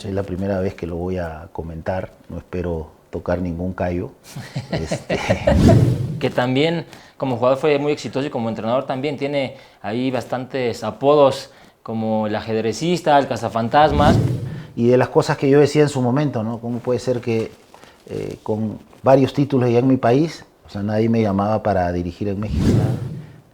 Es la primera vez que lo voy a comentar, no espero tocar ningún callo. Que también como jugador fue muy exitoso y como entrenador también tiene ahí bastantes apodos como el ajedrecista, el cazafantasmas. Y de las cosas que yo decía en su momento, ¿no? ¿Cómo puede ser que con varios títulos ya en mi país, o sea, nadie me llamaba para dirigir en México,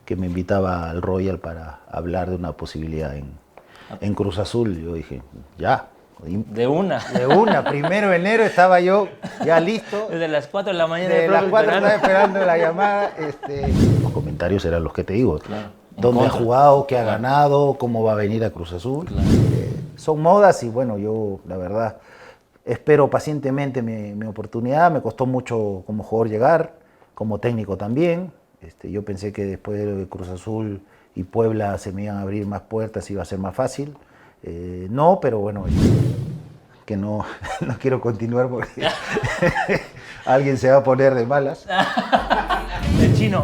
que me invitaba al Royal para hablar de una posibilidad en Cruz Azul? Yo dije, ya. De una. De una, 1 de enero estaba yo ya listo. Desde las 4 de la mañana. De las 4 estaba esperando la llamada. Los comentarios eran los que te digo. Claro, ¿dónde ha jugado? ¿Qué ha ganado? ¿Cómo va a venir a Cruz Azul? Claro. Son modas y bueno, yo la verdad espero pacientemente mi oportunidad. Me costó mucho como jugador llegar, como técnico también. Yo pensé que después de Cruz Azul y Puebla se me iban a abrir más puertas, iba a ser más fácil. No, pero bueno, que no quiero continuar porque alguien se va a poner de malas. El chino.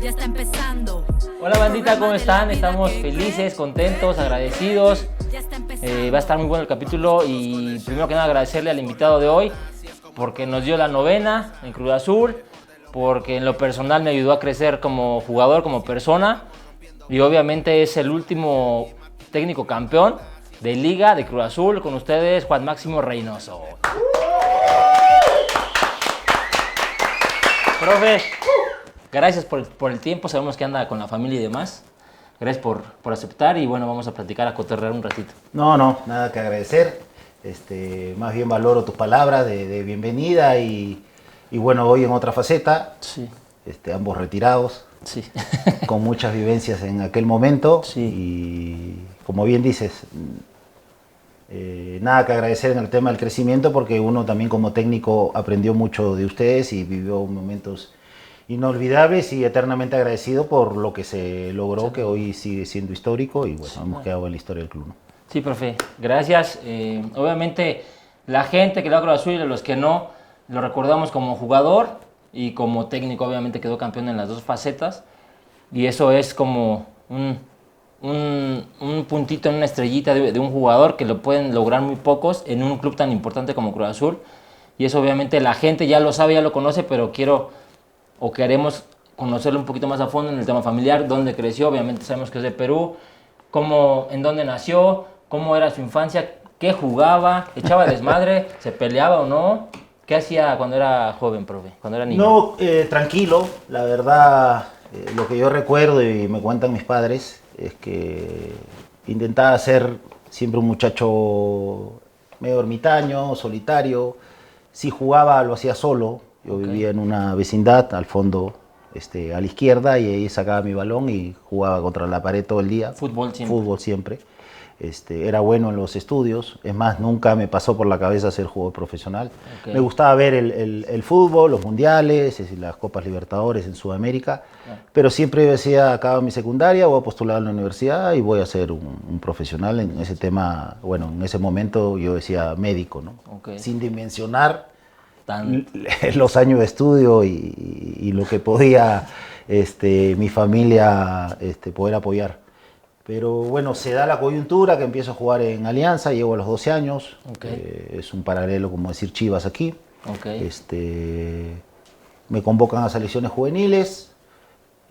Ya está empezando. Hola bandita, ¿cómo están? Estamos felices, contentos, agradecidos. Va a estar muy bueno el capítulo y primero que nada agradecerle al invitado de hoy porque nos dio la novena en Cruz Azul, porque en lo personal me ayudó a crecer como jugador, como persona, y obviamente es el último técnico campeón de Liga de Cruz Azul. Con ustedes, Juan Máximo Reynoso. Profe, gracias por el tiempo, sabemos que anda con la familia y demás. Gracias por aceptar y bueno, vamos a platicar, a cotorrear un ratito. No, nada que agradecer. Más bien valoro tus palabras de bienvenida y bueno, hoy en otra faceta, Sí. Ambos retirados, Sí. con muchas vivencias en aquel momento. Sí. Y como bien dices, nada que agradecer en el tema del crecimiento porque uno también como técnico aprendió mucho de ustedes y vivió momentos inolvidables y eternamente agradecido por lo que se logró, sí, que hoy sigue siendo histórico y bueno, sí, hemos quedado en la historia del club, ¿no? Sí, profe, gracias. Obviamente la gente que le va a Cruz Azul y los que no, lo recordamos como jugador y como técnico, obviamente quedó campeón en las dos facetas y eso es como un puntito en una estrellita de un jugador que lo pueden lograr muy pocos en un club tan importante como Cruz Azul, y eso obviamente la gente ya lo sabe, ya lo conoce, pero queremos conocerlo un poquito más a fondo en el tema familiar, dónde creció. Obviamente sabemos que es de Perú, en dónde nació, cómo era su infancia, qué jugaba, echaba desmadre, se peleaba o no. ¿Qué hacía cuando era joven, profe, cuando era niño? No, tranquilo, la verdad, lo que yo recuerdo y me cuentan mis padres es que intentaba ser siempre un muchacho medio ermitaño, solitario. Si jugaba lo hacía solo. Yo vivía en una vecindad al fondo, a la izquierda, y ahí sacaba mi balón y jugaba contra la pared todo el día. Fútbol siempre. Fútbol siempre. Era bueno en los estudios, es más, nunca me pasó por la cabeza ser jugador profesional. Me gustaba ver el fútbol, los mundiales, las Copas Libertadores en Sudamérica, pero siempre decía, acabo mi secundaria, voy a postular a la universidad y voy a ser un profesional en ese tema. Bueno, en ese momento yo decía médico, ¿no? Sin dimensionar los años de estudio y lo que podía mi familia poder apoyar. Pero bueno, se da la coyuntura que empiezo a jugar en Alianza, llego a los 12 años, es un paralelo como decir Chivas aquí. Me convocan a selecciones juveniles,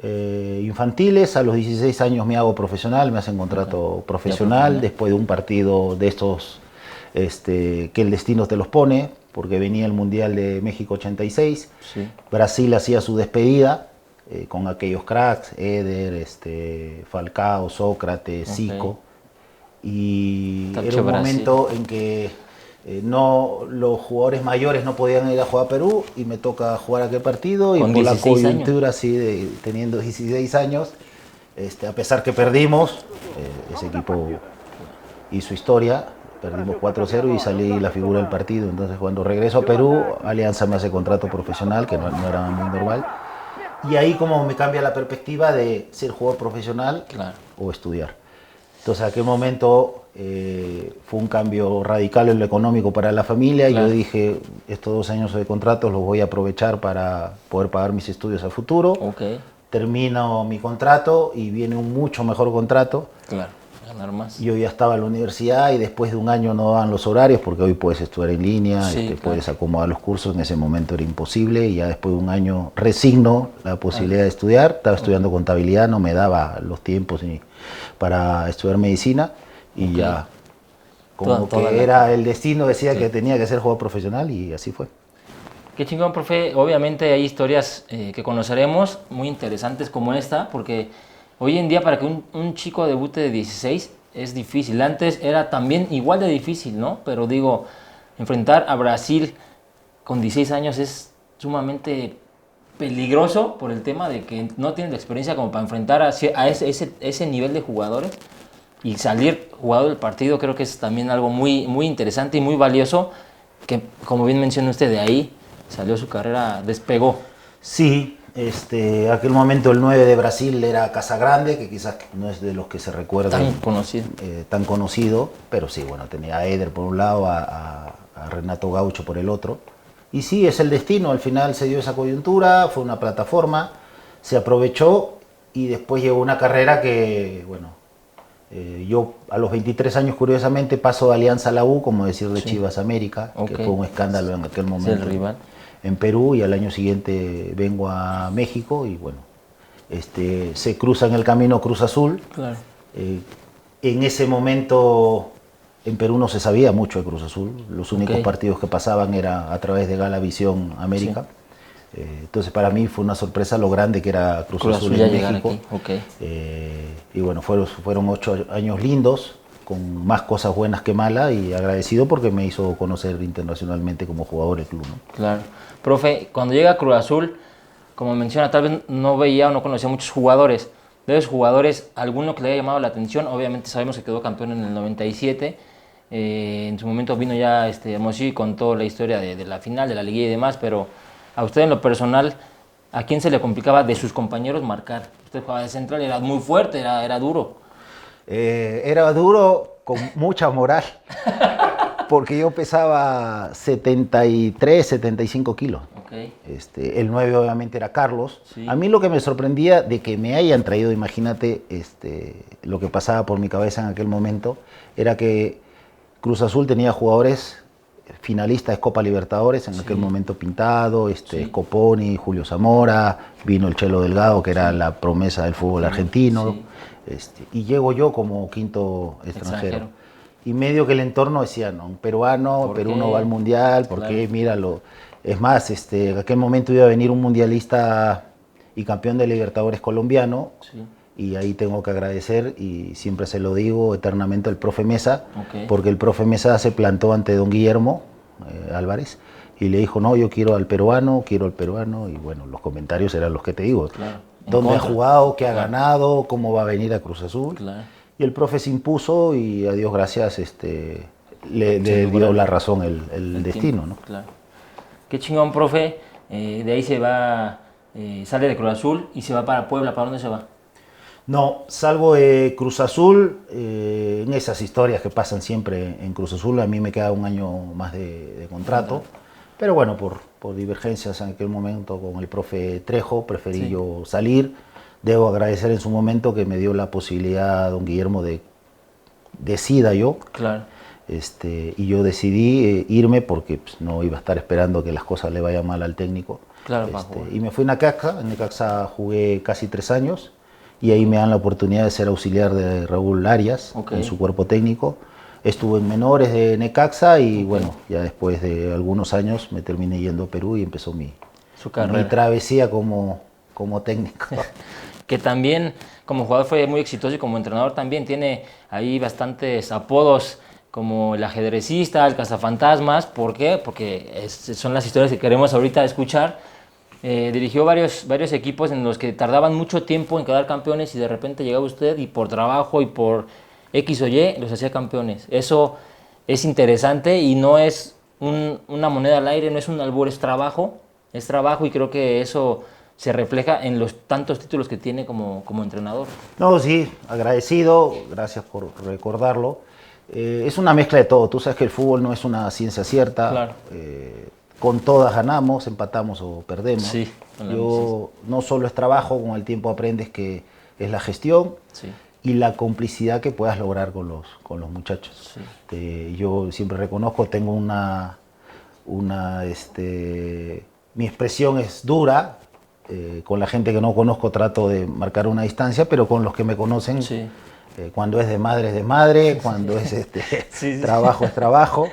infantiles, a los 16 años me hago profesional, me hacen contrato profesional, después de un partido de estos que el destino te los pone, porque venía el Mundial de México 86, sí. Brasil hacía su despedida, con aquellos cracks, Eder, Falcao, Sócrates, Zico, y era un momento en que los jugadores mayores no podían ir a jugar a Perú y me toca jugar aquel partido y por la coyuntura así teniendo 16 años, a pesar que perdimos, ese equipo hizo historia, perdimos 4-0 y salí la figura del partido. Entonces cuando regreso a Perú, Alianza me hace contrato profesional, que no era muy normal. Y ahí como me cambia la perspectiva de ser jugador profesional o estudiar. Entonces, a aquel momento fue un cambio radical en lo económico para la familia. Yo dije, estos 2 años de contrato los voy a aprovechar para poder pagar mis estudios a futuro. Termino mi contrato y viene un mucho mejor contrato. ganar más. Yo ya estaba en la universidad y después de un año no daban los horarios porque hoy puedes estudiar en línea, Sí, claro. puedes acomodar los cursos, en ese momento era imposible y ya después de un año resigno la posibilidad de estudiar, estaba estudiando contabilidad, no me daba los tiempos ni para estudiar medicina y ya como que era el destino, decía que tenía que ser jugador profesional y así fue. Qué chingón, profe. Obviamente hay historias que conoceremos muy interesantes como esta, porque hoy en día para que un chico debute de 16 es difícil. Antes era también igual de difícil, ¿no? Pero digo, enfrentar a Brasil con 16 años es sumamente peligroso por el tema de que no tienen la experiencia como para enfrentar a ese nivel de jugadores y salir jugador del partido. Creo que es también algo muy, muy interesante y muy valioso que, como bien menciona usted, de ahí salió su carrera, despegó. Sí, aquel momento el 9 de Brasil era Casagrande, que quizás no es de los que se recuerdan tan conocido, pero sí, bueno, tenía a Eder por un lado, a Renato Gaucho por el otro. Y sí, es el destino, al final se dio esa coyuntura, fue una plataforma, se aprovechó y después llegó una carrera que, bueno, yo a los 23 años curiosamente paso de Alianza a la U, como decir de Chivas América, que fue un escándalo en aquel momento. El rival. En Perú, y al año siguiente vengo a México y bueno, se cruza en el camino Cruz Azul. Claro. En ese momento en Perú no se sabía mucho de Cruz Azul, los únicos partidos que pasaban era a través de Galavisión América. Sí. Entonces para mí fue una sorpresa lo grande que era Cruz Azul en México. Y bueno, fueron 8 años lindos, con más cosas buenas que malas, y agradecido porque me hizo conocer internacionalmente como jugador el club, ¿no? Claro. Profe, cuando llega a Cruz Azul, como menciona, tal vez no veía o no conocía muchos jugadores. De esos jugadores, ¿alguno que le haya llamado la atención? Obviamente sabemos que quedó campeón en el 97. En su momento vino ya Hermosillo y contó la historia de la final, de la liguilla y demás, pero a usted en lo personal, ¿a quién se le complicaba de sus compañeros marcar? Usted jugaba de central, era muy fuerte, era duro. Era duro con mucha moral, porque yo pesaba 73, 75 kilos. Okay. El 9 obviamente era Carlos. Sí. A mí lo que me sorprendía de que me hayan traído, imagínate, lo que pasaba por mi cabeza en aquel momento, era que Cruz Azul tenía jugadores finalistas de Copa Libertadores, en aquel momento Pintado, Scoponi, Julio Zamora, vino el Chelo Delgado, que era la promesa del fútbol argentino. Sí. Y llego yo como quinto extranjero. Y medio que el entorno decía, no, un peruano, Perú no va al mundial, porque míralo. Es más, en aquel momento iba a venir un mundialista y campeón de Libertadores colombiano, y ahí tengo que agradecer, y siempre se lo digo eternamente, al profe Mesa, porque el profe Mesa se plantó ante don Guillermo Álvarez, y le dijo, no, yo quiero al peruano, y bueno, los comentarios eran los que te digo. Claro. ¿Dónde ha jugado? ¿Qué ha ganado? ¿Cómo va a venir a Cruz Azul? Claro. Y el profe se impuso y a Dios gracias le dio la razón el destino, ¿no? Claro. Qué chingón, profe. De ahí se va, sale de Cruz Azul y se va para Puebla. ¿Para dónde se va? No, salgo de Cruz Azul, en esas historias que pasan siempre en Cruz Azul. A mí me queda un año más de contrato. Pero bueno, por divergencias en aquel momento con el profe Trejo, preferí yo salir. Debo agradecer en su momento que me dio la posibilidad a don Guillermo de decida yo. Claro. Y yo decidí irme porque pues, no iba a estar esperando que las cosas le vayan mal al técnico. Claro, y me fui a Necaxa. En Necaxa jugué casi 3 años y ahí me dan la oportunidad de ser auxiliar de Raúl Arias en su cuerpo técnico. Estuve en menores de Necaxa y bueno, ya después de algunos años me terminé yendo a Perú y empezó mi travesía como técnico. Que también como jugador fue muy exitoso y como entrenador también tiene ahí bastantes apodos como el ajedrecista, el cazafantasmas. ¿Por qué? Porque son las historias que queremos ahorita escuchar. Dirigió varios equipos en los que tardaban mucho tiempo en quedar campeones y de repente llegaba usted y por trabajo y por X o Y los hacía campeones. Eso es interesante y no es una moneda al aire, no es un albur, es trabajo y creo que eso se refleja en los tantos títulos que tiene como entrenador. No, sí, agradecido, gracias por recordarlo. Es una mezcla de todo, tú sabes que el fútbol no es una ciencia cierta. Claro. Con todas ganamos, empatamos o perdemos. Sí, yo no solo es trabajo, con el tiempo aprendes que es la gestión. Sí. y la complicidad que puedas lograr con los muchachos. Sí. Yo siempre reconozco, tengo mi expresión es dura, con la gente que no conozco trato de marcar una distancia, pero con los que me conocen, sí. Cuando es de madre es de madre, cuando es trabajo es trabajo.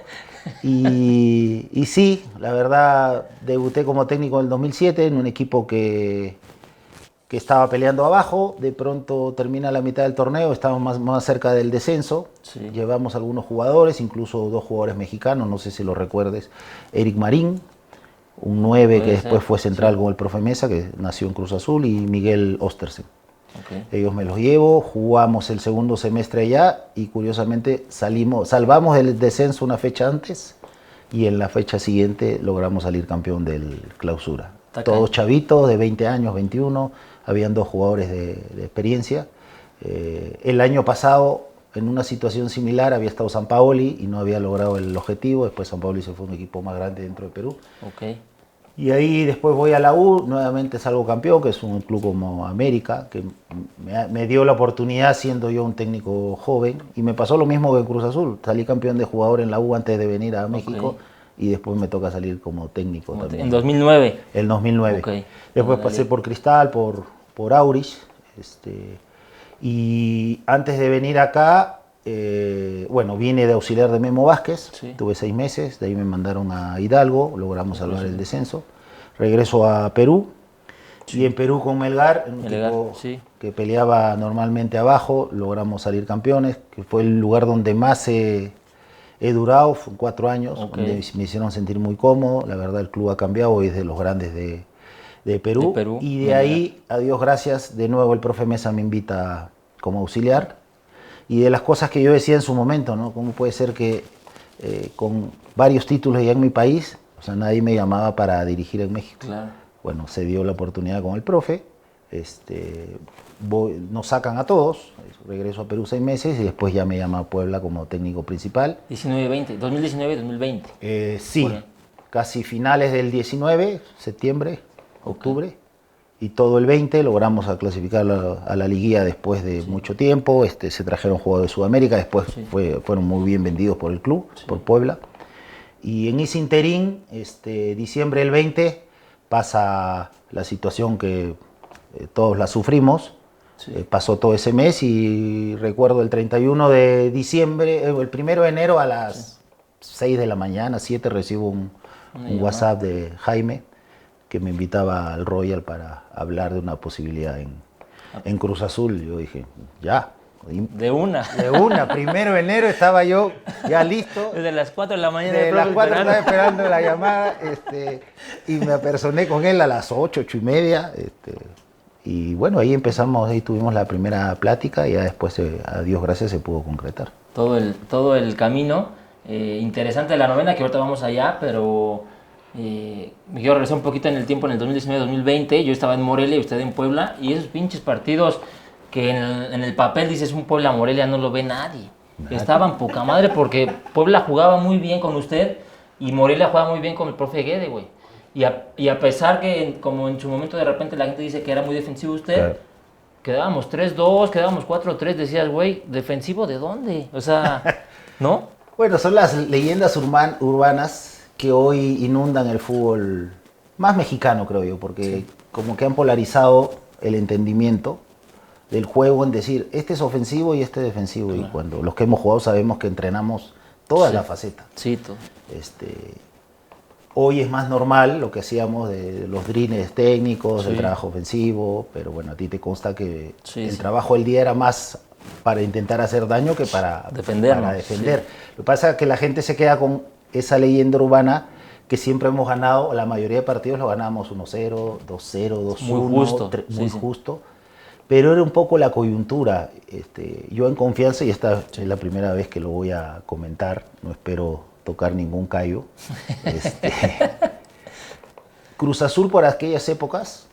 Y sí, la verdad, debuté como técnico en el 2007 en un equipo que estaba peleando abajo, de pronto termina la mitad del torneo, estábamos más cerca del descenso, sí. Llevamos algunos jugadores, incluso 2 jugadores mexicanos, no sé si lo recuerdes, Eric Marín, un 9 que después fue central, sí. Con el profe Mesa, que nació en Cruz Azul, y Miguel Ostersen. Okay. Ellos me los llevo, jugamos el segundo semestre allá y curiosamente salvamos el descenso una fecha antes y en la fecha siguiente logramos salir campeón del Clausura. Todos chavitos de 20 años, 21, habían 2 jugadores de experiencia. El año pasado, en una situación similar, había estado Sampaoli y no había logrado el objetivo. Después Sampaoli se fue a un equipo más grande dentro de Perú. Okay. Y ahí después voy a la U, nuevamente salgo campeón, que es un club como América, que me dio la oportunidad siendo yo un técnico joven. Y me pasó lo mismo que en Cruz Azul. Salí campeón de jugador en la U antes de venir a México. Okay. Y después me toca salir como técnico también. ¿En 2009? El 2009. Okay. Después pasé por Cristal, por Aurich. Y antes de venir acá, vine de auxiliar de Memo Vázquez. Sí. Tuve 6 meses, de ahí me mandaron a Hidalgo, logramos salvar el descenso. Regreso a Perú. Sí. Y en Perú con Melgar, un equipo sí. que peleaba normalmente abajo, logramos salir campeones, que fue el lugar donde más he durado, fue 4 años, okay. Donde me hicieron sentir muy cómodo. La verdad, el club ha cambiado, hoy es de los grandes de Perú. Y de ahí, a Dios gracias, de nuevo el profe Mesa me invita como auxiliar. Y de las cosas que yo decía en su momento, ¿no? ¿Cómo puede ser que con varios títulos ya en mi país, o sea, nadie me llamaba para dirigir en México? Claro. Bueno, se dio la oportunidad con el profe. Nos sacan a todos, regreso a Perú 6 meses y después ya me llama a Puebla como técnico principal. 2019-2020. Sí, bueno. Casi finales del 19, septiembre, octubre, okay. Y todo el 20 logramos clasificar a la liguilla después de mucho tiempo. Se trajeron jugadores de Sudamérica, después fueron muy bien vendidos por el club, por Puebla. Y en ese interín, diciembre del 20, pasa la situación que todos la sufrimos. Sí. Pasó todo ese mes y recuerdo el 31 de diciembre, el 1 de enero a las 6 de la mañana, 7, recibo un WhatsApp de Jaime que me invitaba al Royal para hablar de una posibilidad en Cruz Azul. Yo dije, ya. De una. 1 de enero estaba yo ya listo. Desde las 4 de la mañana. Desde las 4 estaba esperando la llamada y me apersoné con él a las 8, 8 y media. Y bueno, ahí empezamos, ahí tuvimos la primera plática y ya después, a Dios gracias, se pudo concretar. Todo el camino interesante de la novena, que ahorita vamos allá, pero me quiero regresar un poquito en el tiempo, en el 2019-2020, yo estaba en Morelia y usted en Puebla, y esos pinches partidos que en el papel dices un Puebla-Morelia no lo ve nadie. Estaban poca madre porque Puebla jugaba muy bien con usted y Morelia jugaba muy bien con el profe Guede, güey. Y a pesar que, como en su momento de repente la gente dice que era muy defensivo usted, claro. Quedábamos 3-2, quedábamos 4-3, decías, güey, ¿defensivo de dónde? O sea, ¿no? Bueno, son las leyendas urbanas que hoy inundan el fútbol más mexicano, creo yo, porque como que han polarizado el entendimiento del juego en decir, este es ofensivo y este es defensivo. Claro. Y cuando los que hemos jugado sabemos que entrenamos todas las facetas. Sí, todo. Hoy es más normal lo que hacíamos de los drines técnicos, el trabajo ofensivo, pero bueno, a ti te consta que el trabajo del día era más para intentar hacer daño que para defender. Sí. Lo que pasa es que la gente se queda con esa leyenda urbana que siempre hemos ganado, la mayoría de partidos lo ganábamos 1-0, 2-0, 2-1, muy justo, muy justo. Pero era un poco la coyuntura. Yo en confianza, y esta es la primera vez que lo voy a comentar, no espero tocar ningún callo. Cruz Azul por aquellas épocas,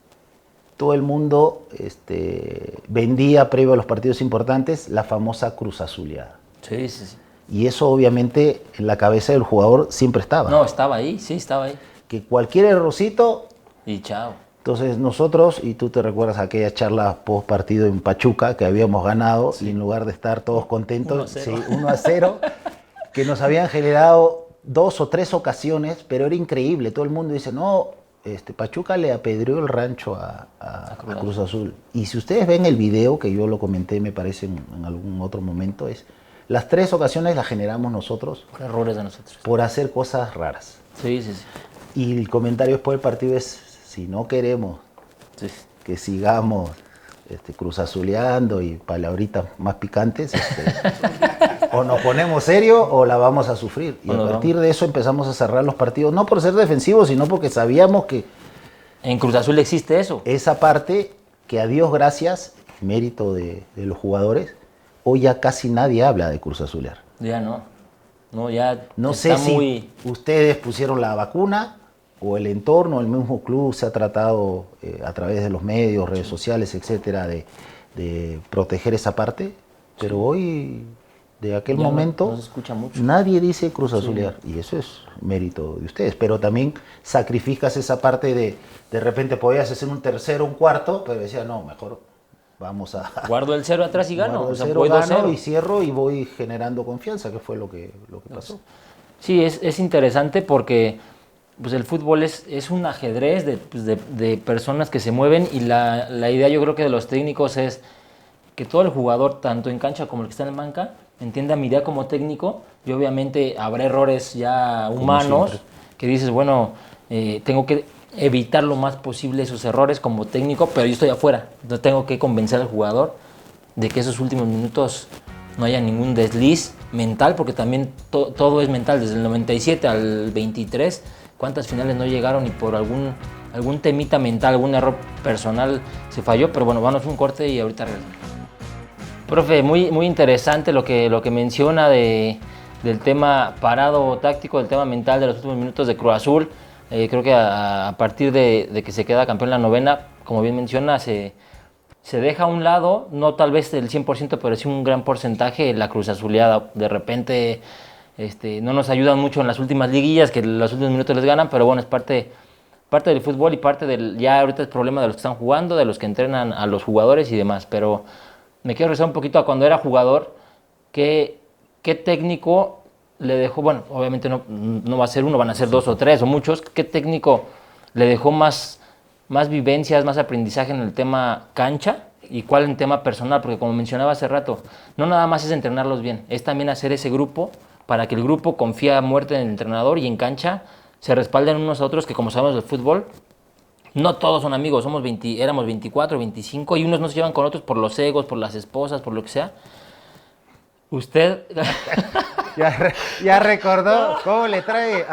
todo el mundo vendía previo a los partidos importantes la famosa Cruz Azuleada. Sí. Y eso obviamente en la cabeza del jugador siempre estaba. No, estaba ahí, sí, estaba ahí. Que cualquier errorcito y chao. Entonces nosotros, y tú te recuerdas aquella charla post partido en Pachuca que habíamos ganado, y en lugar de estar todos contentos, 1-0. sí, 1-0, que nos habían generado 2 o 3 ocasiones, pero era increíble. Todo el mundo dice, no, Pachuca le apedreó el rancho a Cruz Azul. Y si ustedes ven el video, que yo lo comenté, me parece, en algún otro momento, las 3 ocasiones las generamos nosotros. Por errores de nosotros. Por hacer cosas raras. Sí, sí, sí. Y el comentario después del partido es, si no queremos Sí. que sigamos cruzazuleando y palabritas más picantes, o nos ponemos serio o la vamos a sufrir. Y a partir de eso empezamos a cerrar los partidos, no por ser defensivos, sino porque sabíamos que En Cruz Azul existe eso. esa parte, que a Dios gracias, mérito de los jugadores, hoy ya casi nadie habla de Cruz Azulear. Ya no. No, ya No está sé si muy... ustedes pusieron la vacuna o el entorno, el mismo club se ha tratado a través de los medios, redes sociales, etcétera, de proteger esa parte, pero hoy, de aquel Ya momento, no se escucha mucho. nadie dice Cruz Azulear, y eso es mérito de ustedes, pero también sacrificas esa parte de repente podías hacer un tercero, un cuarto, pero decía, no, mejor vamos a... Guardo el 0 atrás y gano. guardo O sea, cero, voy gano 2-0. y cierro y voy generando confianza, que fue lo que pasó. Sí, es interesante porque pues el fútbol es un ajedrez de personas que se mueven y la idea yo creo que de los técnicos es que todo el jugador, tanto en cancha como el que está en banca, entienda mi idea como técnico y obviamente habrá errores ya humanos que dices, bueno, tengo que evitar lo más posible esos errores como técnico, pero yo estoy afuera, no tengo que convencer al jugador de que esos últimos minutos no haya ningún desliz mental, porque también todo es mental, desde el 97 al 23, cuántas finales no llegaron y por algún temita mental, algún error personal se falló, pero bueno, vamos a un corte y ahorita regresamos. Profe, muy interesante lo que menciona del tema parado táctico, del tema mental de los últimos minutos de Cruz Azul. Creo que a partir de que se queda campeón en la novena, como bien menciona, se deja a un lado, no tal vez el 100%, pero sí un gran porcentaje, la Cruz Azuleada. De repente no nos ayudan mucho en las últimas liguillas, que los últimos minutos les ganan, pero bueno, es parte del fútbol y parte del, ya ahorita es problema de los que están jugando, de los que entrenan a los jugadores y demás. Pero me quiero regresar un poquito a cuando era jugador, ¿qué técnico le dejó? Bueno, obviamente no va a ser uno, van a ser 2 o 3 o muchos. ¿Qué técnico le dejó más vivencias, más aprendizaje en el tema cancha y cuál en tema personal? Porque como mencionaba hace rato, no nada más es entrenarlos bien, es también hacer ese grupo para que el grupo confíe a muerte en el entrenador y en cancha se respalden unos a otros, que como sabemos del fútbol, no todos son amigos, éramos 24, 25 y unos no se llevan con otros por los egos, por las esposas, por lo que sea. Usted... Ya recordó cómo le trae,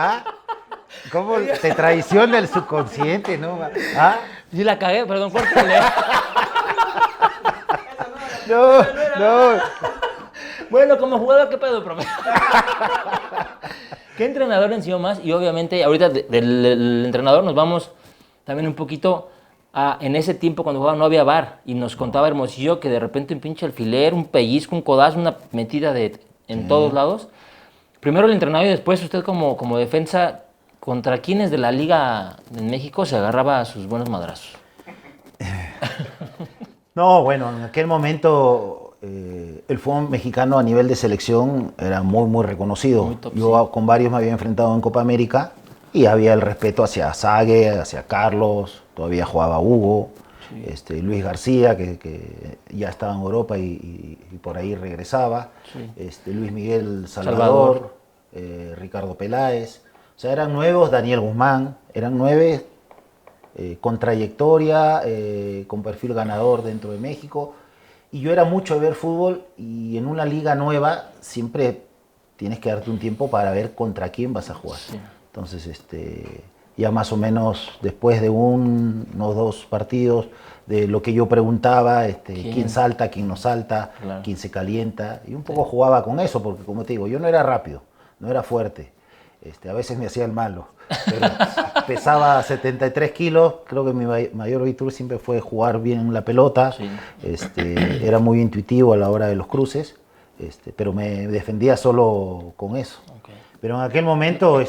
cómo te traiciona el subconsciente, ¿no? Sí la cagué, perdón, córtale. No. Bueno, como jugador, ¿qué pedo, profe? ¿Qué entrenador le enseñó más? Y obviamente ahorita del entrenador nos vamos también un poquito en ese tiempo cuando jugaba no había VAR y nos contaba Hermosillo que de repente un pinche alfiler, un pellizco, un codazo, una metida en todos lados. Primero el entrenador y después usted como defensa, ¿contra quiénes de la liga en México se agarraba a sus buenos madrazos? No, bueno, en aquel momento el fútbol mexicano a nivel de selección era muy reconocido. Muy top, Yo sí. con varios me había enfrentado en Copa América y había el respeto hacia Sague, hacia Carlos, todavía jugaba Hugo, sí. Luis García, que ya estaba en Europa y por ahí regresaba, sí. Luis Miguel Salvador. Ricardo Peláez, o sea, eran nuevos, Daniel Guzmán, eran 9 con trayectoria, con perfil ganador dentro de México, y yo era mucho de ver fútbol y en una liga nueva siempre tienes que darte un tiempo para ver contra quién vas a jugar. Sí. Entonces, ya más o menos después de unos 2 partidos, de lo que yo preguntaba, quién salta, quién no salta, claro. Quién se calienta, y un poco jugaba con eso, porque como te digo, yo no era rápido, no era fuerte, a veces me hacía el malo, pero pesaba 73 kilos, creo que mi mayor virtud siempre fue jugar bien la pelota, sí. Era muy intuitivo a la hora de los cruces, pero me defendía solo con eso. Okay. Pero en aquel momento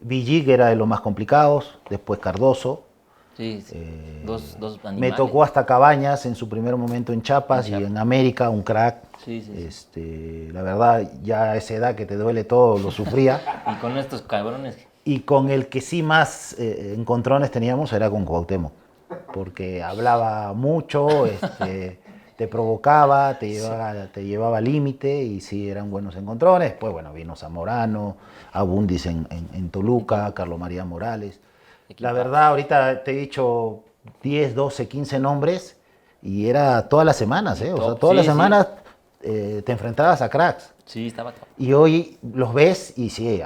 Villig era de los más complicados, después Cardoso, Sí, sí. Dos animales. Me tocó hasta Cabañas en su primer momento en Chiapas y en América, un crack. Sí, sí, sí. La verdad, ya a esa edad que te duele todo, lo sufría. Y con estos cabrones. Y con el que sí más encontrones teníamos era con Cuauhtémoc, porque hablaba mucho, te provocaba, te llevaba al límite y sí eran buenos encontrones. Después, bueno, vino Zamorano, Abundis en Toluca, Carlos María Morales. La verdad, ahorita te he dicho 10, 12, 15 nombres y era todas las semanas, ¿eh? O sea, todas las semanas te enfrentabas a cracks. Sí, estaba top. Y hoy los ves y sí,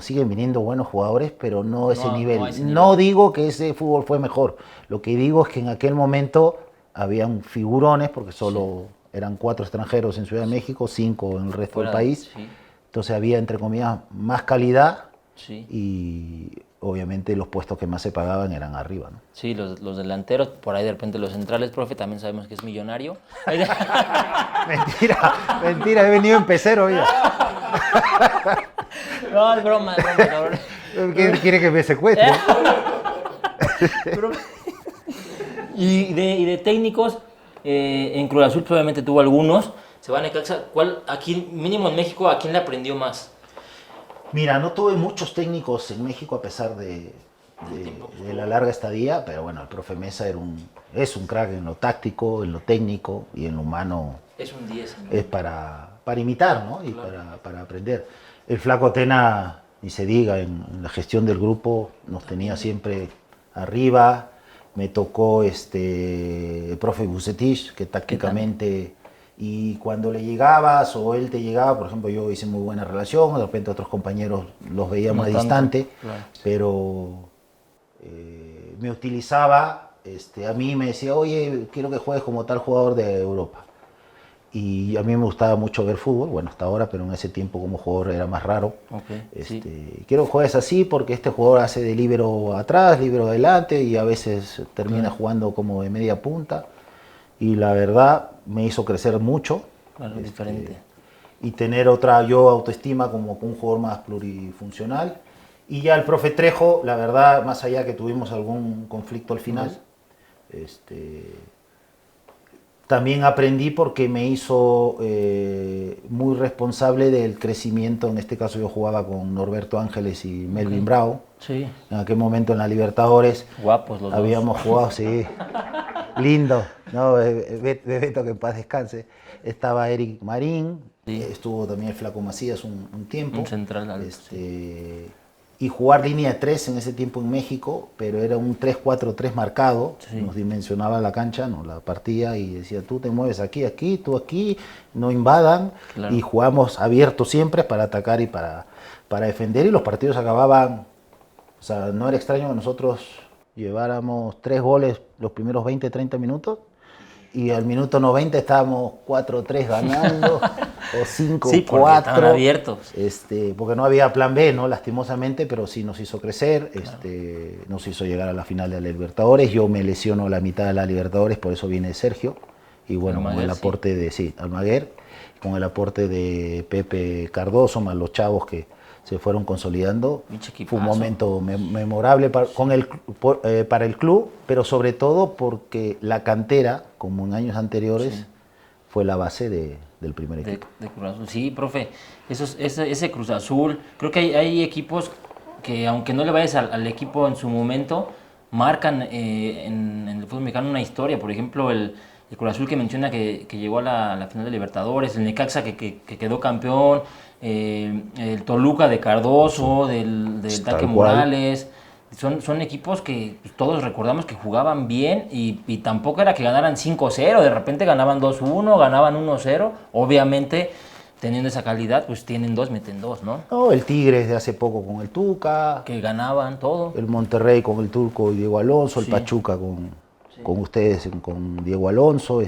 siguen viniendo buenos jugadores, pero no ese nivel. No, ese nivel. No digo que ese fútbol fue mejor. Lo que digo es que en aquel momento habían figurones, porque solo eran 4 extranjeros en Ciudad de México, 5 en el resto del país. Sí. Entonces había, entre comillas, más calidad Sí. y obviamente los puestos que más se pagaban eran arriba, ¿no? Sí, los delanteros, por ahí de repente los centrales, profe, también sabemos que es millonario. Mentira, he venido en pecero ya. No, es broma, cabrón. ¿Quiere que me secuestre? Y de técnicos, en Cruz Azul obviamente tuvo algunos. Se va a Necaxa. ¿Cuál, aquí, mínimo en México, a quién le aprendió más? Mira, no tuve muchos técnicos en México a pesar de la larga estadía, pero bueno, el profe Mesa es un crack en lo táctico, en lo técnico y en lo humano. Es un 10. ¿no? Es para imitar, ¿no? Y claro, para aprender. El Flaco Tena, ni se diga, en la gestión del grupo nos tenía siempre arriba. Me tocó el profe Bucetich, que tácticamente... Y cuando le llegabas o él te llegaba, por ejemplo, yo hice muy buena relación, de repente otros compañeros los veíamos distante, claro. Pero me utilizaba, a mí me decía, oye, quiero que juegues como tal jugador de Europa. Y a mí me gustaba mucho ver fútbol, bueno, hasta ahora, pero en ese tiempo como jugador era más raro. Okay, quiero que juegues así porque este jugador hace de líbero atrás, líbero adelante y a veces termina jugando como de media punta. Y la verdad me hizo crecer mucho. Claro, diferente. Y tener otra autoestima como un jugador más plurifuncional. Y ya el profe Trejo, la verdad, más allá que tuvimos algún conflicto al final, también aprendí porque me hizo muy responsable del crecimiento. En este caso yo jugaba con Norberto Ángeles y Melvin Bravo. Sí. En aquel momento en la Libertadores. Guapos los habíamos jugado, sí. Lindo, ¿no? Bebeto, que en paz descanse. Estaba Eric Marín, estuvo también el Flaco Macías un tiempo. Un central. Y jugar línea de 3 en ese tiempo en México, pero era un 3-4-3 marcado, nos dimensionaba la cancha, nos la partía y decía, tú te mueves aquí, tú aquí, no invadan, y jugamos abiertos siempre para atacar y para defender, y los partidos acababan, o sea, no era extraño que nosotros lleváramos 3 goles los primeros 20, 30 minutos y al minuto 90 estábamos 4-3 ganando o 5-4. Sí, porque estaban abiertos. Porque no había plan B, ¿no? Lastimosamente, pero sí nos hizo crecer, nos hizo llegar a la final de la Libertadores. Yo me lesiono la mitad de la Libertadores, por eso viene Sergio. Y bueno, Almaguer, con el aporte de Almaguer, con el aporte de Pepe Cardoso, más los chavos que se fueron consolidando. Fue un momento memorable para el club, pero sobre todo porque la cantera, como en años anteriores, fue la base del primer equipo. De Cruz Azul. Sí, profe, ese Cruz Azul, creo que hay equipos que aunque no le vayas al equipo en su momento, marcan en el fútbol mexicano una historia. Por ejemplo, el Cruz Azul que menciona que llegó a la final de Libertadores, el Necaxa que quedó campeón, el Toluca de Cardoso, del Taque Morales. Son equipos que todos recordamos que jugaban bien y tampoco era que ganaran 5-0, de repente ganaban 2-1, ganaban 1-0, obviamente teniendo esa calidad, pues tienen 2, meten 2, ¿no? No, el Tigres de hace poco con el Tuca. Que ganaban todo. El Monterrey con el Turco y Diego Alonso, el Pachuca con ustedes, con Diego Alonso,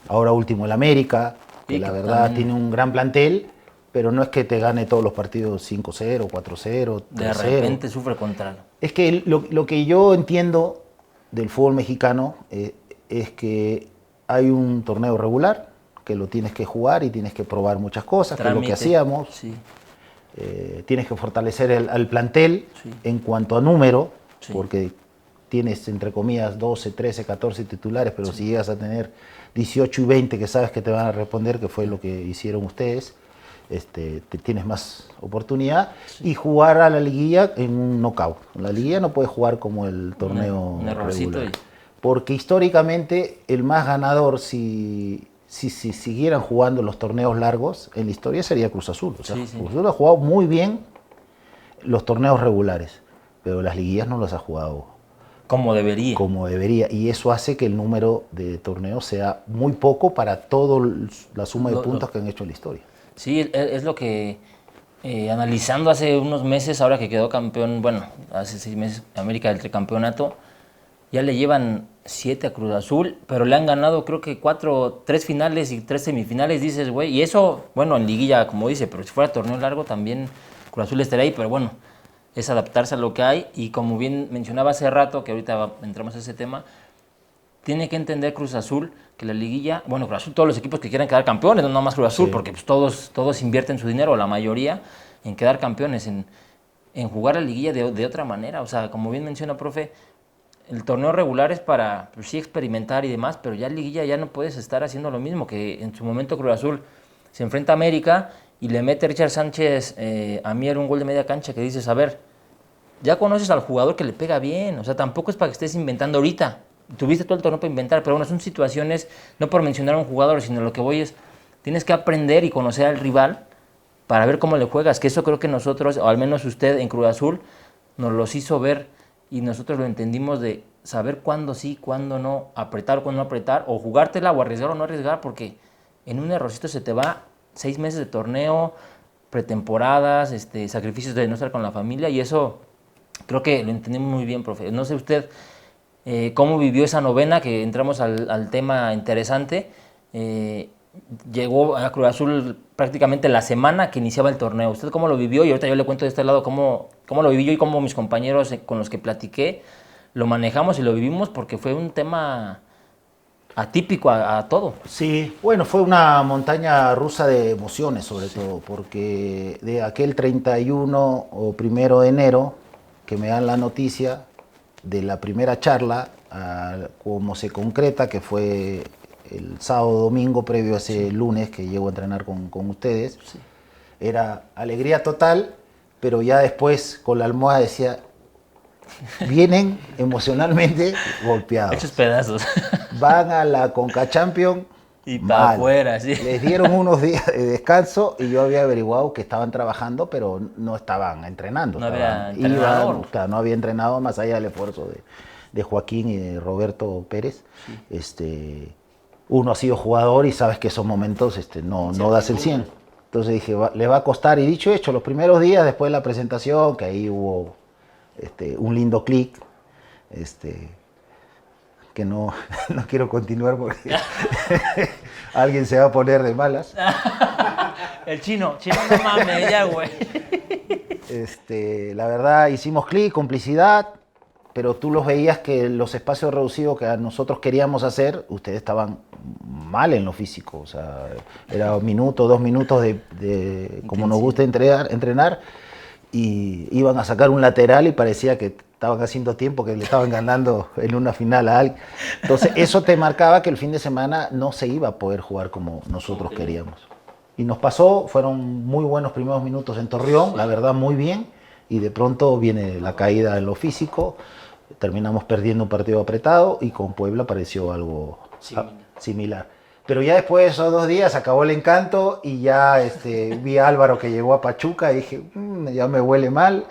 ahora último el América, que la verdad también tiene un gran plantel, pero no es que te gane todos los partidos 5-0, 4-0, 3-0. De repente sufre contra. Es que lo que yo entiendo del fútbol mexicano es que hay un torneo regular, que lo tienes que jugar y tienes que probar muchas cosas, que es lo que hacíamos. Sí. Tienes que fortalecer al plantel en cuanto a número, porque tienes, entre comillas, 12, 13, 14 titulares, pero si llegas a tener 18 y 20 que sabes que te van a responder, que fue lo que hicieron ustedes, tienes más oportunidad, y jugar a la liguilla en un knockout. En la liguilla no puedes jugar como el torneo un errorcito regular, porque históricamente el más ganador, si siguieran jugando los torneos largos, en la historia sería Cruz Azul. O sea, Cruz Azul ha jugado muy bien los torneos regulares, pero las liguillas no las ha jugado como debería. Como debería. Y eso hace que el número de torneos sea muy poco para toda la suma de puntos que han hecho en la historia. Sí, es lo que analizando hace unos meses, ahora que quedó campeón, bueno, hace 6 meses América del tricampeonato, ya le llevan 7 a Cruz Azul, pero le han ganado creo que 3 finales y 3 semifinales, dices, güey, y eso, bueno, en liguilla, como dice, pero si fuera torneo largo también Cruz Azul estaría ahí, pero bueno, es adaptarse a lo que hay, y como bien mencionaba hace rato, que ahorita entramos a ese tema, tiene que entender Cruz Azul que la liguilla, bueno, Cruz Azul, todos los equipos que quieran quedar campeones, no nada más Cruz Azul, porque pues, todos invierten su dinero, la mayoría, en quedar campeones, en jugar la liguilla de otra manera. O sea, como bien menciona, profe, el torneo regular es para, pues, sí, experimentar y demás, pero ya en liguilla ya no puedes estar haciendo lo mismo, que en su momento Cruz Azul se enfrenta a América y le mete Richard Sánchez a Mier un gol de media cancha que dices, a ver, ya conoces al jugador que le pega bien, o sea, tampoco es para que estés inventando ahorita. Tuviste todo el torneo para inventar, pero bueno, son situaciones, no por mencionar a un jugador, sino lo que voy es, tienes que aprender y conocer al rival para ver cómo le juegas, que eso creo que nosotros, o al menos usted en Cruz Azul, nos los hizo ver y nosotros lo entendimos de saber cuándo sí, cuándo no, apretar o cuándo no apretar, o jugártela o arriesgar o no arriesgar, porque en un errorcito se te va 6 meses de torneo, pretemporadas, sacrificios de no estar con la familia, y eso creo que lo entendimos muy bien, profe. No sé usted cómo vivió esa novena, que entramos al tema interesante. Llegó a Cruz Azul prácticamente la semana que iniciaba el torneo. ¿Usted cómo lo vivió? Y ahorita yo le cuento de este lado cómo lo viví yo y cómo mis compañeros con los que platiqué lo manejamos y lo vivimos, porque fue un tema atípico a todo. Sí, bueno, fue una montaña rusa de emociones, sobre todo, porque de aquel 31 o 1 de enero que me dan la noticia de la primera charla a cómo se concreta, que fue el sábado domingo previo a ese lunes que llego a entrenar con ustedes, era alegría total, pero ya después con la almohada decía, vienen emocionalmente golpeados. Hechos pedazos. Van a la Conca Champions y para afuera, sí. Les dieron unos días de descanso y yo había averiguado que estaban trabajando, pero no estaban entrenando. No había entrenador. No había entrenado más allá del esfuerzo de Joaquín y de Roberto Pérez. Sí. Uno ha sido jugador y sabes que esos momentos no das el 100. Entonces dije, le va a costar. Y dicho hecho, los primeros días después de la presentación, que ahí hubo un lindo clic, que no quiero continuar porque alguien se va a poner de malas. El chino no mames, ya, güey. La verdad, hicimos clic, complicidad, pero tú los veías que los espacios reducidos que nosotros queríamos hacer, ustedes estaban mal en lo físico. O sea, era 1 minuto, 2 minutos de como nos gusta entrenar, y iban a sacar un lateral y parecía que estaban haciendo tiempo, que le estaban ganando en una final a alguien. Entonces eso te marcaba que el fin de semana no se iba a poder jugar como nosotros queríamos. Y nos pasó, fueron muy buenos primeros minutos en Torreón, la verdad muy bien, y de pronto viene la caída en lo físico, terminamos perdiendo un partido apretado y con Puebla pareció algo similar. Pero ya después de esos 2 días acabó el encanto y ya vi a Álvaro que llegó a Pachuca y dije, ya me huele mal.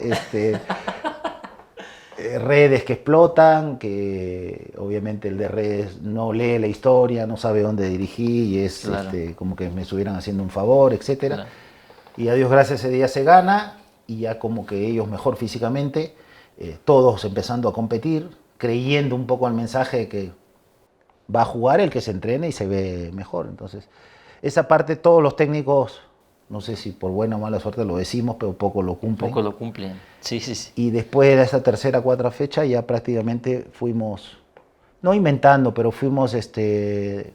Redes que explotan, que obviamente el de redes no lee la historia, no sabe dónde dirigir y es claro, como que me estuvieran haciendo un favor, etc. Claro. Y a Dios gracias ese día se gana y ya como que ellos mejor físicamente, todos empezando a competir, creyendo un poco al mensaje de que va a jugar el que se entrene y se ve mejor. Entonces, esa parte todos los técnicos, no sé si por buena o mala suerte lo decimos, pero poco lo cumplen. Poco lo cumplen, sí. Y después de esa tercera, 4 fecha ya prácticamente fuimos, no inventando, pero fuimos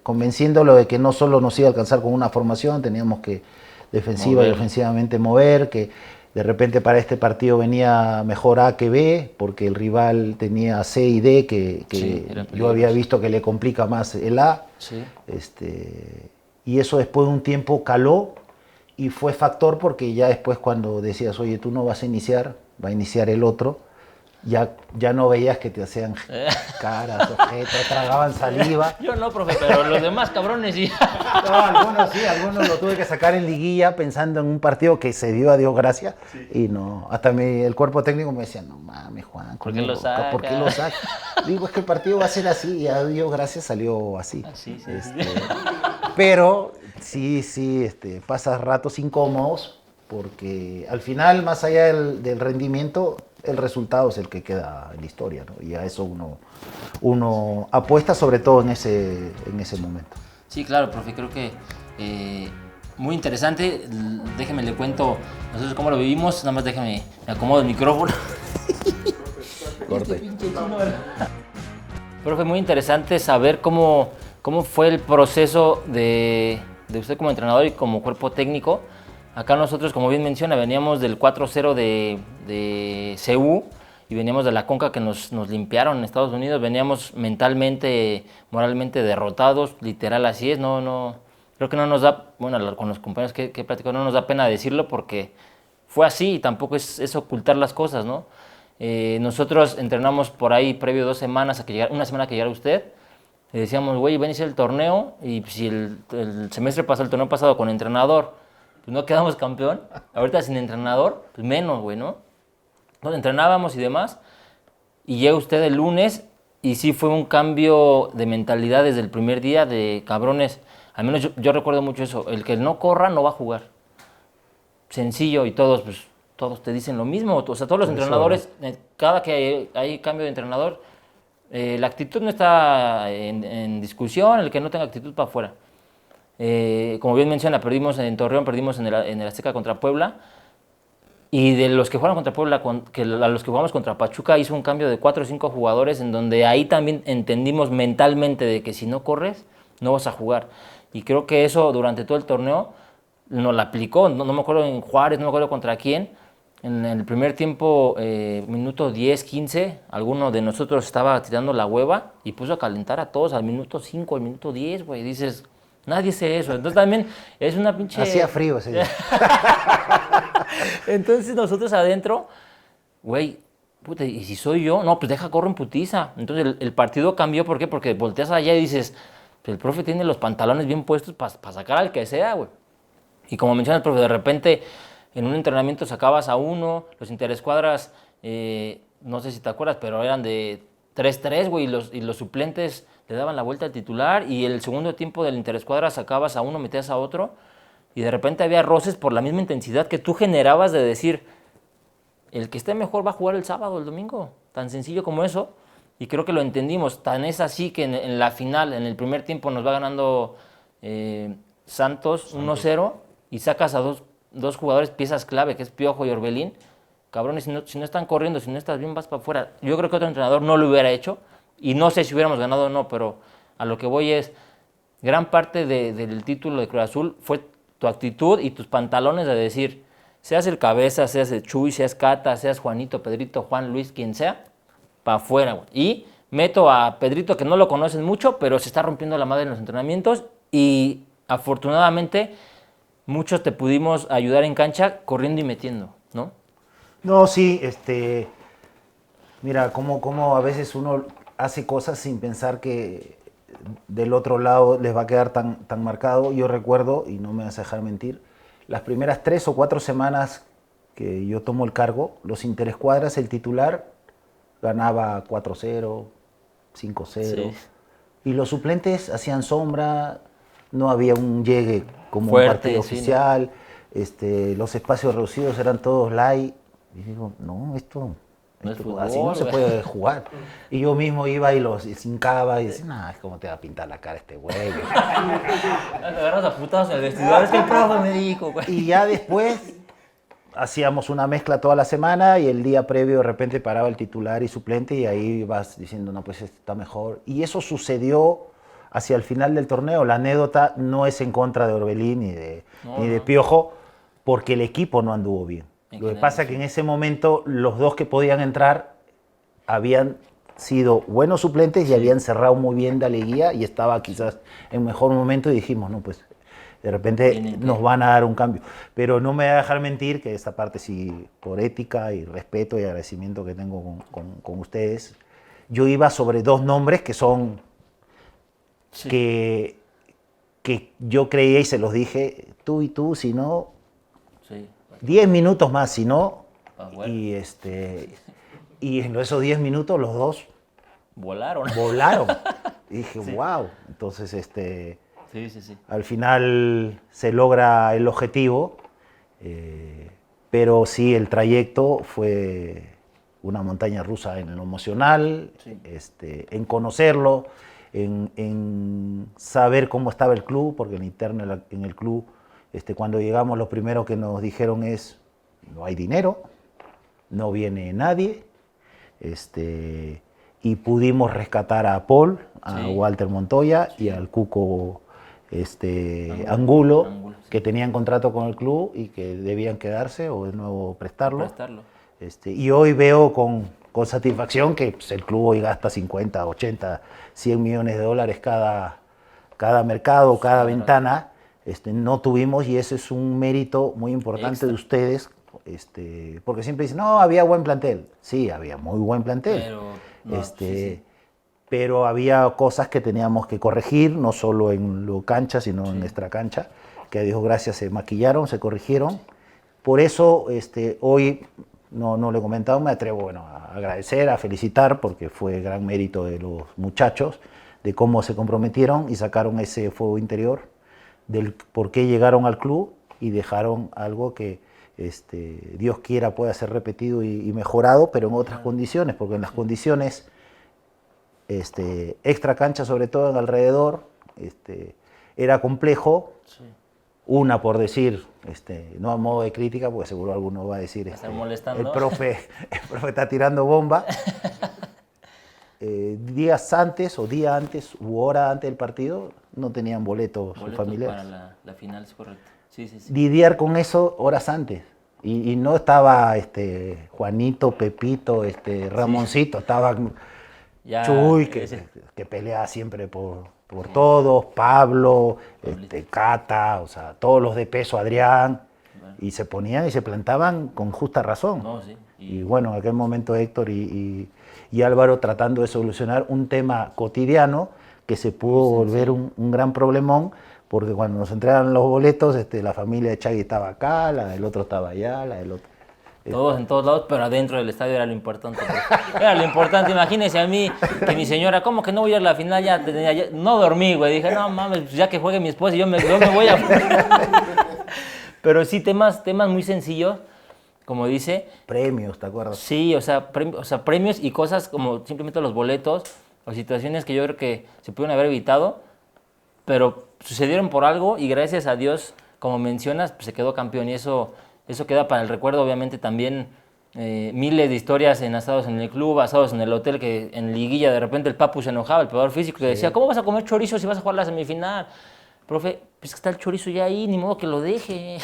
convenciéndolo de que no solo nos iba a alcanzar con una formación, teníamos que defensiva y ofensivamente mover, que De repente para este partido venía mejor A que B, porque el rival tenía C y D, que yo había visto que le complica más el A. Sí. Y eso después de un tiempo caló y fue factor porque ya después cuando decías, oye, tú no vas a iniciar, va a iniciar el otro, ya no veías que te hacían caras, ojetas, tragaban saliva. Yo no, profe, pero los demás cabrones sí. No, algunos sí, algunos lo tuve que sacar en liguilla pensando en un partido que se dio a Dios gracias. Sí. Y no, hasta el cuerpo técnico me decía, no mames, Juan, ¿por qué lo sacas? ¿Por qué lo sacas? Digo, es que el partido va a ser así y a Dios gracias salió así. Así, sí. Pero sí, pasas ratos incómodos porque al final, más allá del rendimiento, el resultado es el que queda en la historia, ¿no? Y a eso uno apuesta sobre todo en ese momento. Sí, claro, profe, creo que muy interesante. Déjeme le cuento nosotros cómo lo vivimos, nada más déjeme, me acomodo el micrófono. Corte. Profe, muy interesante saber cómo fue el proceso de usted como entrenador y como cuerpo técnico. Acá nosotros, como bien menciona, veníamos del 4-0 de CU y veníamos de la Conca que nos limpiaron en Estados Unidos. Veníamos mentalmente, moralmente derrotados, literal así es. Creo que no nos da, bueno, con los compañeros que platico, no nos da pena decirlo porque fue así y tampoco es ocultar las cosas, ¿no? Nosotros entrenamos por ahí previo 2 semanas, una semana que llegara usted. Le decíamos, güey, ven a iniciar el torneo y si el semestre pasado, el torneo pasado con entrenador, pues no quedamos campeón. Ahorita sin entrenador, pues menos, güey, ¿no? Entonces entrenábamos y demás. Y llega usted el lunes y sí fue un cambio de mentalidad desde el primer día de cabrones. Al menos yo recuerdo mucho eso. El que no corra no va a jugar. Sencillo y todos te dicen lo mismo. O sea, todos los entrenadores, cada que hay cambio de entrenador, la actitud no está en discusión, el que no tenga actitud para afuera. Como bien menciona, perdimos en Torreón, perdimos en el Azteca contra Puebla, y de los que jugaron contra Puebla, a los que jugamos contra Pachuca, hizo un cambio de 4 o 5 jugadores, en donde ahí también entendimos mentalmente de que si no corres, no vas a jugar. Y creo que eso durante todo el torneo nos lo aplicó, no me acuerdo en Juárez, no me acuerdo contra quién. En el primer tiempo, minuto 10, 15, alguno de nosotros estaba tirando la hueva y puso a calentar a todos al minuto 5, al minuto 10, güey. Dices, nadie hace eso. Entonces también es una pinche... Hacía frío ese día. Entonces nosotros adentro, güey, puta, ¿y si soy yo? No, pues deja, corro en putiza. Entonces el partido cambió, ¿por qué? Porque volteas allá y dices, pues el profe tiene los pantalones bien puestos para sacar al que sea, güey. Y como menciona el profe, de repente en un entrenamiento sacabas a uno, los interescuadras, no sé si te acuerdas, pero eran de 3-3, güey, y los suplentes le daban la vuelta al titular, y el segundo tiempo del interescuadra sacabas a uno, metías a otro, y de repente había roces por la misma intensidad que tú generabas de decir, el que esté mejor va a jugar el sábado, el domingo, tan sencillo como eso, y creo que lo entendimos. Tan es así que en la final, en el primer tiempo, nos va ganando Santos 1-0, y sacas a dos jugadores, piezas clave, que es Piojo y Orbelín. Cabrones, si no están corriendo, si no estás bien, vas para afuera. Yo creo que otro entrenador no lo hubiera hecho, y no sé si hubiéramos ganado o no, pero a lo que voy es, gran parte del título de Cruz Azul fue tu actitud y tus pantalones de decir, seas el Cabeza, seas el Chuy, seas Cata, seas Juanito, Pedrito, Juan, Luis, quien sea, para afuera, güey. Y meto a Pedrito, que no lo conocen mucho, pero se está rompiendo la madre en los entrenamientos, y afortunadamente muchos te pudimos ayudar en cancha corriendo y metiendo, ¿no? No, sí, mira, como a veces uno hace cosas sin pensar que del otro lado les va a quedar tan marcado. Yo recuerdo, y no me vas a dejar mentir, las primeras 3 o 4 semanas que yo tomo el cargo, los interescuadras, el titular ganaba 4-0, 5-0, sí. Y los suplentes hacían sombra, no había un llegue como fuerte, un partido oficial, ¿no? Los espacios reducidos eran todos light. Y digo, no, esto fútbol, así no se puede jugar. Y yo mismo iba y los hincaba y decía, nah, es como te va a pintar la cara este güey. Agarras a putados en el vestidor, es que el profe me dijo, güey. Y ya después hacíamos una mezcla toda la semana y el día previo de repente paraba el titular y suplente y ahí vas diciendo, no, pues este está mejor. Y eso sucedió hacia el final del torneo. La anécdota no es en contra de Orbelín ni de Piojo, porque el equipo no anduvo bien. Lo que pasa es que en ese momento los dos que podían entrar habían sido buenos suplentes y habían cerrado muy bien la liguilla y estaba quizás en mejor momento y dijimos, no, pues de repente nos van a dar un cambio. Pero no me voy a dejar mentir que esta parte sí, por ética y respeto y agradecimiento que tengo con ustedes, yo iba sobre dos nombres que son que yo creía y se los dije, tú y tú, si no, 10 minutos más, si no, y en esos 10 minutos los dos volaron. Y dije, wow. Entonces, Sí. al final se logra el objetivo, pero sí, el trayecto fue una montaña rusa en lo emocional, en conocerlo, en saber cómo estaba el club, porque en interno en el club, cuando llegamos, lo primero que nos dijeron es, no hay dinero, no viene nadie, y pudimos rescatar a Paul, a Walter Montoya y al Cuco Angulo, que tenían contrato con el club y que debían quedarse o de nuevo prestarlo. Y hoy veo con satisfacción que pues, el club hoy gasta 50, 80, 100 millones de dólares cada mercado, cada ventana. No tuvimos, y ese es un mérito muy importante de ustedes, porque siempre dicen, no, había buen plantel. Sí, había muy buen plantel. Pero había cosas que teníamos que corregir, no solo en lo cancha, sino en nuestra cancha, que a Dios gracias se maquillaron, se corrigieron. Por eso hoy, no le he comentado, me atrevo a agradecer, a felicitar, porque fue gran mérito de los muchachos, de cómo se comprometieron y sacaron ese fuego interior, del por qué llegaron al club y dejaron algo que Dios quiera pueda ser repetido y mejorado, pero en otras condiciones, porque en las condiciones extra cancha, sobre todo en alrededor, era complejo. Una, por decir, no a modo de crítica, porque seguro alguno va a decir, el profe está tirando bomba. Días antes o día antes u hora antes del partido no tenían boletos familiares. Para la final, es correcto. Sí. Lidiar con eso horas antes. Y no estaba Juanito, Pepito, Ramoncito, estaba Chuy, que pelea siempre por todos, Pablo, Cata, o sea, todos los de peso, Adrián, y se ponían y se plantaban con justa razón. Y bueno, en aquel momento Héctor y Álvaro tratando de solucionar un tema cotidiano que se pudo volver un gran problemón, porque cuando nos entregaron los boletos, la familia de Chagui estaba acá, la del otro estaba allá, la del otro... Todos en todos lados, pero adentro del estadio era lo importante. Era lo importante, imagínense a mí, que mi señora, ¿cómo que no voy a ir a la final? Ya no dormí, güey. Dije, no mames, ya que juegue mi esposa y yo me voy a... Pero sí, temas muy sencillos, como dice. Premios, ¿te acuerdas? Sí, o sea, premios y cosas como simplemente los boletos o situaciones que yo creo que se pudieron haber evitado, pero sucedieron por algo y gracias a Dios, como mencionas, pues se quedó campeón y eso queda para el recuerdo. Obviamente también miles de historias en asados en el club, asados en el hotel, que en liguilla de repente el Papu se enojaba, el preparador físico, que decía, ¿cómo vas a comer chorizo si vas a jugar la semifinal? Profe, pues está el chorizo ya ahí, ni modo que lo deje.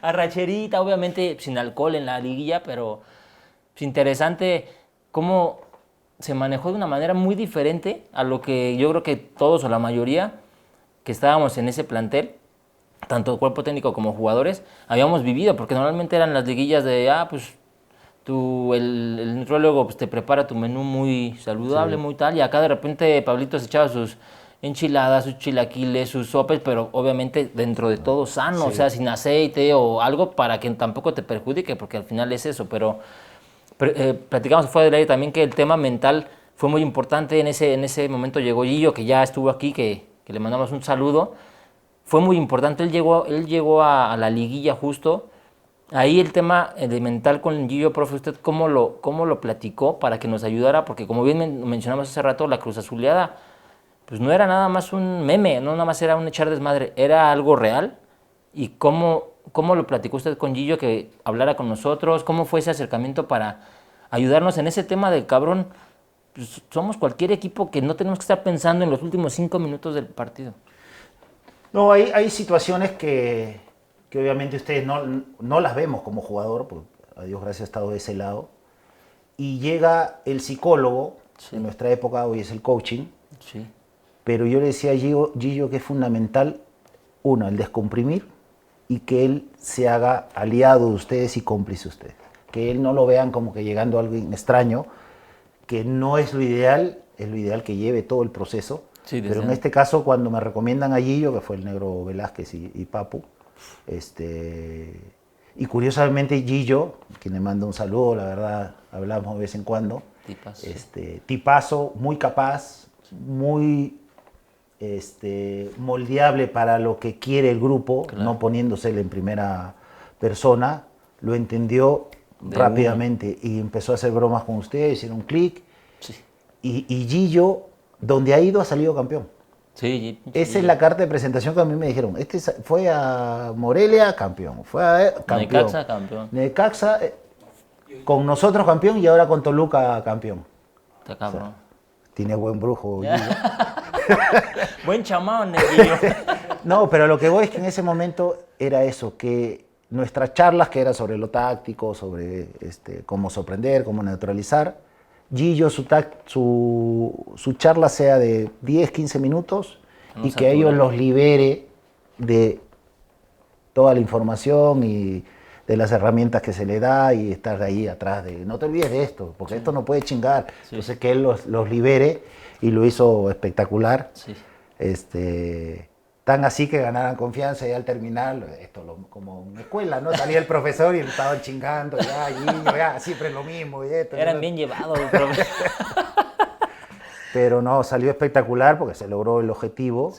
Arracherita, obviamente sin alcohol en la liguilla, pero es interesante cómo se manejó de una manera muy diferente a lo que yo creo que todos o la mayoría que estábamos en ese plantel, tanto el cuerpo técnico como jugadores, habíamos vivido, porque normalmente eran las liguillas de, pues el nutriólogo pues, te prepara tu menú muy saludable, muy tal, y acá de repente Pablito se echaba sus enchiladas, sus chilaquiles, sus sopes, pero obviamente dentro de todo sano, o sea, sin aceite o algo para que tampoco te perjudique, porque al final es eso, pero platicamos fuera del aire también que el tema mental fue muy importante. En ese momento llegó Gillo, que ya estuvo aquí, que le mandamos un saludo. Fue muy importante, él llegó a la liguilla justo. Ahí el tema de mental con Gillo, profe, ¿usted cómo lo platicó para que nos ayudara? Porque como bien mencionamos hace rato, la Cruz Azuleada pues no era nada más un meme, no nada más era un echar desmadre, era algo real. ¿Y cómo lo platicó usted con Gillo, que hablara con nosotros? ¿Cómo fue ese acercamiento para ayudarnos en ese tema del cabrón? Pues somos cualquier equipo que no tenemos que estar pensando en los últimos 5 minutos del partido. No, hay situaciones que que obviamente ustedes no las vemos como jugador, porque a Dios gracias ha estado de ese lado, y llega el psicólogo, en nuestra época hoy es el coaching, pero yo le decía a Gillo que es fundamental, uno, el descomprimir y que él se haga aliado de ustedes y cómplice de ustedes. Que él no lo vean como que llegando a alguien extraño, que no es lo ideal, es lo ideal que lleve todo el proceso. Sí, pero en este caso, cuando me recomiendan a Gillo, que fue el negro Velázquez y Papu, y curiosamente Gillo, quien le manda un saludo, la verdad, hablamos de vez en cuando, tipazo, tipazo muy capaz, muy moldeable para lo que quiere el grupo, claro, no poniéndosele en primera persona, lo entendió rápidamente y empezó a hacer bromas con ustedes, hicieron un clic, y Gillo, donde ha ido, ha salido campeón. Sí, esa es la carta de presentación que a mí me dijeron. Fue a Morelia, campeón. Fue a campeón. Necaxa, campeón. Necaxa, con nosotros campeón y ahora con Toluca campeón. Está cabrón. O sea, tiene buen brujo. Buen chamán, Gillo. No, pero lo que voy es que en ese momento era eso, que nuestras charlas, que eran sobre lo táctico, sobre cómo sorprender, cómo neutralizar, Gillo, su charla sea de 10, 15 minutos y que a ellos los libere de toda la información y de las herramientas que se le da y estar ahí atrás de, no te olvides de esto, porque esto no puede chingar. Entonces que él los libere y lo hizo espectacular. Tan así que ganaran confianza y al terminar, como en escuela, ¿no? Salía el profesor y le estaban chingando, ya, Gillo, ya, siempre lo mismo. Y esto, eran bien llevados, profe. Pero no, salió espectacular porque se logró el objetivo.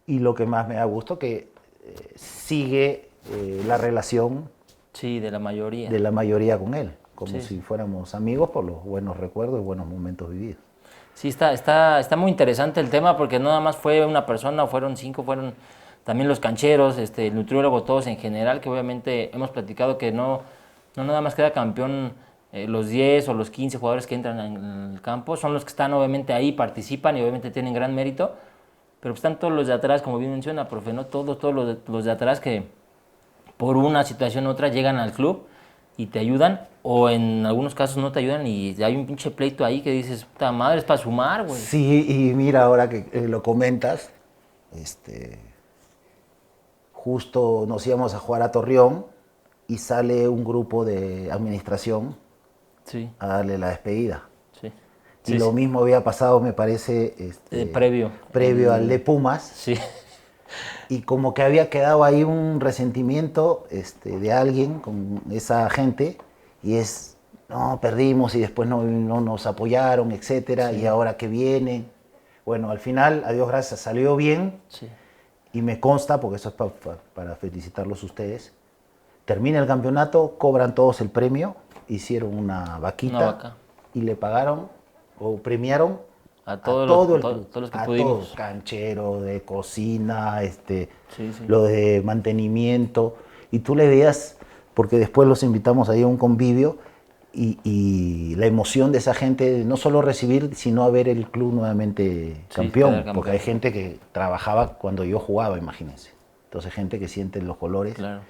Y lo que más me da gusto que sigue la relación de la mayoría. De la mayoría con él, como si fuéramos amigos por los buenos recuerdos y buenos momentos vividos. Sí, está muy interesante el tema porque no nada más fue una persona, fueron 5, fueron también los cancheros, el nutriólogo, todos en general, que obviamente hemos platicado que no nada más queda campeón los 10 o los 15 jugadores que entran en el campo, son los que están obviamente ahí, participan y obviamente tienen gran mérito, pero están todos los de atrás, como bien menciona, profe, ¿no? Todos los de atrás que por una situación u otra llegan al club y te ayudan, o en algunos casos no te ayudan y hay un pinche pleito ahí que dices, puta madre, es para sumar, güey. Sí, y mira, ahora que lo comentas, justo nos íbamos a jugar a Torreón y sale un grupo de administración a darle la despedida. Y lo mismo había pasado, me parece, previo al de Pumas. Sí. Y como que había quedado ahí un resentimiento de alguien con esa gente, y no, perdimos y después no nos apoyaron, etcétera, y ahora que vienen. Bueno, al final, a Dios gracias, salió bien, y me consta, porque eso es para felicitarlos ustedes, termina el campeonato, cobran todos el premio, hicieron una vaquita y le pagaron o premiaron a todos los que pudimos. Todos, canchero, de cocina, lo de mantenimiento. Y tú le veías, porque después los invitamos ahí a un convivio, y la emoción de esa gente, no solo recibir, sino a ver el club nuevamente campeón. Porque hay gente que trabajaba cuando yo jugaba, imagínense. Entonces gente que siente los colores. Claro.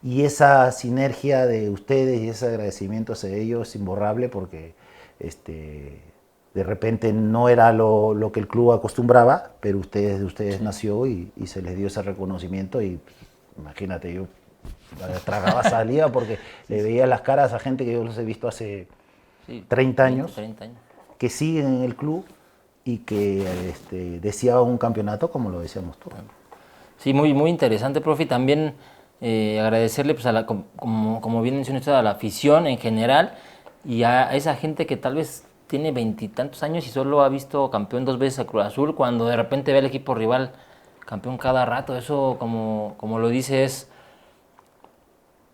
Y esa sinergia de ustedes y ese agradecimiento hacia ellos es imborrable porque de repente no era lo que el club acostumbraba, pero de ustedes nació y se les dio ese reconocimiento y imagínate, yo tragaba saliva porque le veía las caras a gente que yo los he visto hace 30 años, que siguen en el club y que deseaban un campeonato como lo deseamos todos. Sí, muy, muy interesante, profe. También agradecerle, pues, como bien mencionó usted, a la afición en general y a esa gente que tal vez tiene 20 y tantos años y solo ha visto campeón 2 veces a Cruz Azul, cuando de repente ve al equipo rival campeón cada rato. Eso, como lo dice, es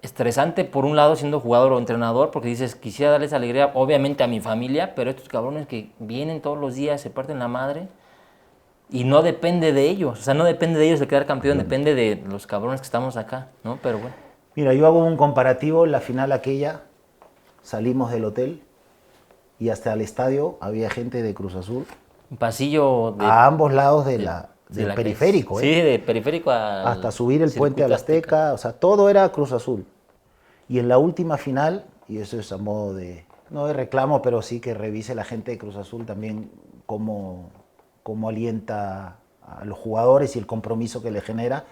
estresante por un lado siendo jugador o entrenador, porque dices, quisiera darles alegría obviamente a mi familia, pero estos cabrones que vienen todos los días, se parten la madre y no depende de ellos, o sea, no depende de ellos de quedar campeón, depende de los cabrones que estamos acá, ¿no? Pero bueno. Mira, yo hago un comparativo, en la final aquella salimos del hotel y hasta el estadio había gente de Cruz Azul. Un pasillo a ambos lados de la del periférico. Sí, de periférico hasta subir el puente al Azteca, o sea, todo era Cruz Azul. Y en la última final, y eso es a modo de, no de reclamo, pero sí que revise la gente de Cruz Azul también cómo alienta a los jugadores y el compromiso que le genera.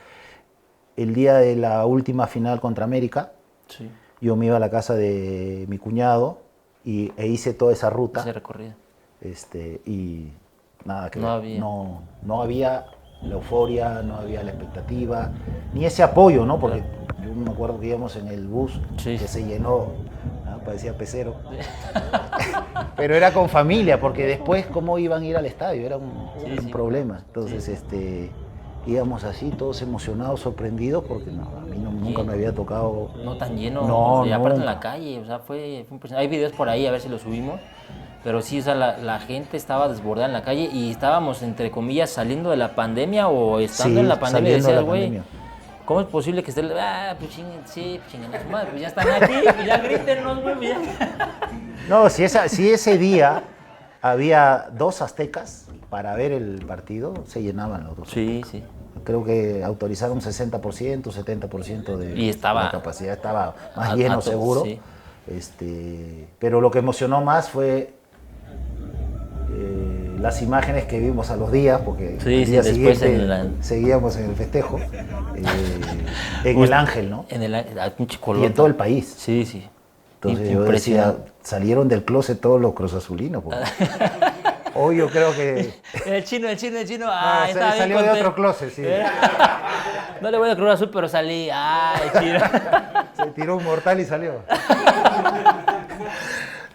El día de la última final contra América, sí, yo me iba a la casa de mi cuñado e hice toda esa ruta. Ese recorrido. Y nada, que no había la euforia, no había la expectativa, ni ese apoyo, ¿no? Porque yo me acuerdo que íbamos en el bus, sí, que se llenó, ¿no? Parecía pecero. Pero era con familia, porque después cómo iban a ir al estadio, era un problema. Entonces, íbamos así, todos emocionados, sorprendidos, porque a mí nunca me había tocado. No tan lleno, y aparte en la calle, o sea, fue impresionante. Hay videos por ahí, a ver si los subimos. Pero sí, o sea, la gente estaba desbordada en la calle y estábamos, entre comillas, saliendo de la pandemia o estando en la pandemia. Decía, güey, ¿cómo es posible que esté? Pues chinguen, pues ya están aquí, pues ya grítenos, güey. No, si ese día había 2 aztecas para ver el partido, se llenaban los 2. Sí, sí. Creo que autorizaron 60%, 70% de la capacidad, estaba más lleno seguro. Sí. Pero lo que emocionó más fue las imágenes que vimos a los días, porque el día siguiente seguíamos en el festejo, en el Ángel, ¿no? En el y en todo el país. Sí, sí. Entonces yo decía, salieron del closet todos los cruzazulinos. Hoy yo creo que... El chino. Salió de otro closet, sí. No le voy a Cruz Azul, pero salí. El chino. Se tiró un mortal y salió.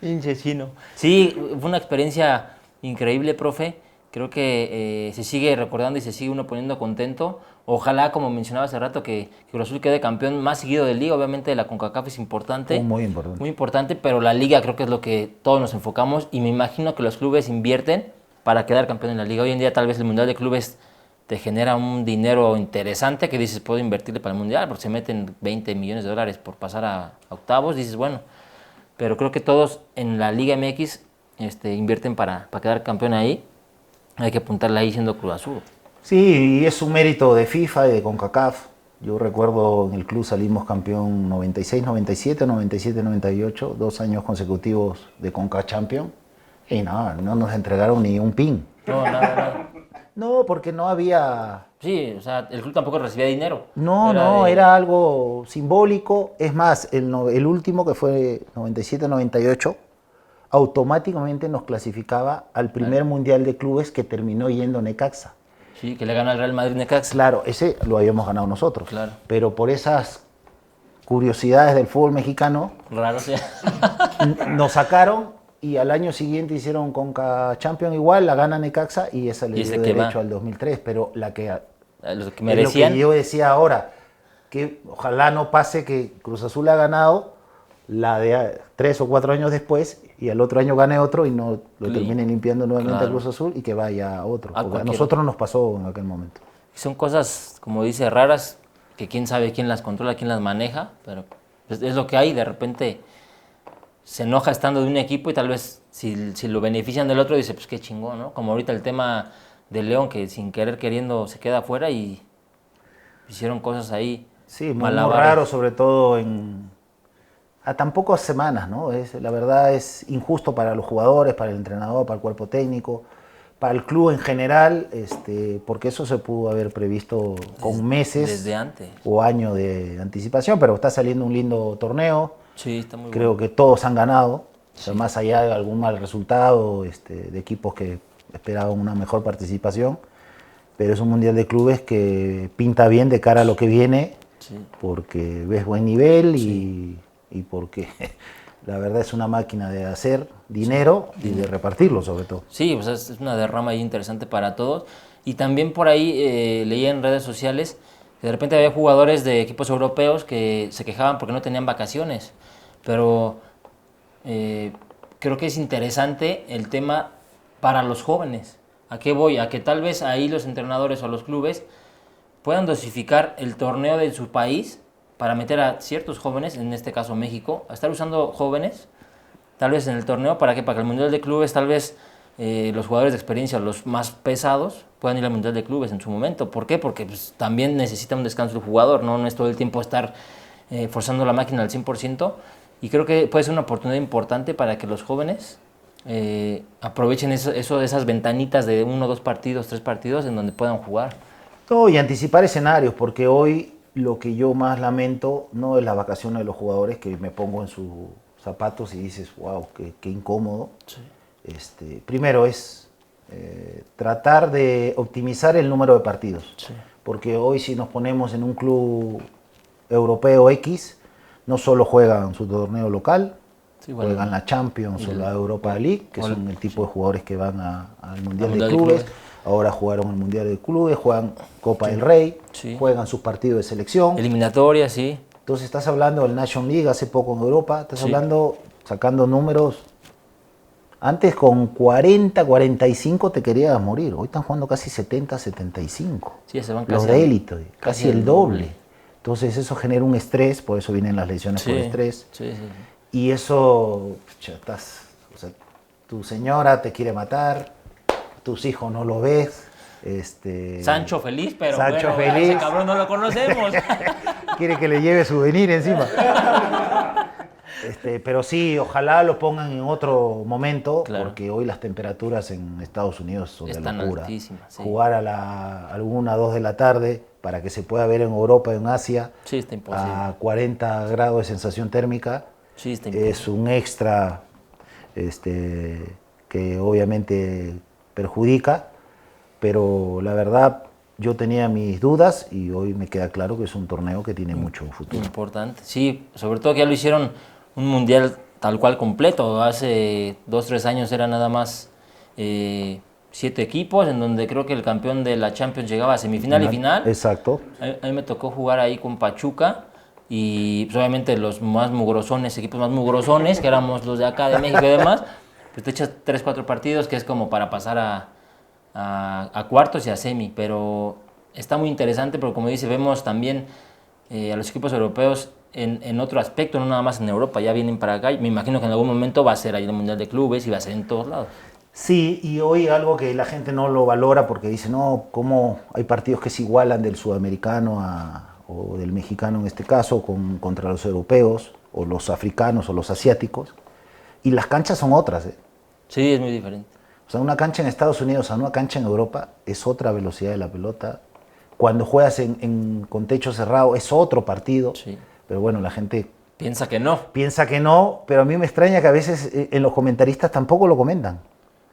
Pinche chino. Sí, fue una experiencia increíble, profe. Creo que se sigue recordando y se sigue uno poniendo contento. Ojalá, como mencionaba hace rato, que Cruz Azul quede campeón más seguido de Liga. Obviamente la CONCACAF es importante. Muy importante. Muy importante, pero la Liga creo que es lo que todos nos enfocamos. Y me imagino que los clubes invierten para quedar campeón en la Liga. Hoy en día tal vez el Mundial de Clubes te genera un dinero interesante que dices, puedo invertirle para el Mundial, porque se meten $20 millones por pasar a octavos. Dices, bueno, pero creo que todos en la Liga MX invierten para quedar campeón ahí. Hay que apuntarle ahí siendo Cruz Azul. Sí, y es un mérito de FIFA y de CONCACAF. Yo recuerdo en el club salimos campeón 96, 97, 97, 98, 2 años consecutivos de CONCACAF Champion. Y no nos entregaron ni un pin. No, nada. No, porque no había... Sí, o sea, el club tampoco recibía dinero. Era algo simbólico. Es más, el último que fue 97, 98, automáticamente nos clasificaba al primer Mundial de Clubes que terminó yendo Necaxa. Sí, que le ganó al Real Madrid Necaxa. Claro, ese lo habíamos ganado nosotros. Claro. Pero por esas curiosidades del fútbol mexicano, raro, sí, nos sacaron y al año siguiente hicieron CONCACAF Champions igual, la gana Necaxa y esa le dio derecho al 2003. Pero los que merecían. Lo que yo decía ahora, que ojalá no pase que Cruz Azul ha ganado la de 3 o 4 años después y al otro año gane otro y no lo terminen limpiando nuevamente a Cruz Azul y que vaya a otro. Porque a nosotros nos pasó en aquel momento. Son cosas, como dice, raras, que quién sabe quién las controla, quién las maneja, pero es lo que hay. De repente se enoja estando de un equipo y tal vez si lo benefician del otro dice, pues qué chingón, ¿no? Como ahorita el tema de León, que sin querer queriendo se queda afuera y hicieron cosas ahí. Sí, muy raro, sobre todo a tan pocas semanas, ¿no? La verdad es injusto para los jugadores, para el entrenador, para el cuerpo técnico, para el club en general, porque eso se pudo haber previsto con meses desde antes o años de anticipación, pero está saliendo un lindo torneo. Sí, está muy Creo que todos han ganado, sí. O sea, más allá de algún mal resultado, de equipos que esperaban una mejor participación, pero es un mundial de clubes que pinta bien de cara a lo que viene, sí. Porque ves buen nivel y porque la verdad es una máquina de hacer dinero, sí. Y de repartirlo sobre todo. Sí, pues es una derrama ahí interesante para todos. Y también por ahí leía en redes sociales que de repente había jugadores de equipos europeos que se quejaban porque no tenían vacaciones. Pero creo que es interesante el tema para los jóvenes. ¿A qué voy? A que tal vez ahí los entrenadores o los clubes puedan dosificar el torneo de su país para meter a ciertos jóvenes, en este caso México, a estar usando jóvenes, tal vez en el torneo, ¿para qué? Para que el Mundial de Clubes tal vez los jugadores de experiencia, los más pesados, puedan ir al Mundial de Clubes en su momento. ¿Por qué? Porque pues, también necesita un descanso el jugador, ¿no? No es todo el tiempo estar forzando la máquina al 100%. Y creo que puede ser una oportunidad importante para que los jóvenes aprovechen esas ventanitas de 1, 2 partidos, 3 partidos en donde puedan jugar. No, y anticipar escenarios, porque hoy lo que yo más lamento no es las vacaciones de los jugadores, que me pongo en sus zapatos y dices, wow, qué incómodo. Sí. Primero es tratar de optimizar el número de partidos, sí. Porque hoy si nos ponemos en un club europeo X, no solo juegan su torneo local, sí, bueno, juegan la Champions o la Europa League, que son el tipo de jugadores que van al Mundial de Clubes. Ahora jugaron el Mundial de Clubes, juegan Copa del Rey, sí. Juegan sus partidos de selección. Eliminatoria, sí. Entonces estás hablando del Nation League hace poco en Europa, estás hablando, sacando números. Antes con 40, 45 te querías morir, hoy están jugando casi 70, 75. Sí, se van los de élite, casi el doble. Entonces eso genera un estrés, por eso vienen las lesiones por estrés. Sí. Y eso, o sea, tu señora te quiere matar, tus hijos no lo ves. Sancho feliz, pero Sancho bueno, feliz. Ese cabrón no lo conocemos. Quiere que le lleve souvenir encima. Pero sí, ojalá lo pongan en otro momento, claro. Porque hoy las temperaturas en Estados Unidos son están de locura. Altísimas, sí. Jugar a la 1, 2 de la tarde para que se pueda ver en Europa, en Asia, sí, está imposible. A 40 grados de sensación térmica, sí, está imposible. Es un extra que obviamente perjudica, pero la verdad yo tenía mis dudas y hoy me queda claro que es un torneo que tiene mucho futuro. Importante, sí, sobre todo que ya lo hicieron un mundial tal cual completo. Hace 2, 3 años era nada más 7 equipos, en donde creo que el campeón de la Champions llegaba a semifinal y final. Exacto. A mí me tocó jugar ahí con Pachuca y pues, obviamente los más mugrosones, equipos más mugrosones, que éramos los de acá de México y demás, pues te echas 3, 4 partidos, que es como para pasar a cuartos y a semi, pero está muy interesante, pero como dice, vemos también a los equipos europeos en otro aspecto, no nada más en Europa, ya vienen para acá, me imagino que en algún momento va a ser ahí el Mundial de Clubes y va a ser en todos lados. Sí, y hoy algo que la gente no lo valora porque dice, no, ¿cómo hay partidos que se igualan del sudamericano o del mexicano en este caso contra los europeos o los africanos o los asiáticos? Y las canchas son otras, ¿eh? Sí, es muy diferente. O sea, una cancha en Estados Unidos a una cancha en Europa es otra velocidad de la pelota. Cuando juegas con techo cerrado es otro partido. Sí. Pero bueno, la gente piensa que no. Piensa que no, pero a mí me extraña que a veces en los comentaristas tampoco lo comentan.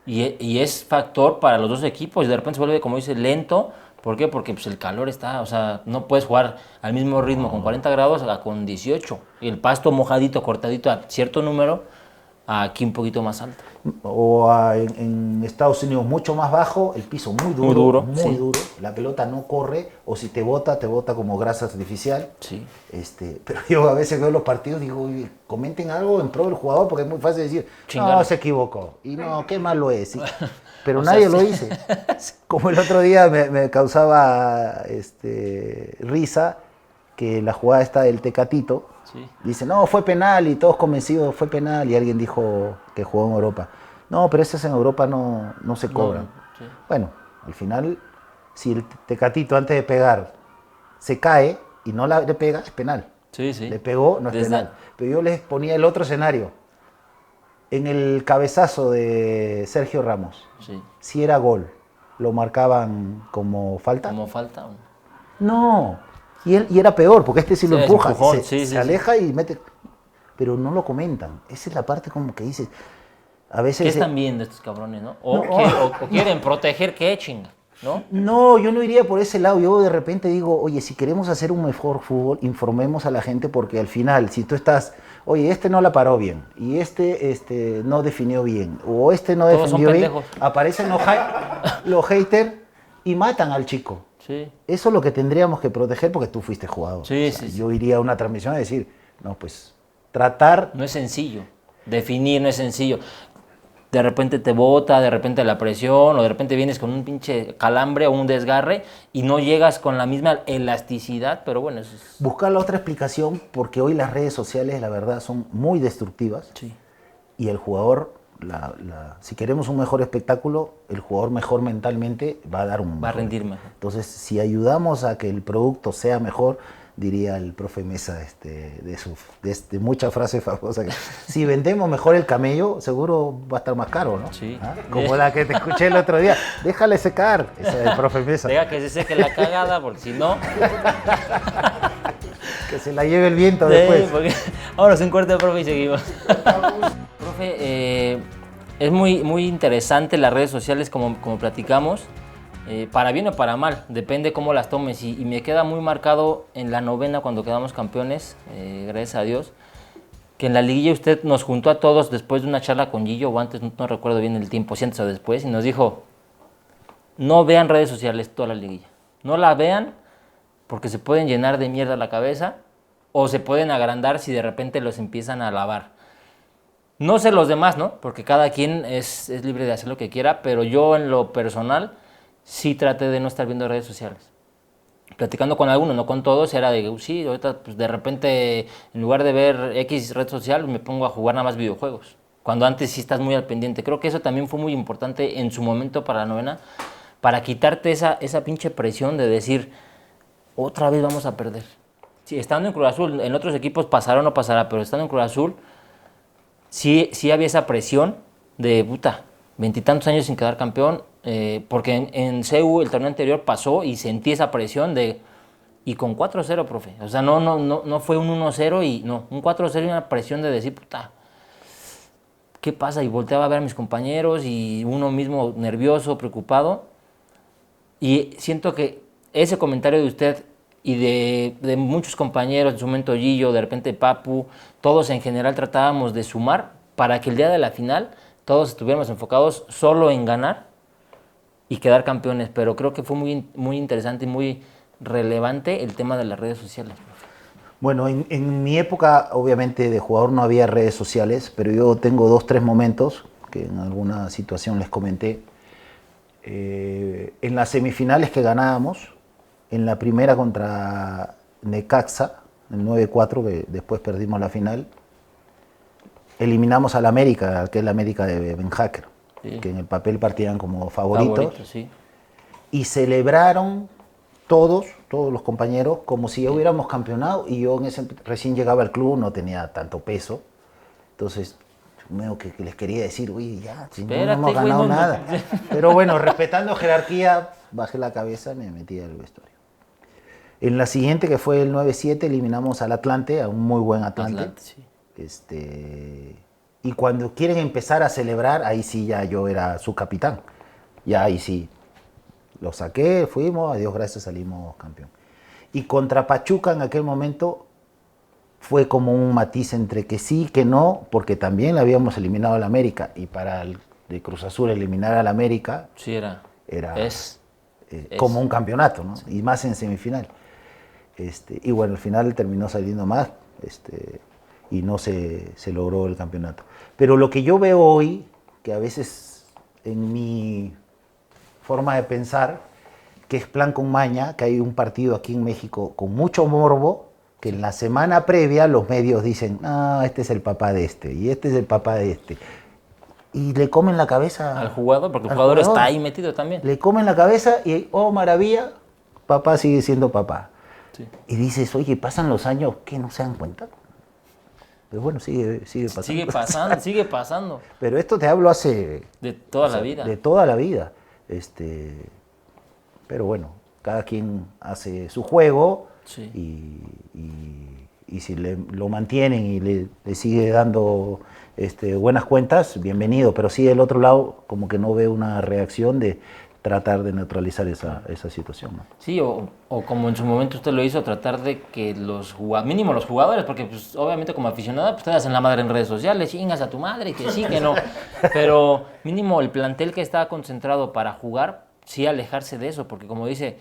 Y es factor para los dos equipos y de repente se vuelve, como dice, lento. ¿Por qué? Porque pues, el calor está, o sea, no puedes jugar al mismo ritmo con 40 grados a con 18. Y el pasto mojadito, cortadito a cierto número, aquí un poquito más alto. O en Estados Unidos mucho más bajo, el piso muy duro, muy duro, la pelota no corre, o si te bota como grasa artificial. Sí. Pero yo a veces veo los partidos y digo, comenten algo en pro del jugador, porque es muy fácil decir, no, se equivocó, y no, qué malo es. Sí. Pero nadie lo dice. Como el otro día me causaba risa que la jugada está del Tecatito. Sí. Dice, no, fue penal y todos convencidos, fue penal, y alguien dijo que jugó en Europa. No, pero esas en Europa no se cobran. No, sí. Bueno, al final, si el Tecatito antes de pegar se cae y no le pega, es penal. Sí, sí. Le pegó, no es penal. Pero yo les ponía el otro escenario. En el cabezazo de Sergio Ramos, sí. Si era gol, ¿lo marcaban como falta? ¿Como falta? No. Y era peor, porque sí lo empuja, se aleja y mete, pero no lo comentan. Esa es la parte como que dices, a veces... ¿Qué están viendo estos cabrones, no? O quieren proteger, ¿qué chinga? ¿No? No, yo no iría por ese lado. Yo de repente digo, oye, si queremos hacer un mejor fútbol, informemos a la gente, porque al final, si tú estás, oye, no la paró bien, y no definió bien, o no defendió bien, aparecen los haters y matan al chico. Sí. Eso es lo que tendríamos que proteger porque tú fuiste jugador. Sí, o sea, sí. Yo iría a una transmisión a decir, no, pues tratar... No es sencillo, definir no es sencillo. De repente te bota, de repente la presión, o de repente vienes con un pinche calambre o un desgarre y no llegas con la misma elasticidad, pero bueno... Eso es... Buscar la otra explicación, porque hoy las redes sociales, la verdad, son muy destructivas. Sí. Y el jugador si queremos un mejor espectáculo, el jugador mejor mentalmente va a dar un Va a mejor. rendir mejor. Entonces, si ayudamos a que el producto sea mejor, diría el profe Mesa, de muchas frases famosas, que si vendemos mejor el camello, seguro va a estar más caro, ¿no? Sí. ¿Ah? Como la que te escuché el otro día. Déjale secar, esa del profe Mesa. Deja que se seque la cagada, porque si no... Que se la lleve el viento Sí, después. porque... Vámonos un corte, profe, y seguimos. Profe, es muy interesante las redes sociales, como platicamos, para bien o para mal, depende cómo las tomes. Y me queda muy marcado en la novena, cuando quedamos campeones, gracias a Dios, que en la liguilla usted nos juntó a todos después de una charla con Gillo, o antes, no recuerdo bien el tiempo, si antes o después, y nos dijo, no vean redes sociales toda la liguilla, no la vean, porque se pueden llenar de mierda la cabeza o se pueden agrandar si de repente los empiezan a alabar. No sé los demás, ¿no? Porque cada quien es libre de hacer lo que quiera, pero yo en lo personal sí traté de no estar viendo redes sociales. Platicando con algunos, no con todos, era de, sí, ahorita pues de repente en lugar de ver X red social me pongo a jugar nada más videojuegos. Cuando antes sí estás muy al pendiente. Creo que eso también fue muy importante en su momento para la novena, para quitarte esa pinche presión de decir, otra vez vamos a perder. Sí, estando en Cruz Azul, en otros equipos pasará o no pasará, pero estando en Cruz Azul, sí había esa presión de, puta, 20 y tantos años sin quedar campeón, porque en CU el torneo anterior pasó y sentí esa presión de, y con 4-0, profe. O sea, no fue un 1-0 y no, un 4-0 y una presión de decir, puta, ¿qué pasa? Y volteaba a ver a mis compañeros y uno mismo nervioso, preocupado. Y siento que ese comentario de usted y de muchos compañeros, en su momento Gillo, de repente Papu, todos en general tratábamos de sumar para que el día de la final todos estuviéramos enfocados solo en ganar y quedar campeones. Pero creo que fue muy interesante y muy relevante el tema de las redes sociales. Bueno, en mi época, obviamente, de jugador no había redes sociales, pero yo tengo 2, 3 momentos que en alguna situación les comenté. En las semifinales que ganábamos, en la primera contra Necaxa, el 9-4, que después perdimos la final, eliminamos al América, aquel América de Ben Hacker, sí, que en el papel partían como favoritos, sí. Y celebraron todos los compañeros como si ya hubiéramos campeonado, y yo recién llegaba al club, no tenía tanto peso, entonces medio que les quería decir, uy, ya, si no hemos ganado nada. Pero bueno, respetando jerarquía, bajé la cabeza y me metí al vestuario. En la siguiente, que fue el 9-7, eliminamos al Atlante, a un muy buen Atlante. Sí. Y cuando quieren empezar a celebrar, ahí sí ya yo era su capitán. Ya ahí sí, lo saqué, fuimos, a Dios gracias salimos campeón. Y contra Pachuca en aquel momento fue como un matiz entre que sí, que no, porque también le habíamos eliminado al América, y para el de Cruz Azul eliminar al América sí, era como un campeonato, ¿no? Sí. Y más en semifinal. Y bueno, al final terminó saliendo más y no se logró el campeonato. Pero lo que yo veo hoy, que a veces en mi forma de pensar, que es plan con maña, que hay un partido aquí en México con mucho morbo, que en la semana previa los medios dicen, este es el papá de este, y este es el papá de este. Y le comen la cabeza al jugador, porque el jugador está ahí metido también. Le comen la cabeza y, oh maravilla, papá sigue siendo papá. Sí. Y dices, oye, pasan los años, ¿qué no se dan cuenta? Pero bueno, sigue pasando. Sigue pasando. Pero esto te hablo hace... De toda la vida. De toda la vida. Pero bueno, cada quien hace su juego, sí, y si lo mantienen y le sigue dando buenas cuentas, bienvenido. Pero sí, del otro lado, como que no veo una reacción de tratar de neutralizar esa situación, ¿no? Sí, o como en su momento usted lo hizo, tratar de que mínimo los jugadores, porque pues, obviamente como aficionado pues te das en la madre en redes sociales, chingas a tu madre, que sí, que no, pero mínimo el plantel que está concentrado para jugar, sí alejarse de eso, porque como dice,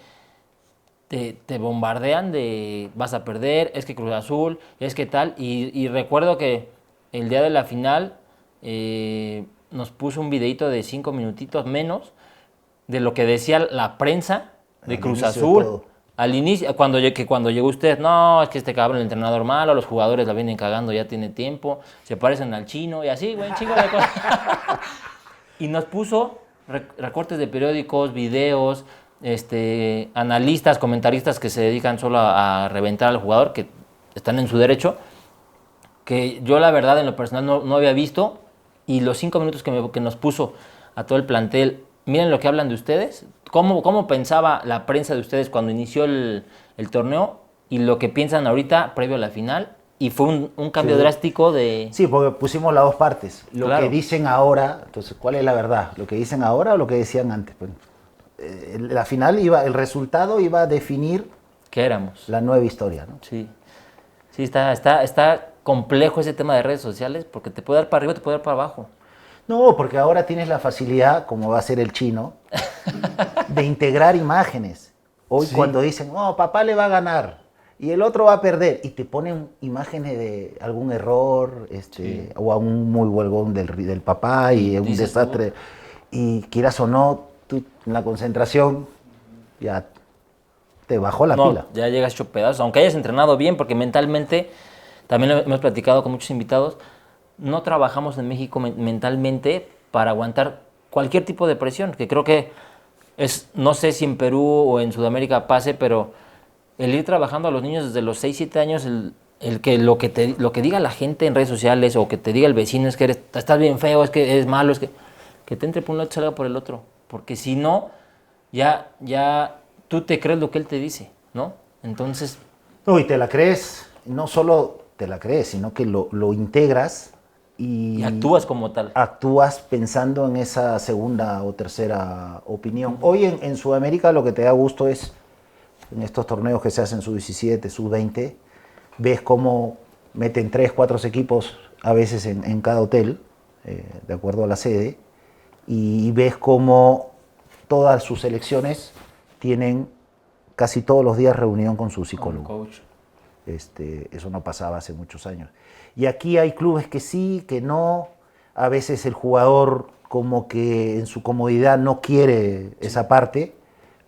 te bombardean de vas a perder, es que Cruz Azul, es que tal, y recuerdo que el día de la final nos puso un videito de 5 minutitos menos de lo que decía la prensa de Cruz Azul. al inicio, cuando llegó usted, no, es que este cabrón, el entrenador malo, los jugadores la vienen cagando, ya tiene tiempo, se parecen al chino y así, güey, chingo de cosas. Y nos puso recortes de periódicos, videos, analistas, comentaristas que se dedican solo a reventar al jugador, que están en su derecho, que yo la verdad en lo personal no había visto, y los 5 minutos que nos puso a todo el plantel, miren lo que hablan de ustedes, cómo pensaba la prensa de ustedes cuando inició el torneo y lo que piensan ahorita previo a la final, y fue un cambio drástico de... Sí, porque pusimos las dos partes. Lo Claro. que dicen ahora, entonces, ¿cuál es la verdad? ¿Lo que dicen ahora o lo que decían antes? Pues, la final el resultado iba a definir ¿Qué éramos? la nueva historia, ¿no? Sí, sí, está complejo ese tema de redes sociales porque te puede dar para arriba, te puede dar para abajo. No, porque ahora tienes la facilidad, como va a ser el chino, de integrar imágenes. Hoy cuando dicen, no, papá le va a ganar y el otro va a perder, y te ponen imágenes de algún error, o a un muy buen gol del papá y un Dices desastre. Y quieras o no, tú en la concentración ya te bajó la pila. Ya llegas hecho pedazos, aunque hayas entrenado bien, porque mentalmente, también lo hemos platicado con muchos invitados, no trabajamos en México mentalmente para aguantar cualquier tipo de presión, que creo que no sé si en Perú o en Sudamérica pase, pero el ir trabajando a los niños desde los 6, 7 años, el que lo que diga la gente en redes sociales o que te diga el vecino es que estás bien feo, es que eres malo, que te entre por un lado y salga por el otro, porque si no, ya tú te crees lo que él te dice, ¿no? Entonces... No, y te la crees, no solo te la crees, sino que lo integras y actúas como tal. Actúas pensando en esa segunda o tercera opinión. Hoy en Sudamérica lo que te da gusto es, en estos torneos que se hacen sub-17, sub-20, ves cómo meten 3, 4 equipos a veces en cada hotel, de acuerdo a la sede, y ves cómo todas sus selecciones tienen casi todos los días reunión con su psicólogo. Coach. Eso no pasaba hace muchos años. Y aquí hay clubes que sí, que no. A veces el jugador como que en su comodidad no quiere esa parte.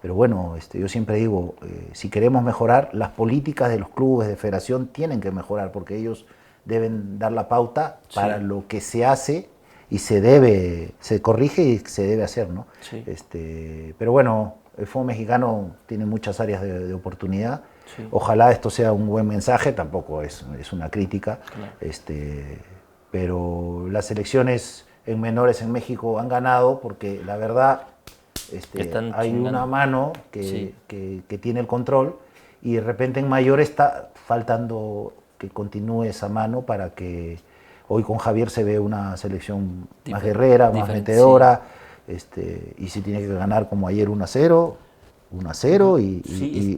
Pero bueno, yo siempre digo, si queremos mejorar, las políticas de los clubes de federación tienen que mejorar, porque ellos deben dar la pauta para lo que se hace y se corrige y se debe hacer, ¿no? Sí. Pero bueno, el fútbol mexicano tiene muchas áreas de oportunidad. Sí. Ojalá esto sea un buen mensaje, tampoco es una crítica, Claro. Pero las selecciones en menores en México han ganado porque la verdad hay una mano que tiene el control, y de repente en mayor está faltando que continúe esa mano para que hoy con Javier se ve una selección más guerrera, más metedora, y si tiene que ganar como ayer 1-0, 1-0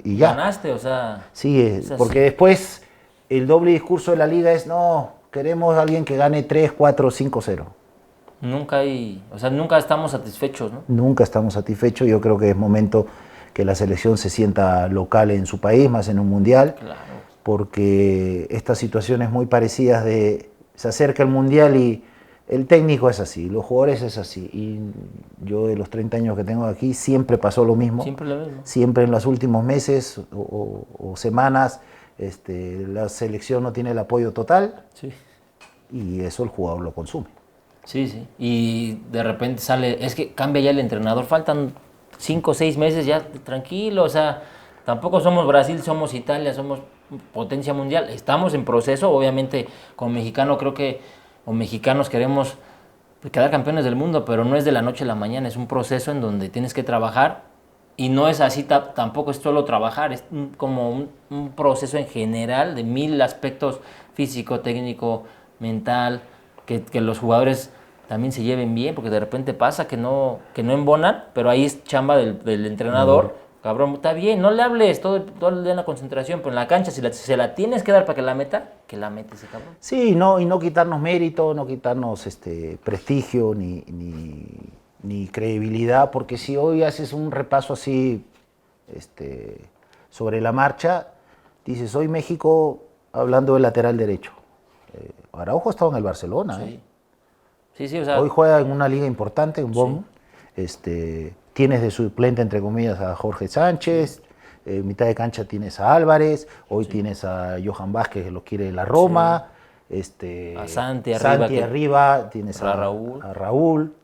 y ya. Ganaste, o sea... Sí, porque después el doble discurso de la liga es, no, queremos a alguien que gane 3, 4, 5-0. Nunca estamos satisfechos, ¿no? Nunca estamos satisfechos. Yo creo que es momento que la selección se sienta local en su país, más en un mundial, Claro. porque estas situaciones muy parecidas se acerca el mundial y el técnico es así, los jugadores es así, y yo de los 30 años que tengo aquí siempre pasó lo mismo. Siempre lo mismo. Siempre en los últimos meses o semanas la selección no tiene el apoyo total, Sí. y eso el jugador lo consume. Sí. Y de repente sale, es que cambia ya el entrenador, faltan 5 o 6 meses ya, tranquilo, o sea, tampoco somos Brasil, somos Italia, somos potencia mundial, estamos en proceso, obviamente como mexicano creo que, o mexicanos queremos quedar campeones del mundo, pero no es de la noche a la mañana, es un proceso en donde tienes que trabajar, y no es así, tampoco es solo trabajar, es como un proceso en general de 1000 aspectos, físico, técnico, mental, que los jugadores también se lleven bien, porque de repente pasa que no embonan, pero ahí es chamba del entrenador. Cabrón, está bien, no le hables todo el día en la concentración, pero en la cancha, si se la tienes que dar para que la meta, que la mete ese cabrón. Sí, y no quitarnos mérito, no quitarnos prestigio ni credibilidad, porque si hoy haces un repaso así sobre la marcha, dices, hoy México, hablando del lateral derecho, Araujo ha estado en el Barcelona. Sí. Sí, o sea, hoy juega en una liga importante, en Bonn. Tienes de suplente, entre comillas, a Jorge Sánchez. mitad de cancha tienes a Álvarez, hoy tienes a Johan Vázquez que lo quiere la Roma, a Santi arriba, tienes a Raúl.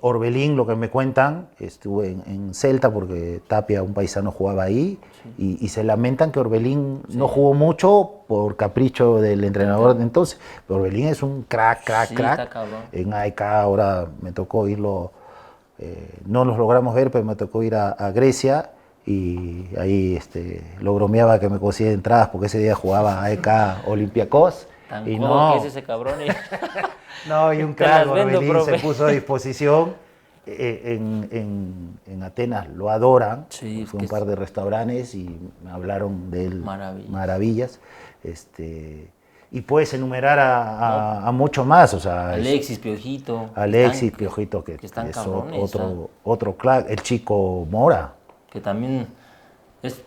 Orbelín, lo que me cuentan, estuve en Celta porque Tapia, un paisano, jugaba ahí, y se lamentan que Orbelín no jugó mucho por capricho del entrenador de entonces, pero Orbelín es un crack. En AEK ahora me tocó irlo, no los logramos ver, pero me tocó ir a Grecia, y ahí lo bromeaba que me conseguía entradas porque ese día jugaba AEK Olympiacos. Tan y no, que es ese cabrón. No, y un crack, Orbelín se puso a disposición. En Atenas lo adoran. Sí, fue un par de restaurantes y me hablaron de él maravillas. Y puedes enumerar a mucho más. O sea, Alexis, Piojito. Piojito, que están es cabrones, otro crack. El chico Mora. Que también es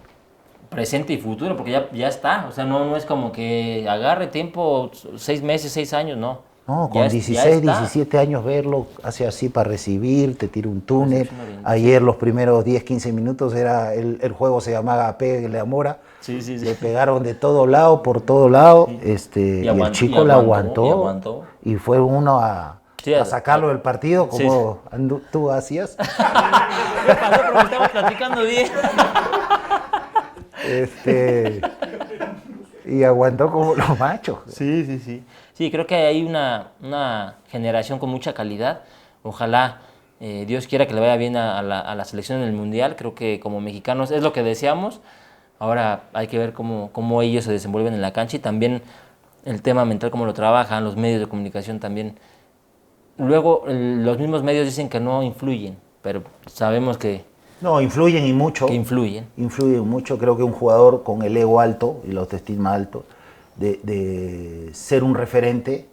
presente y futuro, porque ya está. O sea, no es como que agarre tiempo, 6 meses, 6 años, no. No, con 16, 17 años verlo, hace así para recibir, te tira un túnel. Ayer los primeros 10, 15 minutos el juego se llamaba Pégale a Mora. Sí. Le pegaron de todo lado, por todo lado. Y el chico la aguantó. Y fue uno a sacarlo del partido, como tú hacías. ¿Qué pasó? Pero me estamos platicando bien. Y aguantó como los machos. Sí. Sí, creo que hay una generación con mucha calidad. Ojalá Dios quiera que le vaya bien a la selección en el Mundial. Creo que como mexicanos es lo que deseamos. Ahora hay que ver cómo ellos se desenvuelven en la cancha, y también el tema mental, cómo lo trabajan, los medios de comunicación también. Luego los mismos medios dicen que no influyen, pero sabemos que... No, influyen y mucho. Que influyen. Influyen mucho. Creo que un jugador con el ego alto y la autoestima alto, de ser un referente,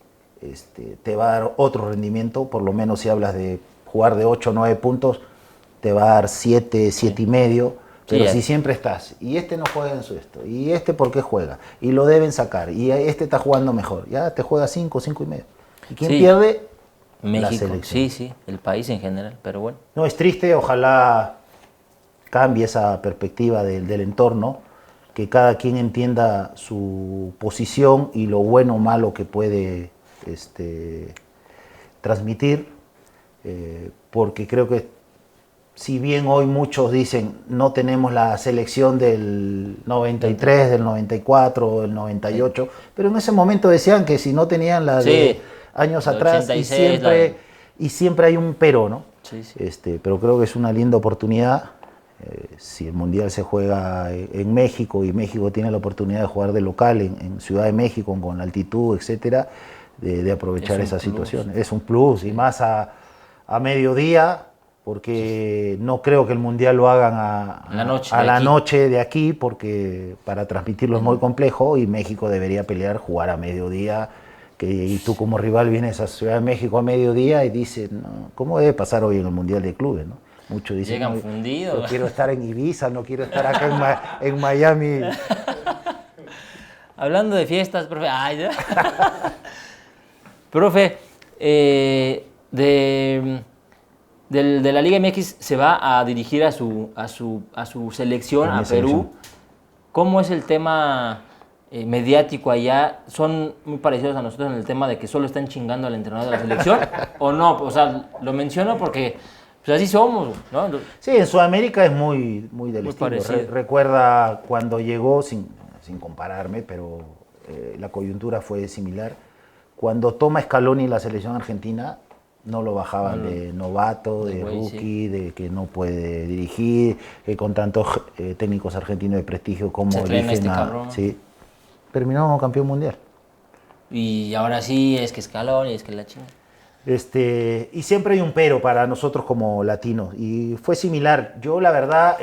te va a dar otro rendimiento. Por lo menos si hablas de jugar de 8 o 9 puntos, te va a dar 7, 7 y medio. Pero si siempre estás, y no juega en su y ¿por qué juega? Y lo deben sacar, y está jugando mejor, ya te juega 5, 5 y medio. ¿Y quién pierde? México. La selección. Sí, el país en general, pero bueno. No, es triste, ojalá cambie esa perspectiva del entorno, que cada quien entienda su posición y lo bueno o malo que puede transmitir, porque creo que si bien hoy muchos dicen no tenemos la selección del 93, del 94, del 98, pero en ese momento decían que si no tenían la de años atrás, 86, y siempre hay un pero, ¿no? Sí. Pero creo que es una linda oportunidad. Si el Mundial se juega en México y México tiene la oportunidad de jugar de local en Ciudad de México con la altitud, etcétera, de aprovechar esa situación. Es un plus, y más a mediodía, porque no creo que el Mundial lo hagan a la noche de aquí, porque para transmitirlo es muy complejo, y México debería jugar a mediodía. Y tú como rival vienes a Ciudad de México a mediodía y dices, no, ¿cómo debe pasar hoy en el Mundial de Clubes, no? Muchos dicen, llegan fundidos. No quiero estar en Ibiza, no quiero estar acá en Miami. Hablando de fiestas, profe. Profe, de la Liga MX se va a dirigir a su selección, a Perú. ¿Cómo es el tema mediático allá? ¿Son muy parecidos a nosotros en el tema de que solo están chingando al entrenador de la selección? ¿O no? O sea, lo menciono porque pues así somos, ¿no? Sí, en Sudamérica es muy del estilo. Recuerda cuando llegó, sin compararme, pero la coyuntura fue similar. Cuando toma Scaloni la selección argentina, no lo bajaban de novato, de rookie, de que no puede dirigir, que con tantos técnicos argentinos de prestigio como eligen sí, terminó campeón mundial. Y ahora sí es que Scaloni, es que la chinga. Y siempre hay un pero para nosotros como latinos, y fue similar. Yo la verdad,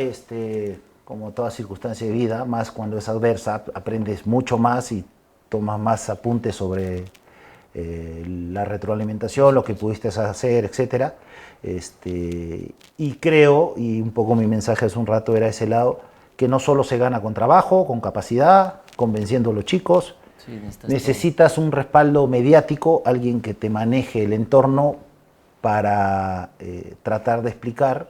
como toda circunstancia de vida, más cuando es adversa, aprendes mucho más y tomas más apuntes sobre la retroalimentación, lo que pudiste hacer, etcétera. Y creo, y un poco mi mensaje hace un rato era ese lado, que no solo se gana con trabajo, con capacidad, convenciendo a los chicos. Sí, necesitas un respaldo mediático, alguien que te maneje el entorno para tratar de explicar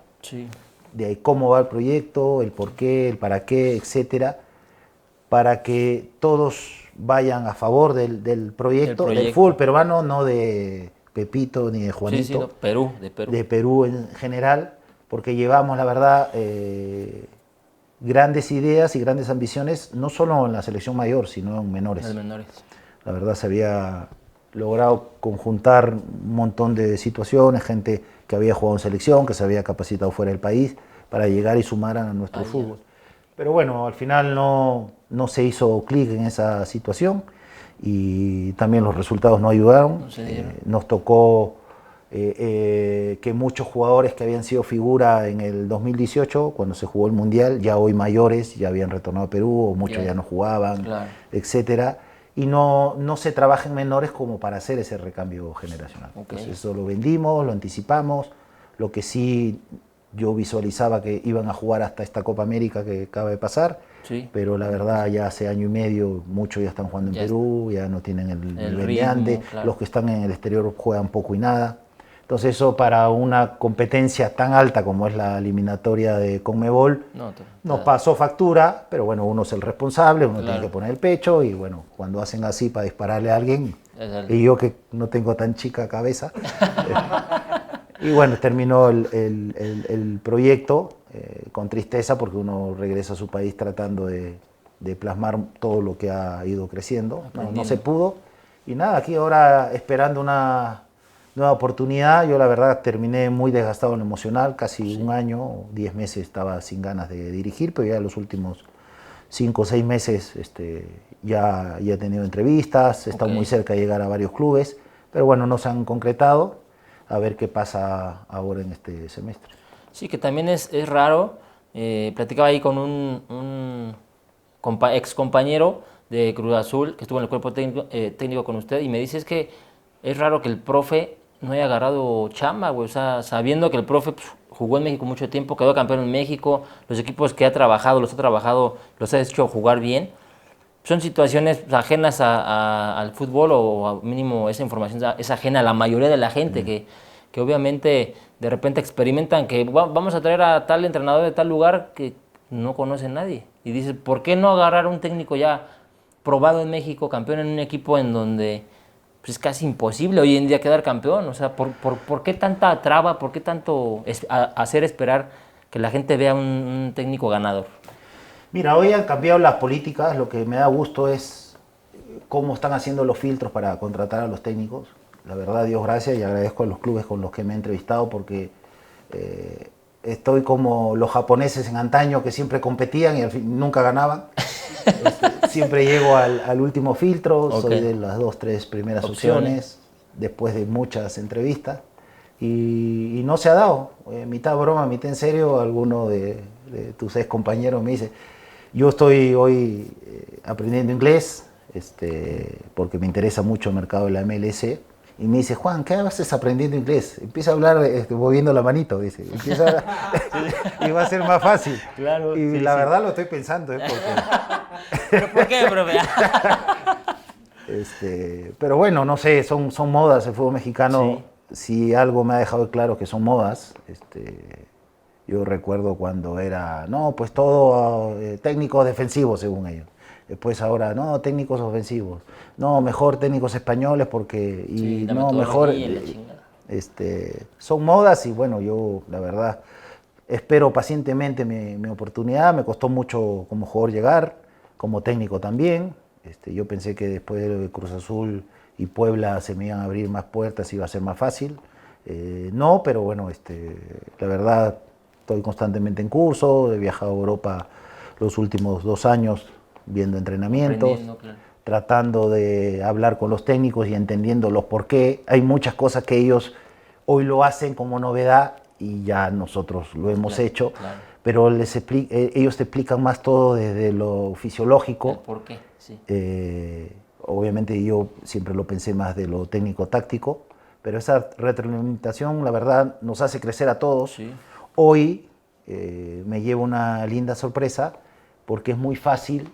de cómo va el proyecto, el por qué, el para qué, etcétera, para que todos vayan a favor del proyecto, del fútbol peruano, no de Pepito ni de Juanito. Sí, no, Perú, de Perú. De Perú en general, porque llevamos, la verdad, grandes ideas y grandes ambiciones, no solo en la selección mayor, sino en menores. En menores. La verdad se había logrado conjuntar un montón de situaciones, gente que había jugado en selección, que se había capacitado fuera del país, para llegar y sumar a nuestro fútbol. Pero bueno, al final no se hizo clic en esa situación y también los resultados no ayudaron. Nos tocó que muchos jugadores que habían sido figura en el 2018, cuando se jugó el Mundial, ya hoy mayores, ya habían retornado a Perú, o muchos ya no jugaban, etcétera. Y no se trabaja en menores como para hacer ese recambio generacional. Entonces eso lo vendimos, lo anticipamos. Lo que sí yo visualizaba que iban a jugar hasta esta Copa América que acaba de pasar, pero la verdad ya hace año y medio muchos ya están jugando en Perú, ya no tienen el nivel de antes, los que están en el exterior juegan poco y nada. Entonces eso para una competencia tan alta como es la eliminatoria de Conmebol, nos pasó factura, pero bueno, uno es el responsable, uno tiene que poner el pecho y bueno, cuando hacen así para dispararle a alguien, y yo que no tengo tan chica cabeza, y bueno, terminó el proyecto con tristeza porque uno regresa a su país tratando de plasmar todo lo que ha ido creciendo, no se pudo, y nada, aquí ahora esperando una nueva oportunidad. Yo la verdad terminé muy desgastado en lo emocional, casi un año, 10 meses estaba sin ganas de dirigir, pero ya los últimos 5 o 6 meses ya he tenido entrevistas, he estado muy cerca de llegar a varios clubes, pero bueno, no se han concretado, a ver qué pasa ahora en este semestre. Sí, que también es raro, platicaba ahí con un ex compañero de Cruz Azul, que estuvo en el cuerpo técnico con usted, y me dice es que es raro que el profe no haya agarrado chamba, güey. O sea, sabiendo que el profe jugó en México mucho tiempo, quedó campeón en México, los equipos que ha trabajado, los ha hecho jugar bien. Son situaciones ajenas al fútbol o mínimo esa información es ajena a la mayoría de la gente que obviamente de repente experimentan que vamos a traer a tal entrenador de tal lugar que no conoce a nadie. Y dices, ¿por qué no agarrar un técnico ya probado en México, campeón en un equipo en donde pues es casi imposible hoy en día quedar campeón? O sea, ¿por qué tanta traba? ¿Por qué tanto hacer esperar que la gente vea un técnico ganador? Mira, hoy han cambiado las políticas. Lo que me da gusto es cómo están haciendo los filtros para contratar a los técnicos. La verdad, Dios gracias, y agradezco a los clubes con los que me he entrevistado porque estoy como los japoneses en antaño que siempre competían y al fin nunca ganaban. Siempre llego al último filtro, soy de las 2 o 3 primeras opciones, después de muchas entrevistas, y no se ha dado. Mitad broma, mitad en serio, alguno de tus ex compañeros me dice, yo estoy hoy aprendiendo inglés, porque me interesa mucho el mercado de la MLS, y me dice, Juan, ¿qué haces aprendiendo inglés? Empieza a hablar moviendo la manito, dice. Y va a ser más fácil. Claro, y la verdad lo estoy pensando, ¿Pero por qué, profe? Pero bueno, no sé, son modas el fútbol mexicano. Si algo me ha dejado claro que son modas, yo recuerdo cuando era, no, pues todo técnicos defensivos según ellos. Después ahora, no, técnicos ofensivos. No, mejor técnicos españoles porque... Y no, mejor... son modas y bueno, yo la verdad espero pacientemente mi oportunidad. Me costó mucho como jugador llegar, como técnico también. Yo pensé que después de Cruz Azul y Puebla se me iban a abrir más puertas, iba a ser más fácil. No, pero bueno, la verdad estoy constantemente en curso, he viajado a Europa los últimos 2 años viendo entrenamientos, tratando de hablar con los técnicos y entendiendo los por qué. Hay muchas cosas que ellos hoy lo hacen como novedad y ya nosotros lo hemos hecho, pero ellos te explican más todo desde lo fisiológico. ¿El por qué? Sí. Obviamente yo siempre lo pensé más de lo técnico-táctico, pero esa retroalimentación, la verdad, nos hace crecer a todos. Sí. Hoy me llevo una linda sorpresa porque es muy fácil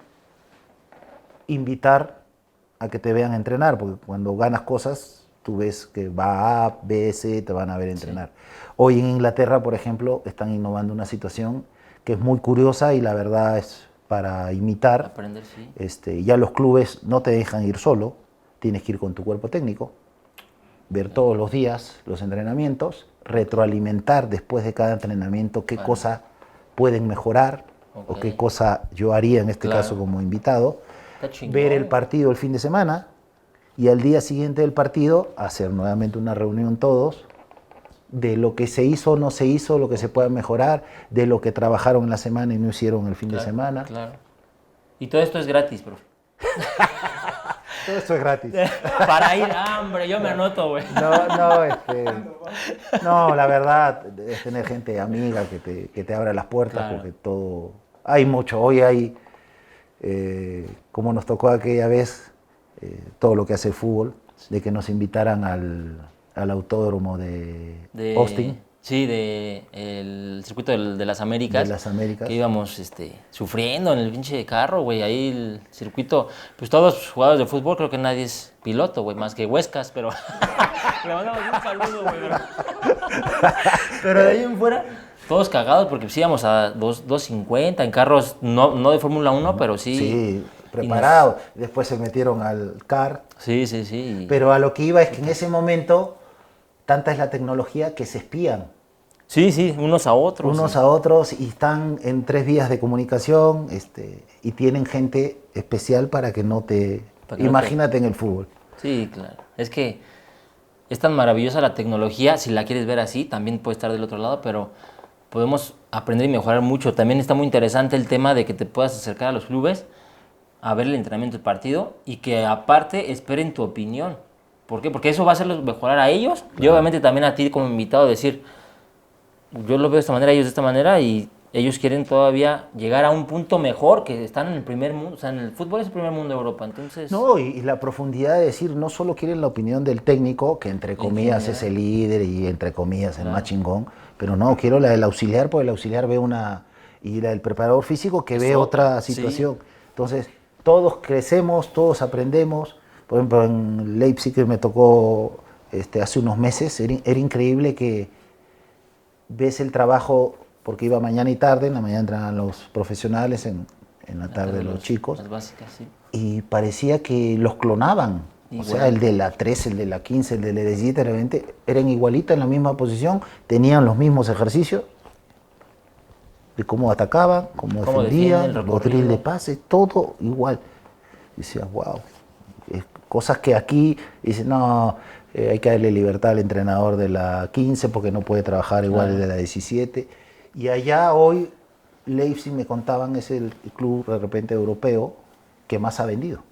invitar a que te vean entrenar, porque cuando ganas cosas tú ves que va A, B, C, te van a ver entrenar. Hoy en Inglaterra, por ejemplo, están innovando una situación que es muy curiosa y la verdad es para imitar. Aprender, sí. Ya los clubes no te dejan ir solo, tienes que ir con tu cuerpo técnico, ver todos los días los entrenamientos, retroalimentar después de cada entrenamiento qué cosa pueden mejorar o qué cosa yo haría en este caso como invitado, ver el partido el fin de semana y al día siguiente del partido hacer nuevamente una reunión todos de lo que se hizo o no se hizo, lo que se pueda mejorar, de lo que trabajaron en la semana y no hicieron el fin de semana. Claro. Y todo esto es gratis, profe. Todo esto es gratis. Para ir, hombre, yo me anoto, güey. No, la verdad es tener gente amiga que te abra las puertas, porque todo... Hay mucho, hoy hay, como nos tocó aquella vez, todo lo que hace el fútbol, de que nos invitaran al autódromo de Austin. Sí, el circuito de las Américas. De las Américas. Que íbamos sufriendo en el pinche carro, güey. Ahí el circuito, pues todos los jugadores de fútbol, creo que nadie es piloto, güey, más que Huescas, pero le mandamos un saludo, güey. Pero de ahí en fuera, todos cagados porque pues íbamos a 250 en carros, no de Fórmula 1, pero sí. Sí, preparados. Después se metieron al car. Sí. Pero a lo que iba es que en ese momento, tanta es la tecnología que se espían. Sí, unos a otros. Unos a otros y están en 3 vías de comunicación y tienen gente especial para que no te... Imagínate en el fútbol. Sí, claro. Es que es tan maravillosa la tecnología, si la quieres ver así, también puede estar del otro lado, pero podemos aprender y mejorar mucho. También está muy interesante el tema de que te puedas acercar a los clubes a ver el entrenamiento del partido y que aparte esperen tu opinión. ¿Por qué? Porque eso va a hacerlos mejorar a ellos y obviamente también a ti como invitado decir, yo lo veo de esta manera, ellos de esta manera y ellos quieren todavía llegar a un punto mejor, que están en el primer mundo, o sea, en el fútbol es el primer mundo de Europa, entonces... No, y la profundidad de decir, no solo quieren la opinión del técnico, que entre comillas es el líder y entre comillas el más chingón, pero no, quiero la del auxiliar, porque el auxiliar ve una, y la del preparador físico que ve otra situación. Sí. Entonces, todos crecemos, todos aprendemos. Por ejemplo, en Leipzig, que me tocó hace unos meses, era increíble que ves el trabajo, porque iba mañana y tarde, en la mañana entraban los profesionales, en la tarde los chicos, las básicas, sí. Y parecía que los clonaban. O sea, el de la 13, el de la 15, el de la 17, de la 20, eran igualitas en la misma posición, tenían los mismos ejercicios de cómo atacaban, cómo defendían, los drills de pase, todo igual. Y decías, wow. Cosas que aquí dicen, no, hay que darle libertad al entrenador de la 15 porque no puede trabajar igual el de la 17. Y allá hoy, Leipzig me contaban, es el club de repente europeo que más ha vendido.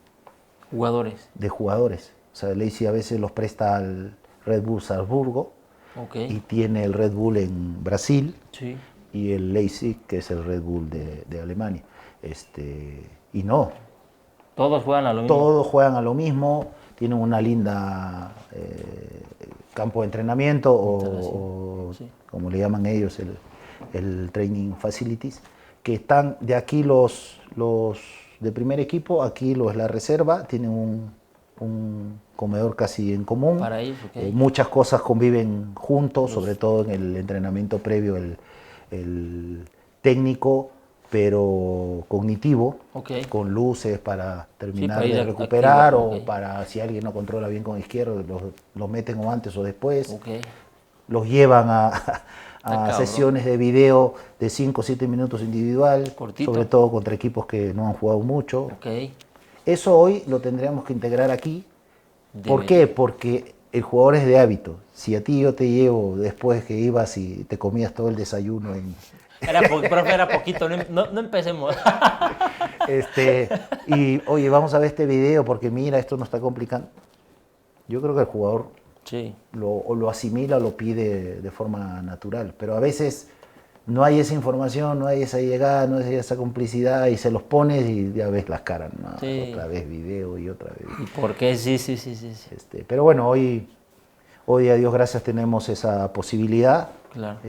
Jugadores. De jugadores. O sea, Leipzig a veces los presta al Red Bull Salzburgo y tiene el Red Bull en Brasil y el Leipzig, que es el Red Bull de Alemania. Y no. Todos juegan a lo mismo. Todos juegan a lo mismo, tienen una linda campo de entrenamiento o como le llaman ellos, el training facilities, que están de aquí los de primer equipo, aquí los la reserva, tienen un comedor casi en común. Para ellos, muchas cosas conviven juntos, sobre todo en el entrenamiento previo, el técnico, pero cognitivo, con luces para terminar de recuperar o para si alguien no controla bien con izquierdo, los meten o antes o después. Los llevan a sesiones de video de 5 o 7 minutos individual, sobre todo contra equipos que no han jugado mucho. Eso hoy lo tendríamos que integrar aquí. ¿Por qué? Porque el jugador es de hábito. Si a ti yo te llevo después que ibas y te comías todo el desayuno en... Profe, era poquito, no empecemos. Y oye, vamos a ver este video porque mira, esto nos está complicando. Yo creo que el jugador lo asimila o lo pide de forma natural, pero a veces no hay esa información, no hay esa llegada, no hay esa complicidad y se los pones y ya ves las caras, ¿no? Otra vez video y otra vez. ¿Y por qué? Sí. Pero bueno, hoy a Dios gracias tenemos esa posibilidad. Claro,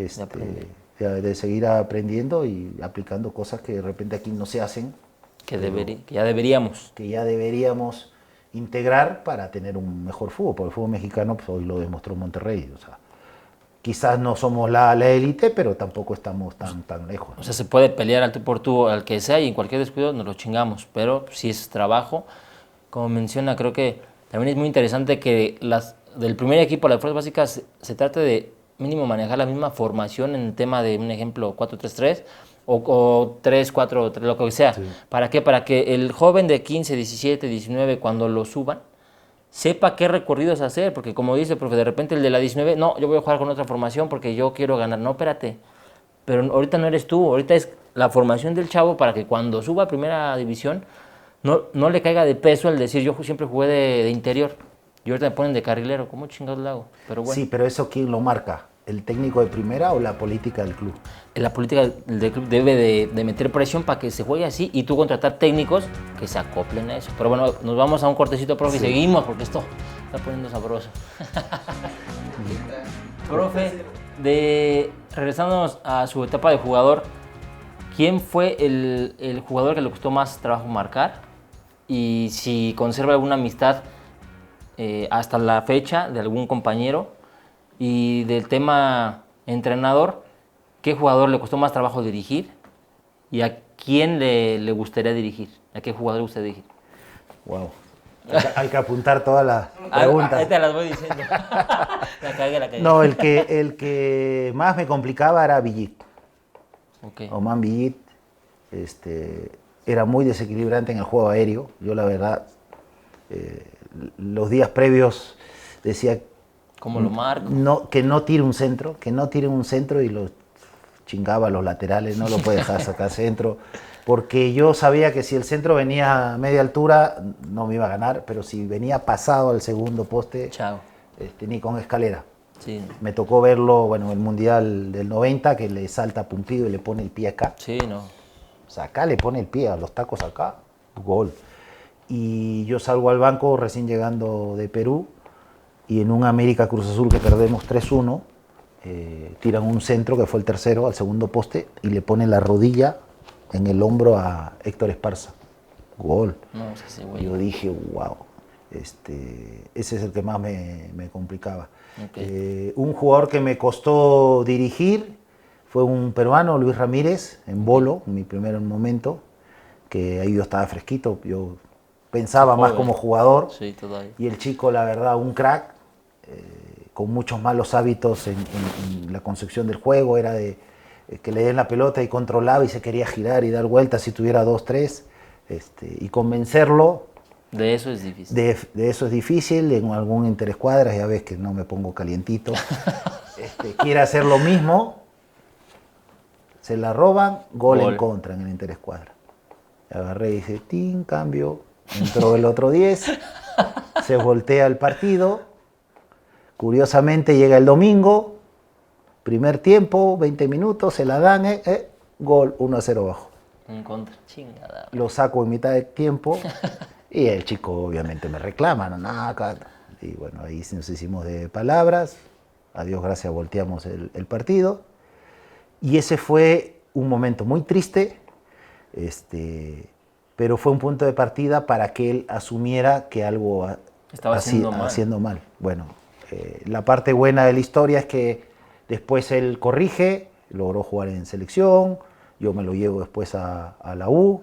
de seguir aprendiendo y aplicando cosas que de repente aquí no se hacen. Que ya deberíamos. Que ya deberíamos. integrar para tener un mejor fútbol, porque el fútbol mexicano pues, hoy lo demostró Monterrey, o sea, quizás no somos la élite, pero tampoco estamos tan lejos. O sea, se puede pelear al tú por tú al que sea y en cualquier descuido nos lo chingamos, pero si es trabajo, como menciona, creo que también es muy interesante que del primer equipo a las fuerzas básicas se trate de mínimo manejar la misma formación en el tema de un ejemplo 4-3-3 o 3-4-3, lo que sea. Sí. ¿Para qué? Para que el joven de 15, 17, 19, cuando lo suban, sepa qué recorridos hacer, porque como dice el profe, de repente el de la 19, no, yo voy a jugar con otra formación porque yo quiero ganar. No, espérate, pero ahorita no eres tú, ahorita es la formación del chavo para que cuando suba a primera división no le caiga de peso el decir yo siempre jugué de interior y ahorita me ponen de carrilero, ¿cómo chingados lo hago? Pero bueno. Sí, pero eso ¿quién lo marca? ¿El técnico de primera o la política del club? La política del club debe de meter presión para que se juegue así y tú contratar técnicos que se acoplen a eso. Pero bueno, nos vamos a un cortecito, profe, sí. Y seguimos porque esto está poniendo sabroso. Profe, regresándonos a su etapa de jugador, ¿quién fue el jugador que le costó más trabajo marcar? Y si conserva alguna amistad hasta la fecha de algún compañero. Y del tema entrenador, ¿qué jugador le costó más trabajo dirigir? ¿Y a quién le gustaría dirigir? ¿A qué jugador le gustaría dirigir? Wow. Hay que apuntar todas las preguntas. Ahí te las voy diciendo. La cagué. No, el que más me complicaba era Villit. Okay. Oman Villit era muy desequilibrante en el juego aéreo. Yo la verdad, los días previos decía... ¿Cómo lo marco? No, que no tire un centro, y lo chingaba a los laterales, no lo puede dejar sacar centro, porque yo sabía que si el centro venía a media altura no me iba a ganar, pero si venía pasado al segundo poste, chao. Ni con escalera. Sí. Me tocó verlo, bueno, en el Mundial del 90, que le salta a Pumpido y le pone el pie acá. Sí, no. O sea, acá le pone el pie, a los tacos acá, gol. Y yo salgo al banco recién llegando de Perú, y en un América Cruz Azul que perdemos 3-1, tiran un centro que fue el tercero al segundo poste y le ponen la rodilla en el hombro a Héctor Esparza. Gol. No, sí, güey. Yo dije, wow, ese es el que más me complicaba. Okay. Un jugador que me costó dirigir fue un peruano, Luis Ramírez, en Bolo, en mi primer momento, que ahí yo estaba fresquito, yo pensaba más como jugador. Sí, todavía. Y el chico, la verdad, un crack, con muchos malos hábitos en la concepción del juego, era de que le den la pelota y controlaba y se quería girar y dar vueltas si tuviera 2-3, y convencerlo. De eso es difícil. De eso es difícil, en algún interescuadras, ya ves que no me pongo calientito, quiere hacer lo mismo, se la roban, gol en contra en el interescuadra. Agarré y dice, tin, cambio, entró el otro 10, se voltea el partido. Curiosamente llega el domingo, primer tiempo, 20 minutos, se la dan, gol 1-0 bajo. En contra, chingada. Lo saco en mitad de tiempo y el chico obviamente me reclama, y bueno, ahí nos hicimos de palabras, a Dios gracias volteamos el partido, y ese fue un momento muy triste, pero fue un punto de partida para que él asumiera que algo estaba haciendo mal. Bueno, la parte buena de la historia es que después él corrige, logró jugar en selección, yo me lo llevo después a la U,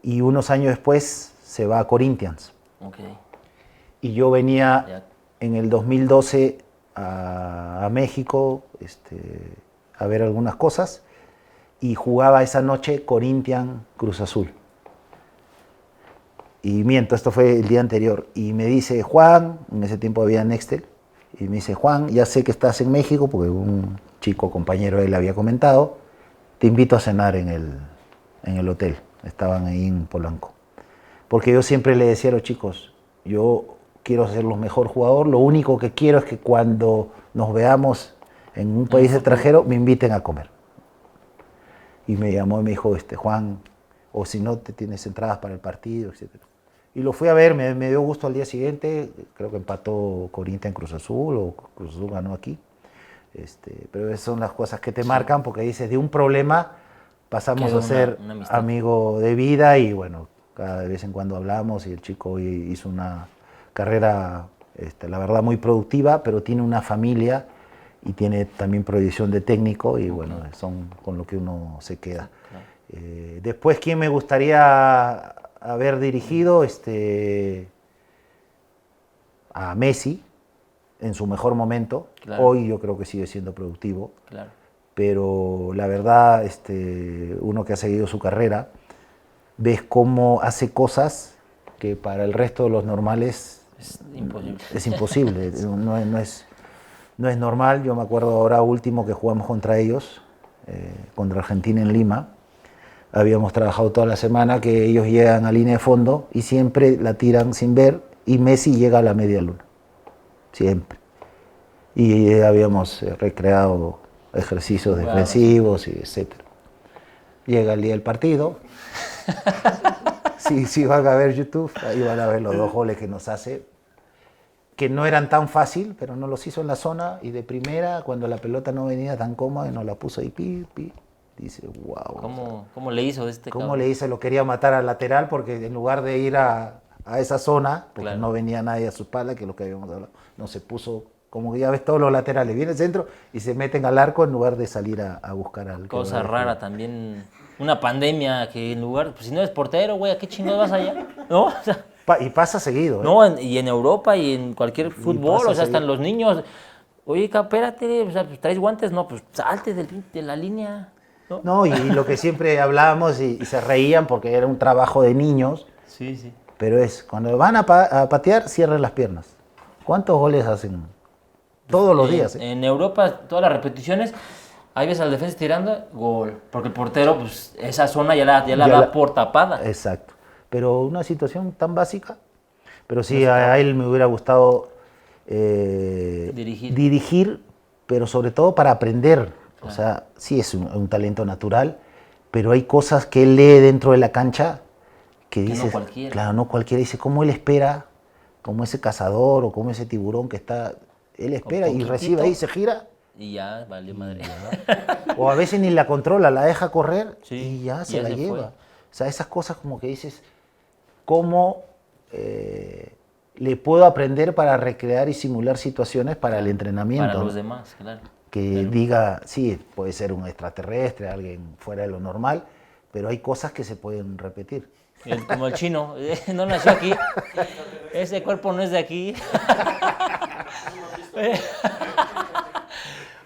y unos años después se va a Corinthians. Okay. Y yo venía en el 2012 a México a ver algunas cosas, y jugaba esa noche Corinthians Cruz Azul. Y miento, esto fue el día anterior. Y me dice, Juan, en ese tiempo había Nextel, y me dice, Juan, ya sé que estás en México, porque un chico compañero de él había comentado, te invito a cenar en el hotel. Estaban ahí en Polanco. Porque yo siempre le decía a los chicos, yo quiero ser el mejor jugador, lo único que quiero es que cuando nos veamos en un país extranjero, me inviten a comer. Y me llamó y me dijo, Juan, o si no te tienes entradas para el partido, etc. Y lo fui a ver, me dio gusto al día siguiente, creo que empató Corinthians en Cruz Azul, o Cruz Azul ganó aquí. Pero esas son las cosas que te marcan, porque dices, de un problema pasamos a ser amigo de vida, y bueno, Cada vez en cuando hablamos y el chico hizo una carrera, la verdad, muy productiva, pero tiene una familia y tiene también proyección de técnico y bueno, son con lo que uno se queda. Claro. Después, ¿quién me gustaría haber dirigido? A Messi, en su mejor momento. Claro. Hoy yo creo que sigue siendo productivo. Claro. Pero la verdad, uno que ha seguido su carrera, ves cómo hace cosas que para el resto de los normales Es imposible. es imposible. No es normal. Yo me acuerdo ahora último que jugamos contra ellos, contra Argentina en Lima. Habíamos trabajado toda la semana que ellos llegan a línea de fondo y siempre la tiran sin ver y Messi llega a la media luna. Siempre. Y habíamos recreado ejercicios defensivos y etcétera. Llega el día del partido. Si van a ver YouTube, ahí van a ver los 2 goles que nos hace, que no eran tan fácil, pero no los hizo en la zona y de primera, cuando la pelota no venía tan cómoda, nos la puso ahí, pi. Dice, wow. ¿Cómo le hizo ¿Cómo cabrón? le hice? Lo quería matar al lateral porque en lugar de ir a esa zona, porque Claro. no venía nadie a su espalda, que es lo que habíamos hablado, no se puso, como que ya ves todos los laterales, viene el centro y se meten al arco en lugar de salir a buscar al... Cosa rara también. Una pandemia que en lugar, pues si no eres portero, güey, ¿a qué chingados vas allá? ¿No? O sea, Y pasa seguido. no, y en Europa y en cualquier fútbol, pasa o sea, hasta en seguido. los niños. Oye, espérate, o sea, pues, ¿traes guantes? No, pues salte de la línea. ¿No? No, y lo que siempre hablábamos y se reían porque era un trabajo de niños, Sí, sí. pero es, cuando van a patear, cierren las piernas. ¿Cuántos goles hacen? Todos los días. En Europa, todas las repeticiones, ahí ves al defensa tirando, gol. Porque el portero, pues, esa zona ya la da por tapada. Exacto. Pero una situación tan básica. Pero sí, a él me hubiera gustado dirigir, pero sobre todo para aprender. O sea, sí es un talento natural, pero hay cosas que él lee dentro de la cancha que dices, no cualquiera. claro, no cualquiera dice, ¿cómo él espera? Como ese cazador o como ese tiburón que está, él espera y recibe ahí, se gira. Y ya, vale madre. O a veces ni la controla, la deja correr Sí, y ya se ya la se lleva. fue. O sea, esas cosas como que dices, ¿cómo le puedo aprender para recrear y simular situaciones para el entrenamiento? Para ¿no? los demás, claro. Que diga, sí, puede ser un extraterrestre, alguien fuera de lo normal, pero hay cosas que se pueden repetir. Como el chino, no nació aquí, ese cuerpo no es de aquí.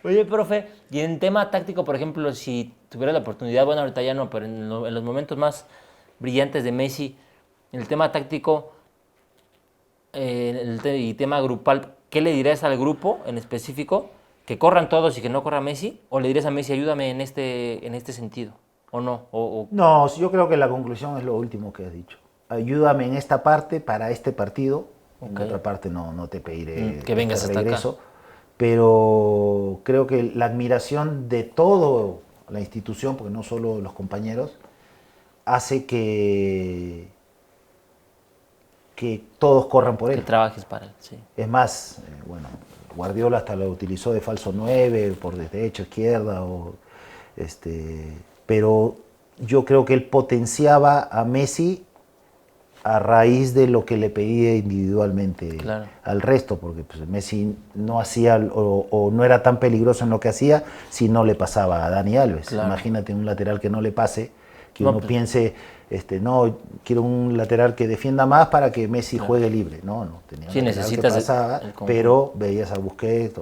Oye, profe, y en tema táctico, por ejemplo, si tuviera la oportunidad, bueno, ahorita ya no, pero en los momentos más brillantes de Messi, en el tema táctico y tema grupal, ¿qué le dirías al grupo en específico? ¿Que corran todos y que no corra Messi? ¿O le dirías a Messi, ayúdame en este sentido? ¿O no? No, yo creo que la conclusión es lo último que has dicho. Ayúdame en esta parte para este partido. En otra parte no te pediré que vengas hasta regreso. acá. Pero creo que la admiración de toda la institución, porque no solo los compañeros, hace que todos corran por él. Que trabajes para él, sí. Es más, bueno, Guardiola hasta lo utilizó de falso 9, por derecha, izquierda, pero yo creo que él potenciaba a Messi a raíz de lo que le pedía individualmente al resto, porque pues, Messi no hacía o no era tan peligroso en lo que hacía si no le pasaba a Dani Alves. Claro. Imagínate un lateral que no le pase, que uno piense, no, quiero un lateral que defienda más para que Messi juegue libre. No, tenía un lateral necesitas que pasaba, el pero veías a Busquets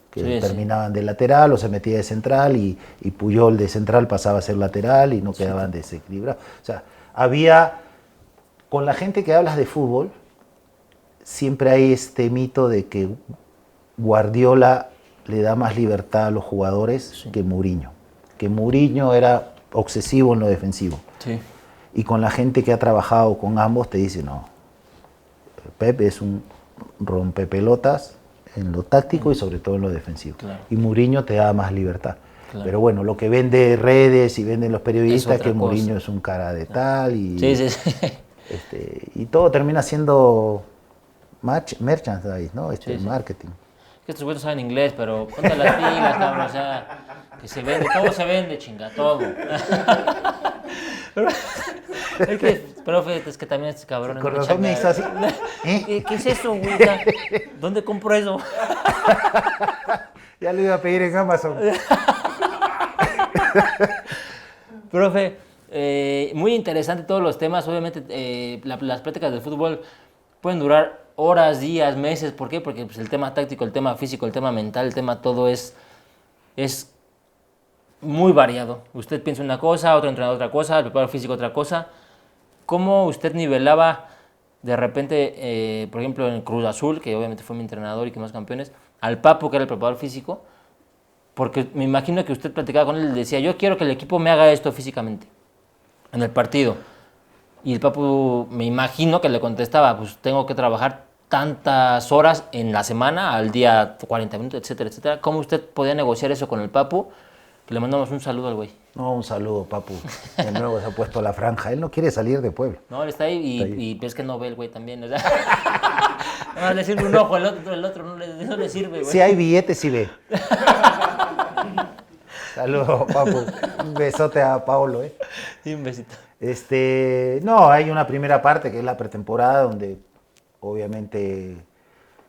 que terminaban de lateral o se metía de central y Puyol de central pasaba a ser lateral y no quedaban desequilibrados. O sea, había, con la gente que hablas de fútbol, siempre hay este mito de que Guardiola le da más libertad a los jugadores que Mourinho. Que Mourinho era obsesivo en lo defensivo. Sí. Y con la gente que ha trabajado con ambos te dice, no, Pep es un rompepelotas en lo táctico y sobre todo en lo defensivo. Claro. Y Mourinho te da más libertad. Claro. Pero bueno, lo que vende redes y venden los periodistas es que cosa. Mourinho es un cara de tal y, Sí. y todo termina siendo merchandise, ¿no? Marketing. Que estos güeyes no saben inglés, pero ponte las pilas, cabrón, o sea, que se vende, todo se vende, chinga, todo. Es que, profe, es que también este cabrón... Con razón me hizo así. ¿Qué es eso, güey? ¿Dónde compro eso? Ya lo iba a pedir en Amazon. Profe, muy interesante todos los temas. Obviamente, las pláticas de fútbol pueden durar horas, días, meses. ¿Por qué? Porque pues, el tema táctico, el tema físico, el tema mental, el tema todo es muy variado. Usted piensa una cosa, otro entrenador otra cosa, el preparador físico otra cosa. ¿Cómo usted nivelaba de repente, por ejemplo, en Cruz Azul, que obviamente fue mi entrenador y que más campeones, al Papu, que era el preparador físico? Porque me imagino que usted platicaba con él y le decía, yo quiero que el equipo me haga esto físicamente en el partido. Y el Papu, me imagino que le contestaba, pues tengo que trabajar tantas horas en la semana, al día 40 minutos, etcétera, etcétera. ¿Cómo usted podía negociar eso con el Papu? Que le mandamos un saludo al güey. No, un saludo, Papu. De nuevo se ha puesto la franja. Él no quiere salir de Puebla. No, él está ahí y es que no ve el güey también. O sea, no le sirve un ojo, el otro no le sirve, güey. Si hay billetes, sí ve. Saludos, Papu. Un besote a Paulo, Sí, un besito. No, hay una primera parte que es la pretemporada, donde obviamente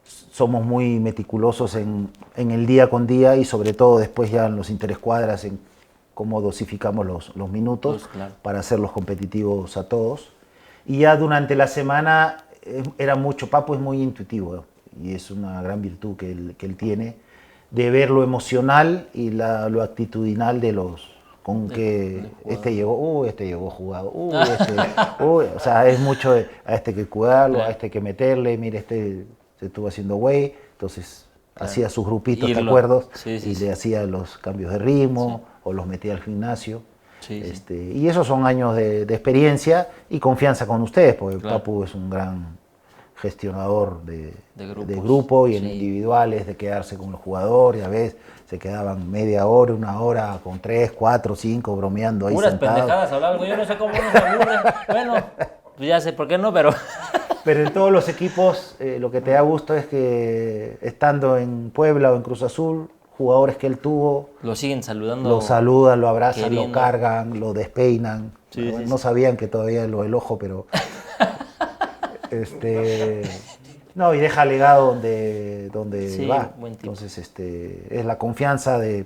somos muy meticulosos en el día con día y sobre todo después ya en los interescuadras en cómo dosificamos los minutos Pues, claro, para hacerlos competitivos a todos. Y ya durante la semana era mucho, Papu es muy intuitivo y es una gran virtud que él tiene, de ver lo emocional y lo actitudinal de los... con que este llegó jugado, o sea, es mucho a este que cuidarlo, claro, a este que meterle, mire, este se estuvo haciendo güey, entonces claro, hacía sus grupitos, ¿te irlo. acuerdas? Sí, sí, y sí, le hacía los cambios de ritmo, sí, o los metía al gimnasio. sí, sí. Y esos son años de experiencia y confianza con ustedes, porque Claro. Papu es un gran gestionador de grupos. grupo y en Sí. individuales, de quedarse con los jugadores, a veces se quedaban media hora, una hora con 3, 4, 5 bromeando ahí Puras sentados. pendejadas hablaba, güey. Yo no sé cómo no se aburre. Bueno, pues ya sé por qué no, pero... Pero en todos los equipos lo que te da gusto es que estando en Puebla o en Cruz Azul, jugadores que él tuvo, Lo siguen saludando. lo saludan, lo abrazan, queriendo. lo cargan, lo despeinan. Sí, sí, No sí. sabían que todavía el ojo, pero... No, y deja legado donde Sí, va. buen tipo. Entonces, es la confianza de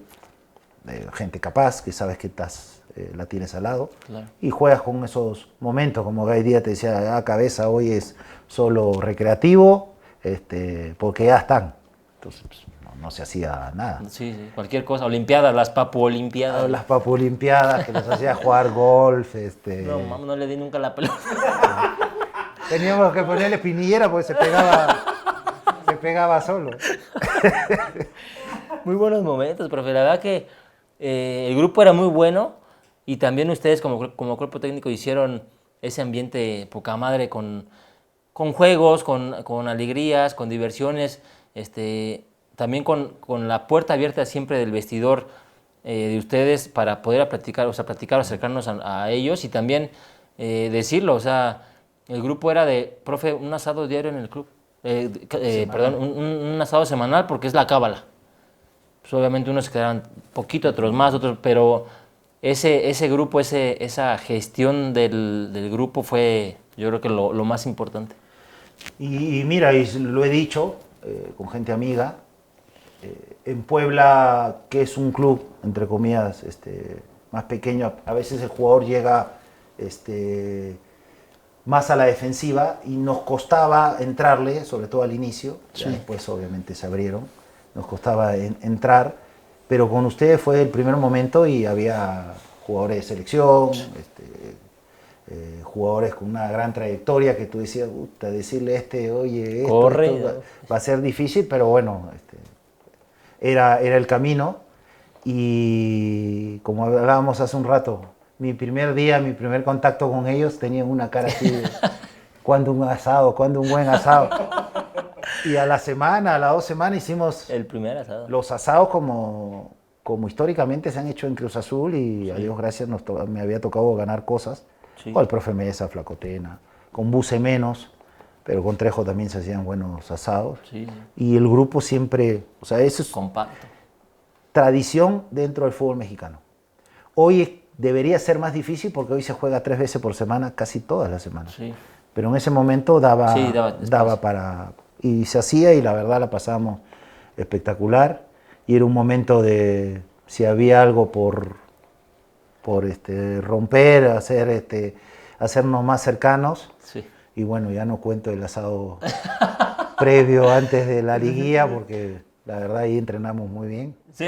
gente capaz, que sabes que la tienes al lado. Claro. Y juegas con esos momentos, como Gay Díaz te decía, cabeza, hoy es solo recreativo, porque ya están. Entonces, pues, no se hacía nada. Sí, sí, cualquier cosa. Olimpiadas, las Papu Olimpiadas. Las papulimpiadas que nos hacía jugar golf. No, mames, no le di nunca la pelota. Teníamos que ponerle pinillera porque se pegaba solo. Muy buenos momentos, profe. La verdad que el grupo era muy bueno y también ustedes como cuerpo técnico hicieron ese ambiente poca madre con juegos, con alegrías, con diversiones, también con la puerta abierta siempre del vestidor de ustedes para poder platicar, acercarnos a ellos y también decirlo, o sea, el grupo era de, profe, un asado diario en el club, perdón, un asado semanal porque es la cábala. Pues obviamente unos se quedaban poquito, otros más, otros, pero ese grupo, esa gestión del grupo fue, yo creo que lo más importante. Y mira, y lo he dicho con gente amiga, en Puebla, que es un club, entre comillas, más pequeño, a veces el jugador llega más a la defensiva y nos costaba entrarle, sobre todo al inicio, Sí. ya después obviamente se abrieron, nos costaba entrar, pero con ustedes fue el primer momento y había jugadores de selección, jugadores con una gran trayectoria que tú decías, puta, decirle oye, esto va a ser difícil, pero bueno, era el camino. Y como hablábamos hace un rato, mi primer día, mi primer contacto con ellos, tenían una cara así de, ¿cuándo un asado? ¿Cuándo un buen asado? Y a las 2 semanas hicimos El primer asado. los asados como históricamente se han hecho en Cruz Azul y Sí. a Dios gracias me había tocado ganar cosas. Sí. Con el profe Mesa, Flacotena, con Buce menos, pero con Trejo también se hacían buenos asados. Sí, sí. Y el grupo siempre, o sea, eso es Compacto. tradición dentro del fútbol mexicano. Hoy debería ser más difícil porque hoy se juega 3 veces por semana, casi todas las semanas. Sí. Pero en ese momento daba espacio. para... Y se hacía y la verdad la pasábamos espectacular. Y era un momento de, si había algo por romper, hacernos más cercanos. Sí. Y bueno, ya no cuento el asado previo antes de la liguilla porque la verdad ahí entrenamos muy bien. Sí.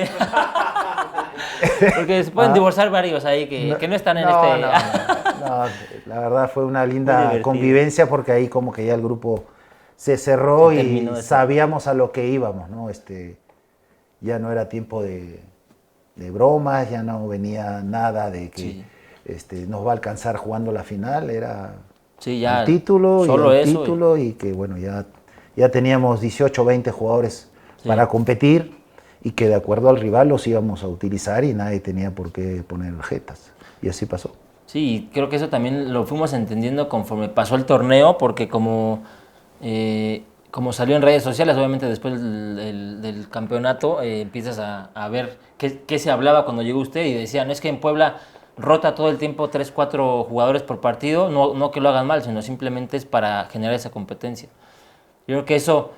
Porque se pueden divorciar varios ahí que no están en este... No, la verdad fue una Muy linda divertido. convivencia porque ahí como que ya el grupo se cerró Se y terminó de sabíamos a lo que íbamos, ¿no? Ya no era tiempo de bromas, ya no venía nada de que nos va a alcanzar jugando la final, era Sí, ya, el título solo y el eso, título y que bueno, ya teníamos 18 o 20 jugadores para competir y que de acuerdo al rival los íbamos a utilizar y nadie tenía por qué poner jetas. Y así pasó. Sí, creo que eso también lo fuimos entendiendo conforme pasó el torneo, porque como salió en redes sociales, obviamente después del campeonato, empiezas a ver qué se hablaba cuando llegó usted y decían, es que en Puebla rota todo el tiempo 3, 4 jugadores por partido, no que lo hagan mal, sino simplemente es para generar esa competencia. Yo creo que eso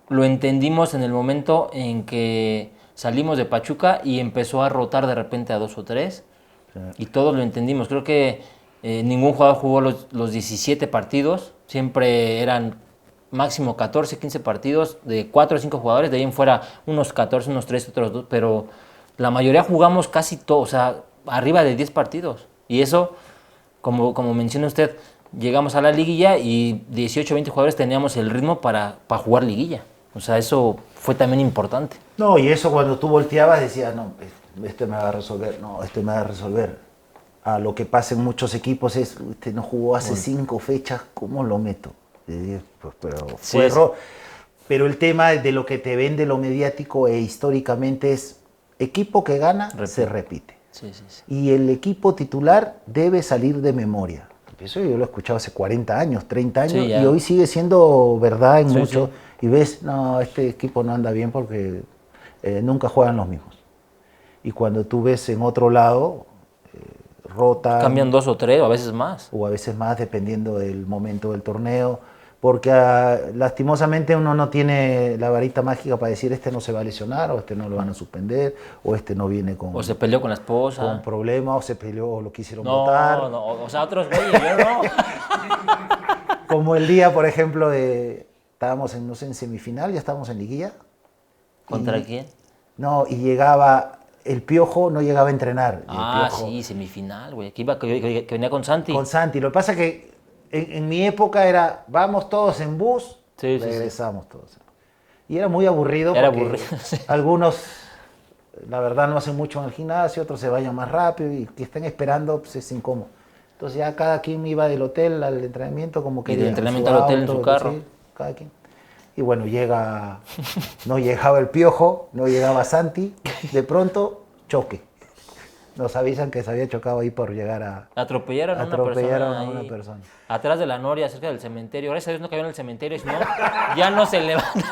lo entendimos en el momento en que salimos de Pachuca y empezó a rotar de repente a 2 o 3. Y todos lo entendimos. Creo que ningún jugador jugó los 17 partidos. Siempre eran máximo 14, 15 partidos de 4 o 5 jugadores. De ahí en fuera unos 14, unos 3, otros 2. Pero la mayoría jugamos casi todo, o sea, arriba de 10 partidos. Y eso, como menciona usted, llegamos a la liguilla y 18, 20 jugadores teníamos el ritmo para jugar liguilla. O sea, eso fue también importante. No, y eso cuando tú volteabas decías, no, este me va a resolver, no, este me va a resolver. A lo que pasa en muchos equipos es, este no jugó hace 5 fechas, ¿cómo lo meto? Pero fue error. Pero el tema de lo que te vende lo mediático e históricamente es, equipo que gana se repite. Sí, sí, sí. Y el equipo titular debe salir de memoria. Eso yo lo he escuchado hace 40 años, 30 años, Sí, y hoy sigue siendo verdad en Sí, muchos. sí. Y ves, no, este equipo no anda bien porque nunca juegan los mismos. Y cuando tú ves en otro lado, rotan. Cambian 2 o 3, o a veces más. O a veces más, dependiendo del momento del torneo. Porque lastimosamente uno no tiene la varita mágica para decir este no se va a lesionar, o este no lo van a suspender, o este no viene con... O se peleó con la esposa. Con problemas, o se peleó, o lo quisieron No, votar. no, o sea, otros güeyes, yo no. Como el día, por ejemplo, estábamos no sé, en semifinal, ya estábamos en liguilla. ¿Contra quién? No, y llegaba, el Piojo no llegaba a entrenar. Y el Piojo, Sí, semifinal, güey. Que venía con Santi. con Santi. Lo que pasa es que en mi época era, vamos todos en bus, Sí, sí, regresamos todos. Y era muy aburrido Era porque aburrido, sí. algunos, la verdad, no hacen mucho en el gimnasio, otros se vayan más rápido y que estén esperando, pues es incómodo. Entonces ya cada quien iba del hotel al entrenamiento como que... Y del entrenamiento al hotel en su carro. Sí, cada quien. Y bueno, no llegaba el Piojo, no llegaba Santi, de pronto, choque. Nos avisan que se había chocado ahí por llegar a... Atropellaron a Atropellaron a una una persona. persona. Atrás de la noria, cerca del cementerio. Gracias a Dios no cayó en el cementerio, si no, ya no se levanta.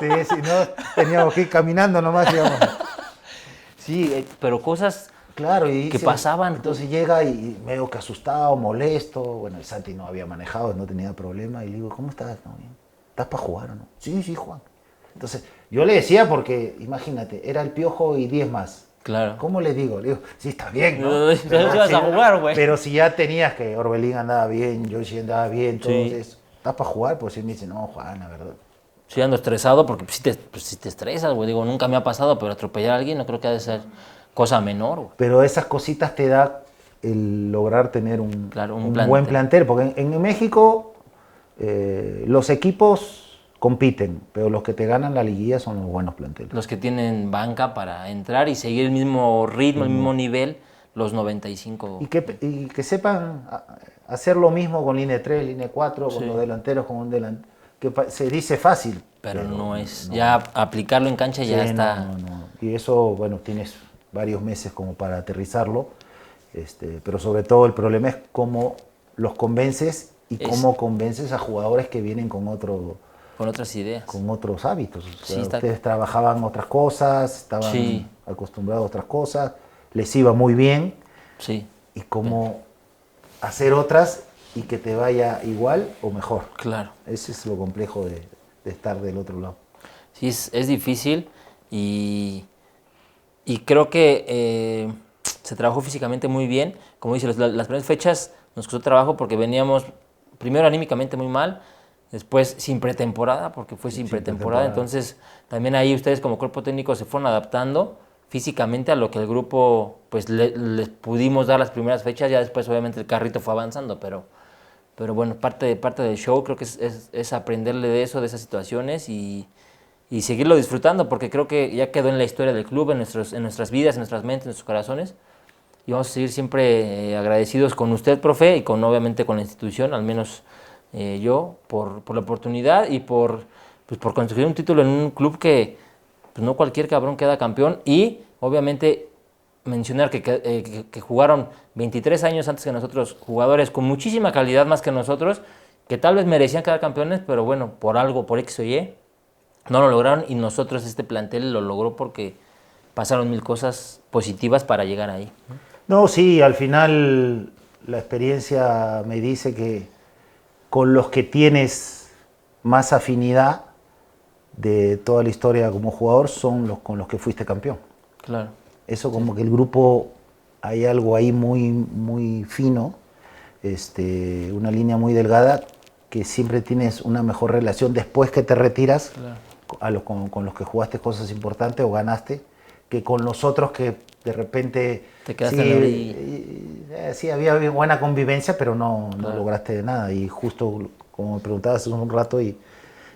Sí, si no, teníamos que ir caminando nomás, digamos. Sí, pero cosas Claro, y que pasaban. Entonces llega y medio que asustado, molesto. Bueno, el Santi no había manejado, no tenía problema. Y le digo, ¿cómo estás? No, bien. ¿Estás para jugar o no? Sí, sí, Juan. Entonces, yo le decía porque, imagínate, era el Piojo y 10 más. Claro. ¿Cómo le digo? Le digo, sí, está bien, ¿no? Pero ibas a jugar, güey. Pero si ya tenías que Orbelín andaba bien, Yoshi andaba bien, entonces, ¿estás para jugar? Pues sí me dice, no, Juan, la verdad. Sí, ando estresado porque pues, sí te estresas, güey. Digo, nunca me ha pasado, pero atropellar a alguien no creo que ha de ser cosa menor, güey. Pero esas cositas te da el lograr tener un buen plantel, porque en México los equipos compiten, pero los que te ganan la liguilla son los buenos planteles. Los que tienen banca para entrar y seguir el mismo ritmo, el mismo nivel, los 95. Y que sepan hacer lo mismo con línea 3, línea 4, con los delanteros, con un delantero, que se dice fácil. Pero no es, ya aplicarlo en cancha ya está. No. Y eso, bueno, tienes varios meses como para aterrizarlo, pero sobre todo el problema es cómo los convences y cómo convences a jugadores que vienen con otras ideas. Con otros hábitos. O sea, Sí, ustedes trabajaban otras cosas, estaban acostumbrados a otras cosas, les iba muy bien, Sí. y cómo hacer otras y que te vaya igual o mejor. Claro. Ese es lo complejo de estar del otro lado. Sí, es difícil y creo que se trabajó físicamente muy bien. Como dices, las primeras fechas nos costó trabajo porque veníamos primero anímicamente muy mal, después sin pretemporada, porque fue sin pretemporada. Entonces también ahí ustedes como cuerpo técnico se fueron adaptando físicamente a lo que el grupo pues les pudimos dar las primeras fechas. Ya después obviamente el carrito fue avanzando, pero bueno, parte del show creo que es aprenderle de eso, de esas situaciones y seguirlo disfrutando, porque creo que ya quedó en la historia del club, en nuestras vidas, en nuestras mentes, en nuestros corazones. Y vamos a seguir siempre agradecidos con usted, profe, y obviamente con la institución, al menos yo, por la oportunidad y por conseguir un título en un club que pues, no cualquier cabrón queda campeón. Y obviamente mencionar que jugaron 23 años antes que nosotros, jugadores con muchísima calidad más que nosotros, que tal vez merecían quedar campeones, pero bueno, por algo, por X o Y, no lo lograron y nosotros, este plantel, lo logró porque pasaron 1000 cosas positivas para llegar ahí. No, sí, al final la experiencia me dice que con los que tienes más afinidad de toda la historia como jugador son los con los que fuiste campeón. Claro. Eso como que el grupo, hay algo ahí muy, muy fino, una línea muy delgada, que siempre tienes una mejor relación después que te retiras, claro, con los que jugaste cosas importantes o ganaste, que con los otros que de repente te quedaste ahí. Sí, había buena convivencia, pero no lograste nada. Y justo como me preguntabas hace un rato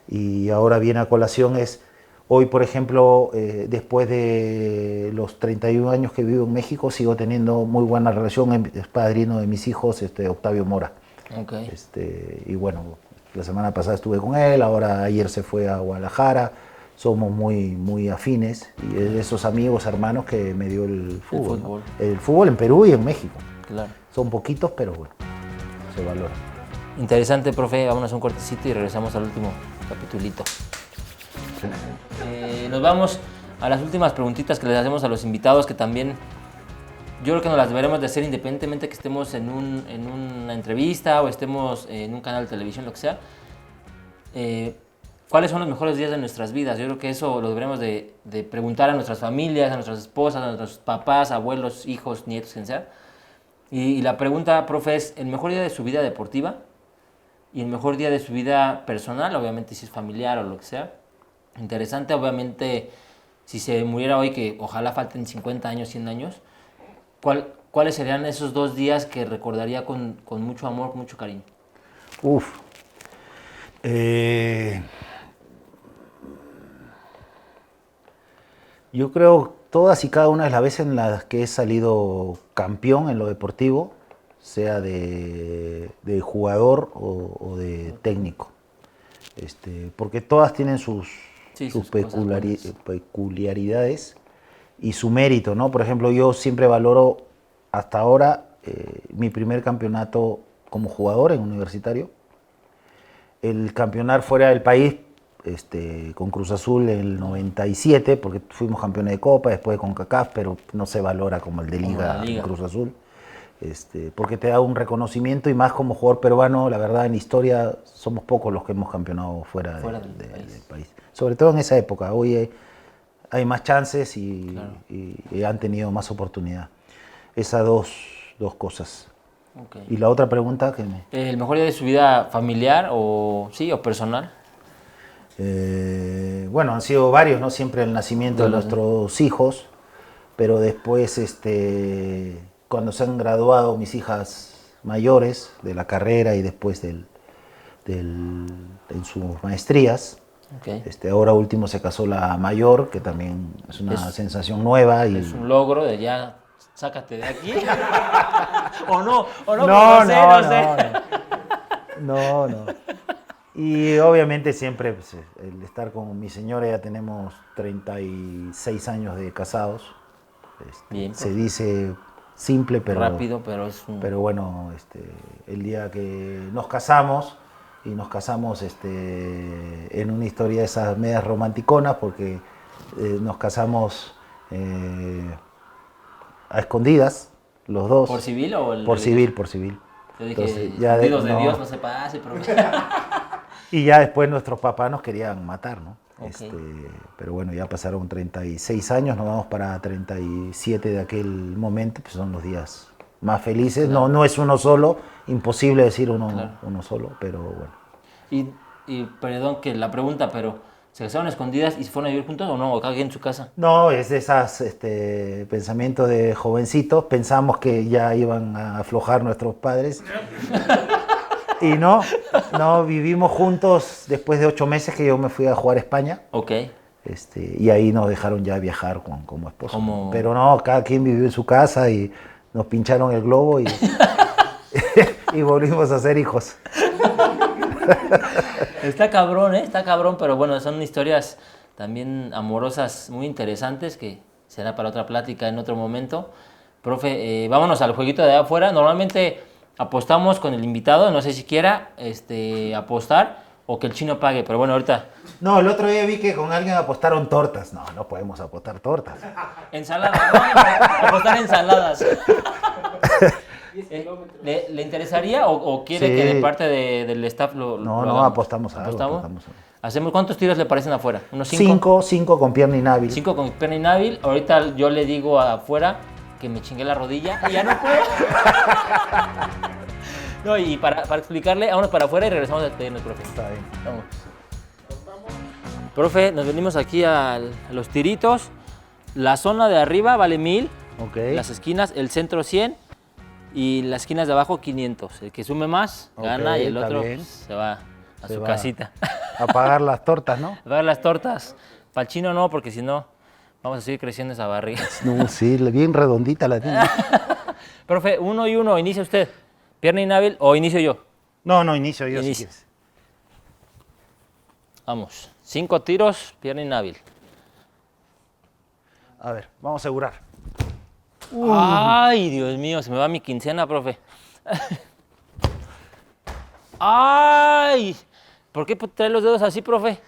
y ahora viene a colación es, hoy por ejemplo, después de los 31 años que vivo en México, sigo teniendo muy buena relación, es padrino de mis hijos, Octavio Mora. Okay. Y bueno, la semana pasada estuve con él, ahora ayer se fue a Guadalajara, somos muy, muy afines y es de esos amigos, hermanos que me dio el fútbol. ¿No? El fútbol en Perú y en México. Claro. Son poquitos, pero bueno, se valora. Interesante, profe, vámonos a un cortecito y regresamos al último capitulito. Nos vamos a las últimas preguntitas que les hacemos a los invitados, que también yo creo que nos las deberemos de hacer independientemente que estemos en una entrevista o estemos en un canal de televisión, lo que sea. ¿Cuáles son los mejores días de nuestras vidas? Yo creo que eso lo deberemos de preguntar a nuestras familias, a nuestras esposas, a nuestros papás, abuelos, hijos, nietos, quien sea. Y la pregunta, profe, es el mejor día de su vida deportiva y el mejor día de su vida personal, obviamente si es familiar o lo que sea. Interesante, obviamente, si se muriera hoy, que ojalá falten 50 años, 100 años, ¿cuáles serían esos 2 días que recordaría con mucho amor, con mucho cariño? Yo creo todas y cada una de las veces en las que he salido campeón en lo deportivo, sea de jugador o de técnico, porque todas tienen sus peculiaridades y su mérito, ¿no? Por ejemplo, yo siempre valoro hasta ahora mi primer campeonato como jugador en universitario, el campeonar fuera del país, con Cruz Azul en el 97, porque fuimos campeones de Copa, después de CONCACAF, pero no se valora como el de Liga en Cruz Azul, porque te da un reconocimiento y más como jugador peruano, la verdad en historia somos pocos los que hemos campeonado fuera del país. Sobre todo en esa época, hoy hay más chances y han tenido más oportunidad. Esas dos cosas. Okay. ¿Y la otra pregunta? ¿El mejor día de su vida familiar o personal? Bueno, han sido varios, ¿no? Siempre el nacimiento de nuestros hijos, pero después, cuando se han graduado mis hijas mayores de la carrera y después en sus maestrías. Okay. Ahora último se casó la mayor, que también es una sensación nueva. Es un logro de ya, sácate de aquí. No. Y obviamente siempre pues, el estar con mi señora, ya tenemos 36 años de casados. Bien, se dice simple, pero rápido, pero es pero bueno, el día que nos casamos en una historia de esas medias romanticonas, porque nos casamos a escondidas. los dos. ¿Por civil o el Por civil, por civil. Yo dije, Entonces, dedos de no. Dios, no se pase, profe. Y ya después nuestros papás nos querían matar, ¿no? Ok. Pero bueno, ya pasaron 36 años, nos vamos para 37 de aquel momento, pues son los días más felices. Claro. No es uno solo, imposible decir Claro. uno solo, pero bueno. Y perdón que la pregunta, pero ¿se casaron escondidas y se fueron a vivir juntos o no? ¿O cada quien en su casa? No, es de esas pensamientos de jovencitos, pensamos que ya iban a aflojar nuestros padres. Y no, vivimos juntos después de 8 meses que yo me fui a jugar a España. Ok. Y ahí nos dejaron ya viajar como esposos. Como- Pero no, cada quien vivió en su casa y nos pincharon el globo y, y volvimos a ser hijos. Está cabrón, ¿eh? Está cabrón, pero bueno, son historias también amorosas muy interesantes que será para otra plática en otro momento. Profe, vámonos al jueguito de allá afuera. Normalmente apostamos con el invitado, no sé si quiera apostar o que el chino pague, pero bueno, ahorita No, el otro día vi que con alguien apostaron tortas. No podemos apostar tortas. ensaladas, ¿no? Apostar ensaladas. ¿Le interesaría o quiere Sí. que de parte del staff lo No, hagamos? apostamos algo. ¿Apostamos? ¿Hacemos cuántos tiros le parecen afuera? ¿Unos 5 con pierna inhábil. 5 con pierna inhábil. Ahorita yo le digo afuera que me chingué la rodilla y ya no puedo. No, y para explicarle, vámonos para afuera y regresamos a despedirnos, profe. Está bien. Vamos. Profe, nos venimos aquí a los tiritos. La zona de arriba vale 1000. Ok. Las esquinas, el centro 100 y las esquinas de abajo 500. El que sume más gana Ok, y el está otro bien. pues, se va a Se su va. casita. A pagar las tortas, ¿no? A ver las tortas. Para el chino no, porque si no vamos a seguir creciendo esa barriga. No, sí, bien redondita la tiene. Profe, 1 y 1, inicia usted. ¿Pierna inhábil o inicio yo? No, inicio yo si Inicia. quieres. Vamos. 5 tiros, pierna inhábil. A ver, vamos a asegurar. Ay, Dios mío, se me va mi quincena, profe. Ay, ¿por qué trae los dedos así, profe?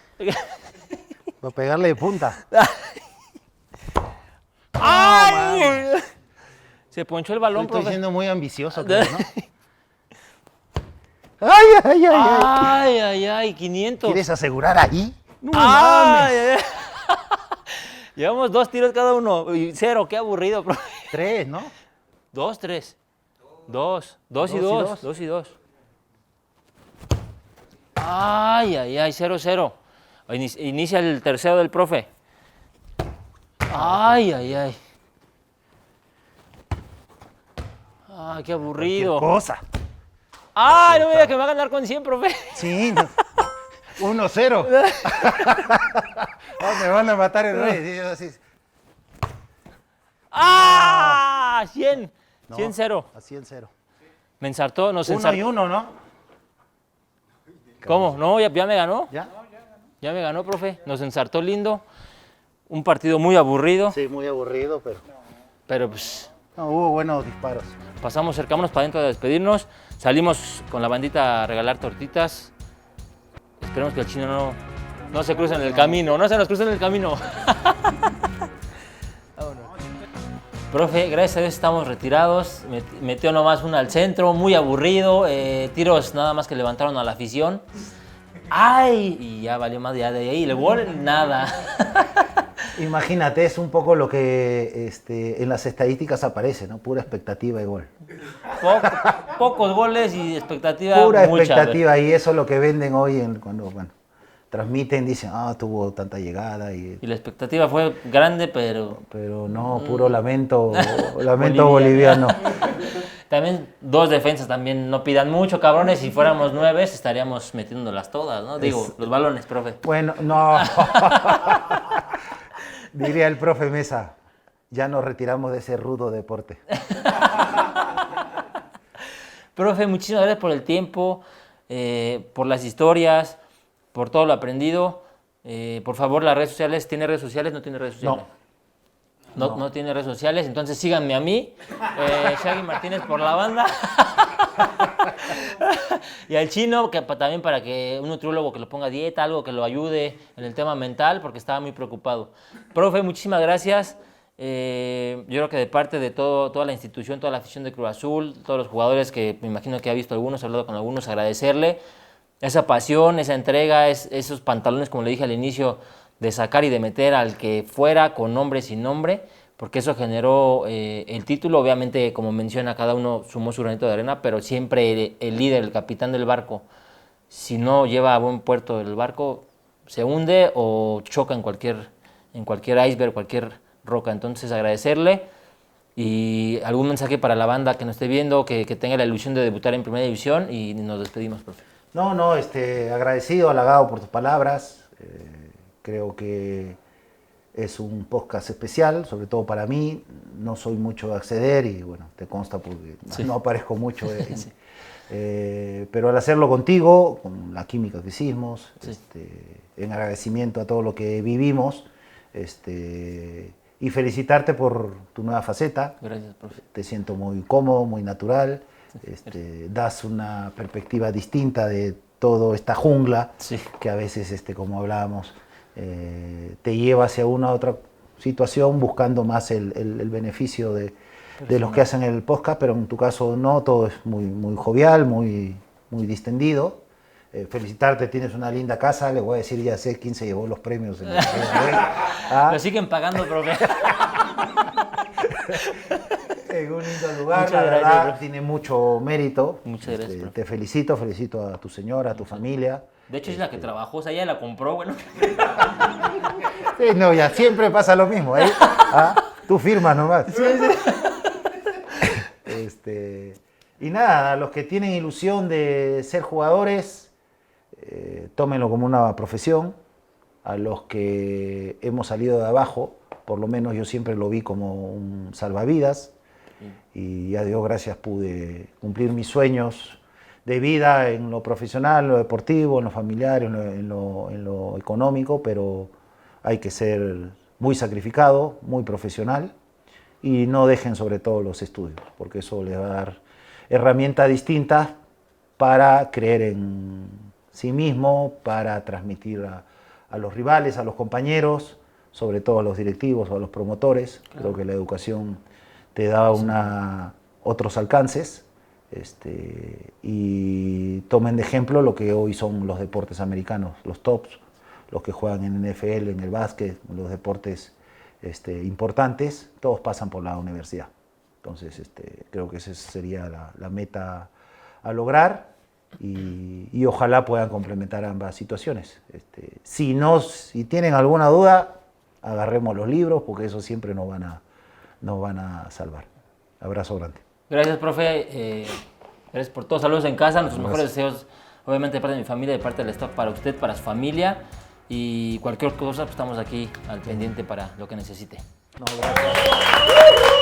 Para pegarle de punta. ¡Ay! Se ponchó el balón, Estoy profe. siendo muy ambicioso, creo, ¿no? ¡Ay, ay, ay! Ay, ay, ay, 500. ¿Quieres asegurar ahí? No Ay, ay, ay. Llevamos 2 tiros cada uno. Y 0, qué aburrido, profe. 3, ¿no? 2, 3. 2 y 2. Dos y dos. 2 y 2. Ay, ay, ay, 0, 0. Inicia el tercero del profe. Ay, ay, ay. Ay, qué aburrido. Cosa. Ay, no me diga que me va a ganar con 100, profe. Sí, no. 1-0. Me van a matar el rey. Sí, así. ¡Ah! 100. No, 100, 0. Así el 0. Me ensartó, nos 1 y ensartó. 1, ¿no? ¿Cómo? No, ya me ganó. ¿Ya? Ya me ganó, profe. Nos ensartó lindo. Un partido muy aburrido. Sí, muy aburrido, pero... Pero pues No, hubo buenos disparos. pasamos, cercámonos para adentro de despedirnos. Salimos con la bandita a regalar tortitas. Esperemos que el chino no se cruce en el camino. No se nos cruce en el camino. Vámonos. Profe, gracias a Dios estamos retirados. Metió nomás una al centro, muy aburrido. Tiros nada más que levantaron a la afición. ¡Ay! Y ya valió más ya de ahí. El gol, nada. Imagínate, es un poco lo que en las estadísticas aparece, ¿no? Pura expectativa y gol. Pocos goles y expectativa Pura mucha. expectativa y eso es lo que venden hoy cuando transmiten, dicen, tuvo tanta llegada Y la expectativa fue grande, pero pero puro lamento Boliviano. boliviano. también 2 defensas también no pidan mucho, cabrones. Si fuéramos 9 estaríamos metiéndolas todas, ¿no? Digo, los balones, profe. Bueno, no. Diría el profe Mesa, ya nos retiramos de ese rudo deporte. Profe, muchísimas gracias por el tiempo, por las historias, por todo lo aprendido. Por favor, las redes sociales, ¿tiene redes sociales? ¿No tiene redes sociales? No tiene redes sociales, entonces síganme a mí, Shaggy Martínez por la banda. Y al chino, que también para que un nutriólogo que lo ponga a dieta, algo que lo ayude en el tema mental, porque estaba muy preocupado. Profe, muchísimas gracias. Yo creo que de parte de toda la institución, toda la afición de Cruz Azul, todos los jugadores que me imagino que ha visto algunos, ha hablado con algunos, agradecerle esa pasión, esa entrega, esos pantalones, como le dije al inicio, de sacar y de meter al que fuera, con nombre, sin nombre, porque eso generó el título. Obviamente, como menciona, cada uno sumó su granito de arena, pero siempre el líder, el capitán del barco, si no lleva a buen puerto el barco, se hunde o choca en cualquier iceberg, cualquier roca. Entonces, agradecerle. Y algún mensaje para la banda que nos esté viendo, que tenga la ilusión de debutar en Primera División, y nos despedimos, profe. No, agradecido, halagado por tus palabras. Creo que es un podcast especial, sobre todo para mí. No soy mucho de acceder y bueno, te consta porque sí, no aparezco mucho. Sí. Pero al hacerlo contigo, con la química que hicimos, sí, en agradecimiento a todo lo que vivimos, y felicitarte por tu nueva faceta. Gracias, profe. Te siento muy cómodo, muy natural. Das una perspectiva distinta de toda esta jungla, sí, que a veces, como hablábamos, te lleva hacia una otra situación buscando más el beneficio de los que hacen el podcast, pero en tu caso no, todo es muy, muy jovial, muy, muy distendido. Felicitarte, tienes una linda casa, le voy a decir, ya sé quién se llevó los premios. Lo siguen pagando, profe. En un lindo lugar, muchas la verdad, gracias, tiene mucho mérito. Muchas gracias, te felicito a tu señora, a tu familia. De hecho, es la que trabajó, o sea, ella la compró, bueno. Sí, no, ya siempre pasa lo mismo, ¿eh? Tú firmas nomás. Sí, sí. Y nada, los que tienen ilusión de ser jugadores, tómenlo como una profesión. A los que hemos salido de abajo, por lo menos yo siempre lo vi como un salvavidas. Y a Dios gracias pude cumplir mis sueños de vida en lo profesional, en lo deportivo, en lo familiar, en lo económico, pero hay que ser muy sacrificado, muy profesional y no dejen sobre todo los estudios, porque eso les va a dar herramientas distintas para creer en sí mismo, para transmitir a los rivales, a los compañeros, sobre todo a los directivos o a los promotores. Claro. Creo que la educación te da otros alcances, y tomen de ejemplo lo que hoy son los deportes americanos, los tops, los que juegan en NFL, en el básquet, los deportes importantes, todos pasan por la universidad. Entonces, creo que esa sería la meta a lograr y ojalá puedan complementar ambas situaciones. Si tienen alguna duda, agarremos los libros porque eso siempre nos van a salvar. Abrazo grande. Gracias, profe. Gracias por todos. Saludos en casa. Nuestros mejores deseos, obviamente, de parte de mi familia, de parte del staff, para usted, para su familia. Y cualquier cosa, pues estamos aquí al pendiente para lo que necesite. No, gracias.